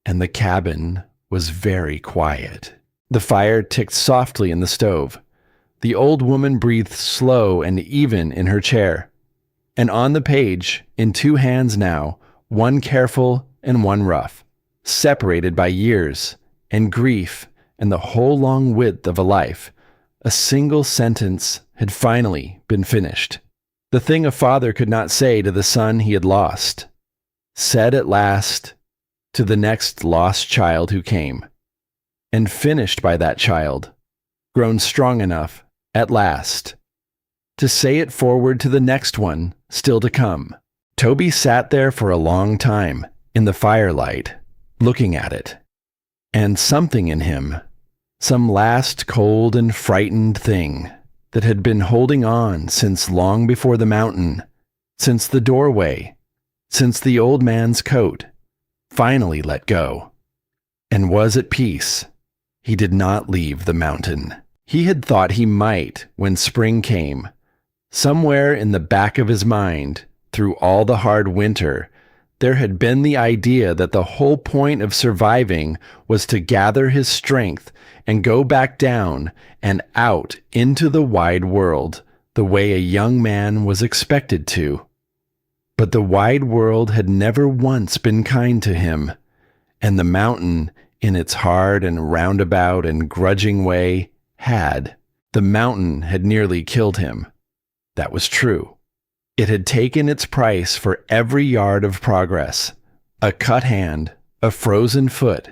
and the cabin was very quiet. The fire ticked softly in the stove. The old woman breathed slow and even in her chair. And on the page, in two hands now, one careful and one rough, separated by years and grief and the whole long width of a life, a single sentence had finally been finished. The thing a father could not say to the son he had lost, said at last to the next lost child who came, and finished by that child, grown strong enough, at last, to say it forward to the next one still to come. Toby sat there for a long time, in the firelight, looking at it, and something in him, some last cold and frightened thing that had been holding on since long before the mountain, since the doorway, since the old man's coat, finally let go, and was at peace. He did not leave the mountain. He had thought he might when spring came. Somewhere in the back of his mind, through all the hard winter, There had been the idea that the whole point of surviving was to gather his strength and go back down and out into the wide world, the way a young man was expected to. But the wide world had never once been kind to him, and the mountain, in its hard and roundabout and grudging way, had. The mountain had nearly killed him. That was true. It had taken its price for every yard of progress. A cut hand, a frozen foot,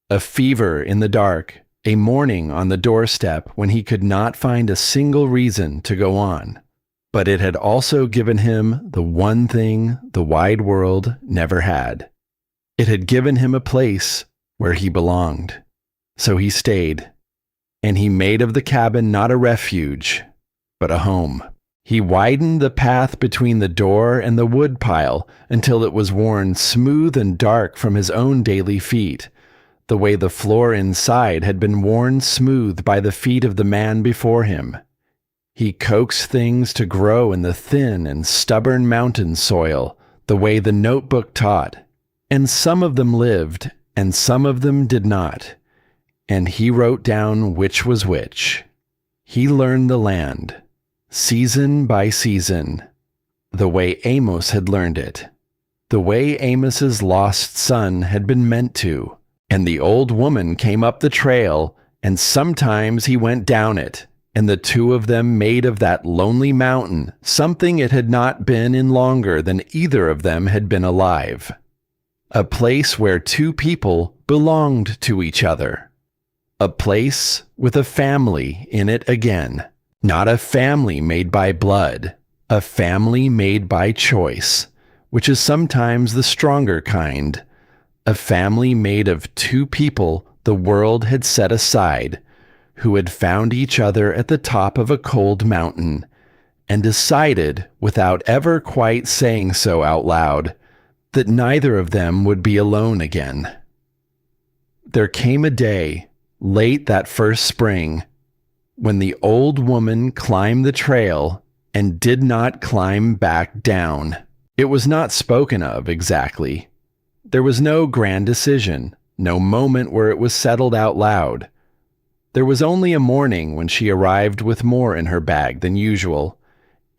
a fever in the dark, a morning on the doorstep when he could not find a single reason to go on. But it had also given him the one thing the wide world never had. It had given him a place where he belonged. So he stayed, and he made of the cabin not a refuge, but a home. He widened the path between the door and the wood pile until it was worn smooth and dark from his own daily feet, the way the floor inside had been worn smooth by the feet of the man before him. He coaxed things to grow in the thin and stubborn mountain soil, the way the notebook taught, and some of them lived, and some of them did not, and he wrote down which was which. He learned the land, season by season, the way Amos had learned it, the way Amos's lost son had been meant to. And the old woman came up the trail, and sometimes he went down it, and the two of them made of that lonely mountain something it had not been in longer than either of them had been alive. A place where two people belonged to each other. A place with a family in it again. Not a family made by blood, a family made by choice, which is sometimes the stronger kind. A family made of two people the world had set aside, who had found each other at the top of a cold mountain, and decided, without ever quite saying so out loud, that neither of them would be alone again. There came a day, late that first spring, when the old woman climbed the trail and did not climb back down. It was not spoken of exactly. There was no grand decision, no moment where it was settled out loud. There was only a morning when she arrived with more in her bag than usual,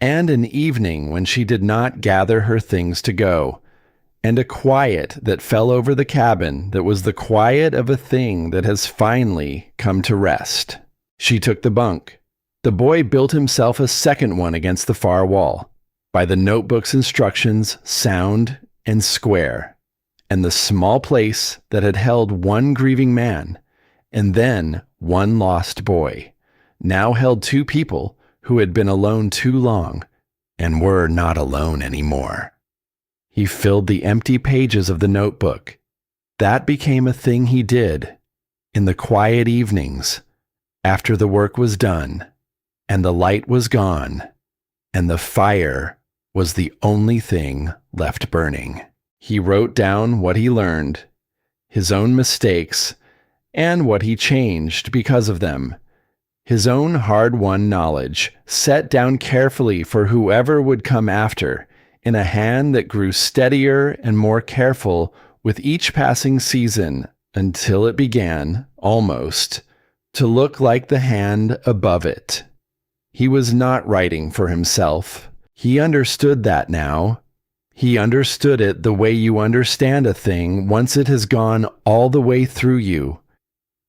and an evening when she did not gather her things to go, and a quiet that fell over the cabin that was the quiet of a thing that has finally come to rest. She took the bunk. The boy built himself a second one against the far wall, by the notebook's instructions, sound and square, and the small place that had held one grieving man, and then one lost boy, now held two people who had been alone too long, and were not alone anymore. He filled the empty pages of the notebook. That became a thing he did, in the quiet evenings, after the work was done, and the light was gone, and the fire was the only thing left burning. He wrote down what he learned, his own mistakes, and what he changed because of them. His own hard-won knowledge, set down carefully for whoever would come after, in a hand that grew steadier and more careful with each passing season until it began, almost, to look like the hand above it. He was not writing for himself. He understood that now. He understood it the way you understand a thing once it has gone all the way through you.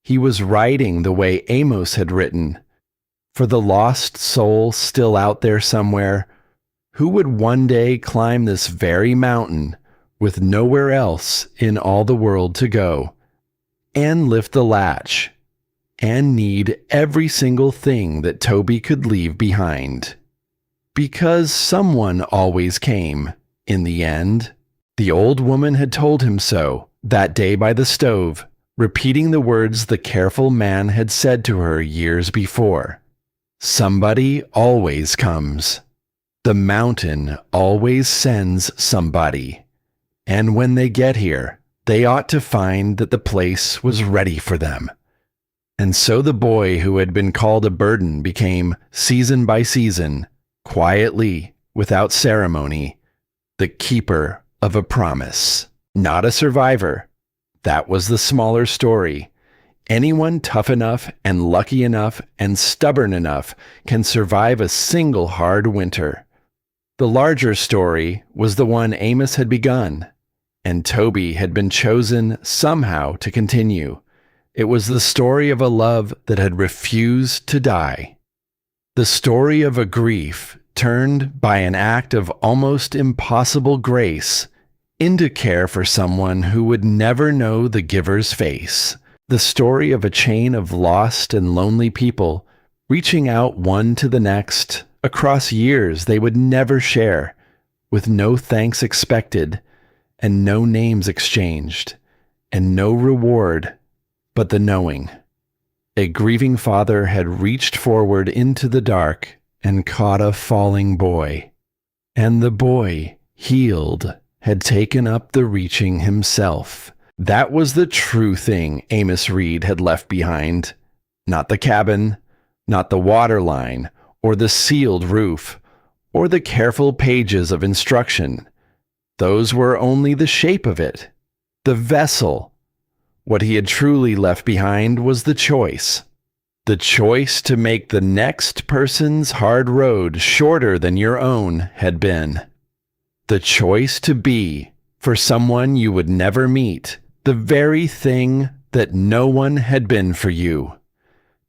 He was writing the way Amos had written, for the lost soul still out there somewhere, who would one day climb this very mountain with nowhere else in all the world to go, and lift the latch, and need every single thing that Toby could leave behind. Because someone always came, in the end. The old woman had told him so, that day by the stove, repeating the words the careful man had said to her years before. Somebody always comes. The mountain always sends somebody. And when they get here, they ought to find that the place was ready for them. And so the boy who had been called a burden became, season by season, quietly, without ceremony, the keeper of a promise. Not a survivor. That was the smaller story. Anyone tough enough and lucky enough and stubborn enough can survive a single hard winter. The larger story was the one Amos had begun, and Toby had been chosen somehow to continue. It was the story of a love that had refused to die. The story of a grief turned by an act of almost impossible grace into care for someone who would never know the giver's face. The story of a chain of lost and lonely people reaching out one to the next across years they would never share, with no thanks expected and no names exchanged and no reward but the knowing. A grieving father had reached forward into the dark and caught a falling boy, and the boy, healed, had taken up the reaching himself. That was the true thing Amos Reed had left behind. Not the cabin, not the water line, or the sealed roof, or the careful pages of instruction. Those were only the shape of it, the vessel. What he had truly left behind was the choice. The choice to make the next person's hard road shorter than your own had been. The choice to be, for someone you would never meet, the very thing that no one had been for you.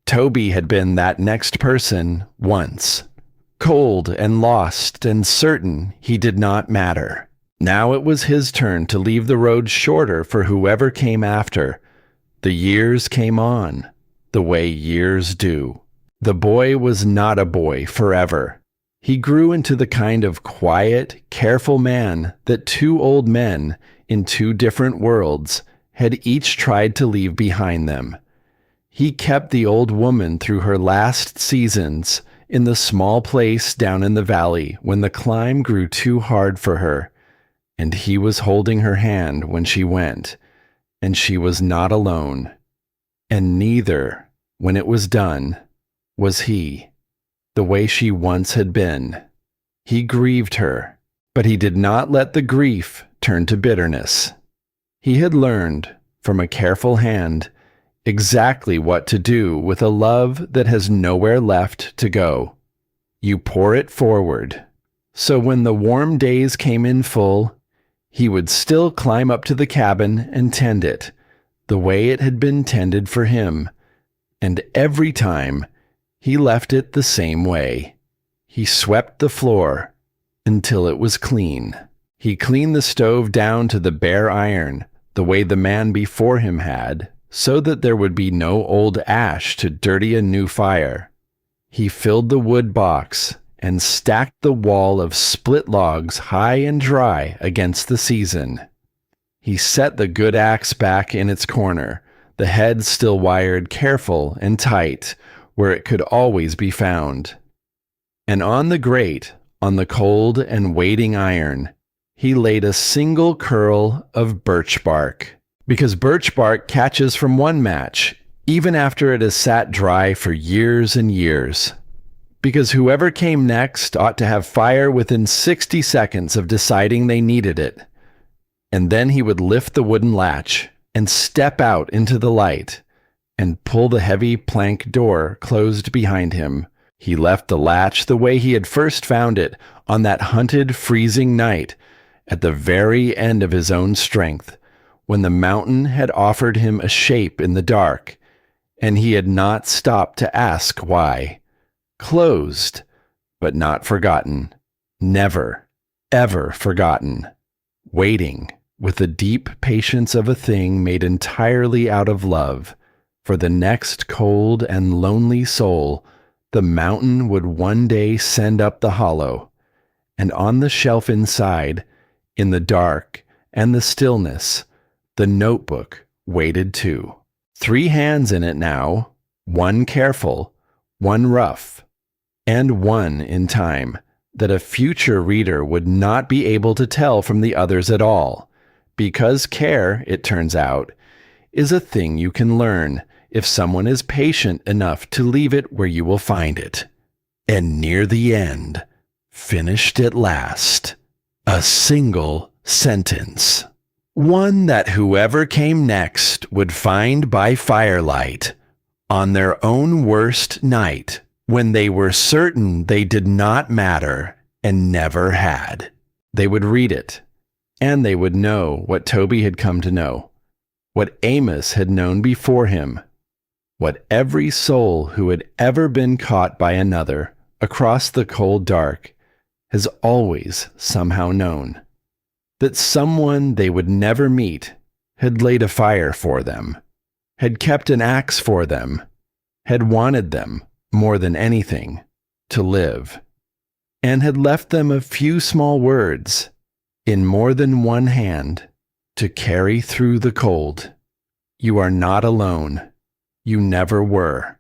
Toby had been that next person once. Cold and lost and certain he did not matter. Now it was his turn to leave the road shorter for whoever came after. The years came on, the way years do. The boy was not a boy forever. He grew into the kind of quiet, careful man that two old men in two different worlds had each tried to leave behind them. He kept the old woman through her last seasons in the small place down in the valley when the climb grew too hard for her, and he was holding her hand when she went, and she was not alone, and neither, when it was done, was he, the way she once had been. He grieved her, but he did not let the grief turn to bitterness. He had learned, from a careful hand, exactly what to do with a love that has nowhere left to go. You pour it forward. So when the warm days came in full, he would still climb up to the cabin and tend it, the way it had been tended for him, and every time he left it the same way. He swept the floor until it was clean. He cleaned the stove down to the bare iron, the way the man before him had, so that there would be no old ash to dirty a new fire. He filled the wood box and stacked the wall of split logs high and dry against the season. He set the good axe back in its corner, the head still wired careful and tight, where it could always be found. And on the grate, on the cold and waiting iron, he laid a single curl of birch bark, because birch bark catches from one match, even after it has sat dry for years and years. Because whoever came next ought to have fire within 60 seconds of deciding they needed it. And then he would lift the wooden latch and step out into the light and pull the heavy plank door closed behind him. He left the latch the way he had first found it on that hunted, freezing night, at the very end of his own strength, when the mountain had offered him a shape in the dark, and he had not stopped to ask why. Closed, but not forgotten. Never, ever forgotten. Waiting, with the deep patience of a thing made entirely out of love, for the next cold and lonely soul the mountain would one day send up the hollow, and on the shelf inside, in the dark and the stillness, the notebook waited too. 3 hands in it now, one careful, one rough, and one in time, that a future reader would not be able to tell from the others at all, because care, it turns out, is a thing you can learn if someone is patient enough to leave it where you will find it. And near the end, finished at last, a single sentence. One that whoever came next would find by firelight, on their own worst night, when they were certain they did not matter and never had. They would read it, and they would know what Toby had come to know, what Amos had known before him, what every soul who had ever been caught by another across the cold dark has always somehow known, that someone they would never meet had laid a fire for them, had kept an axe for them, had wanted them, more than anything, to live, and had left them a few small words in more than one hand to carry through the cold. You are not alone. You never were.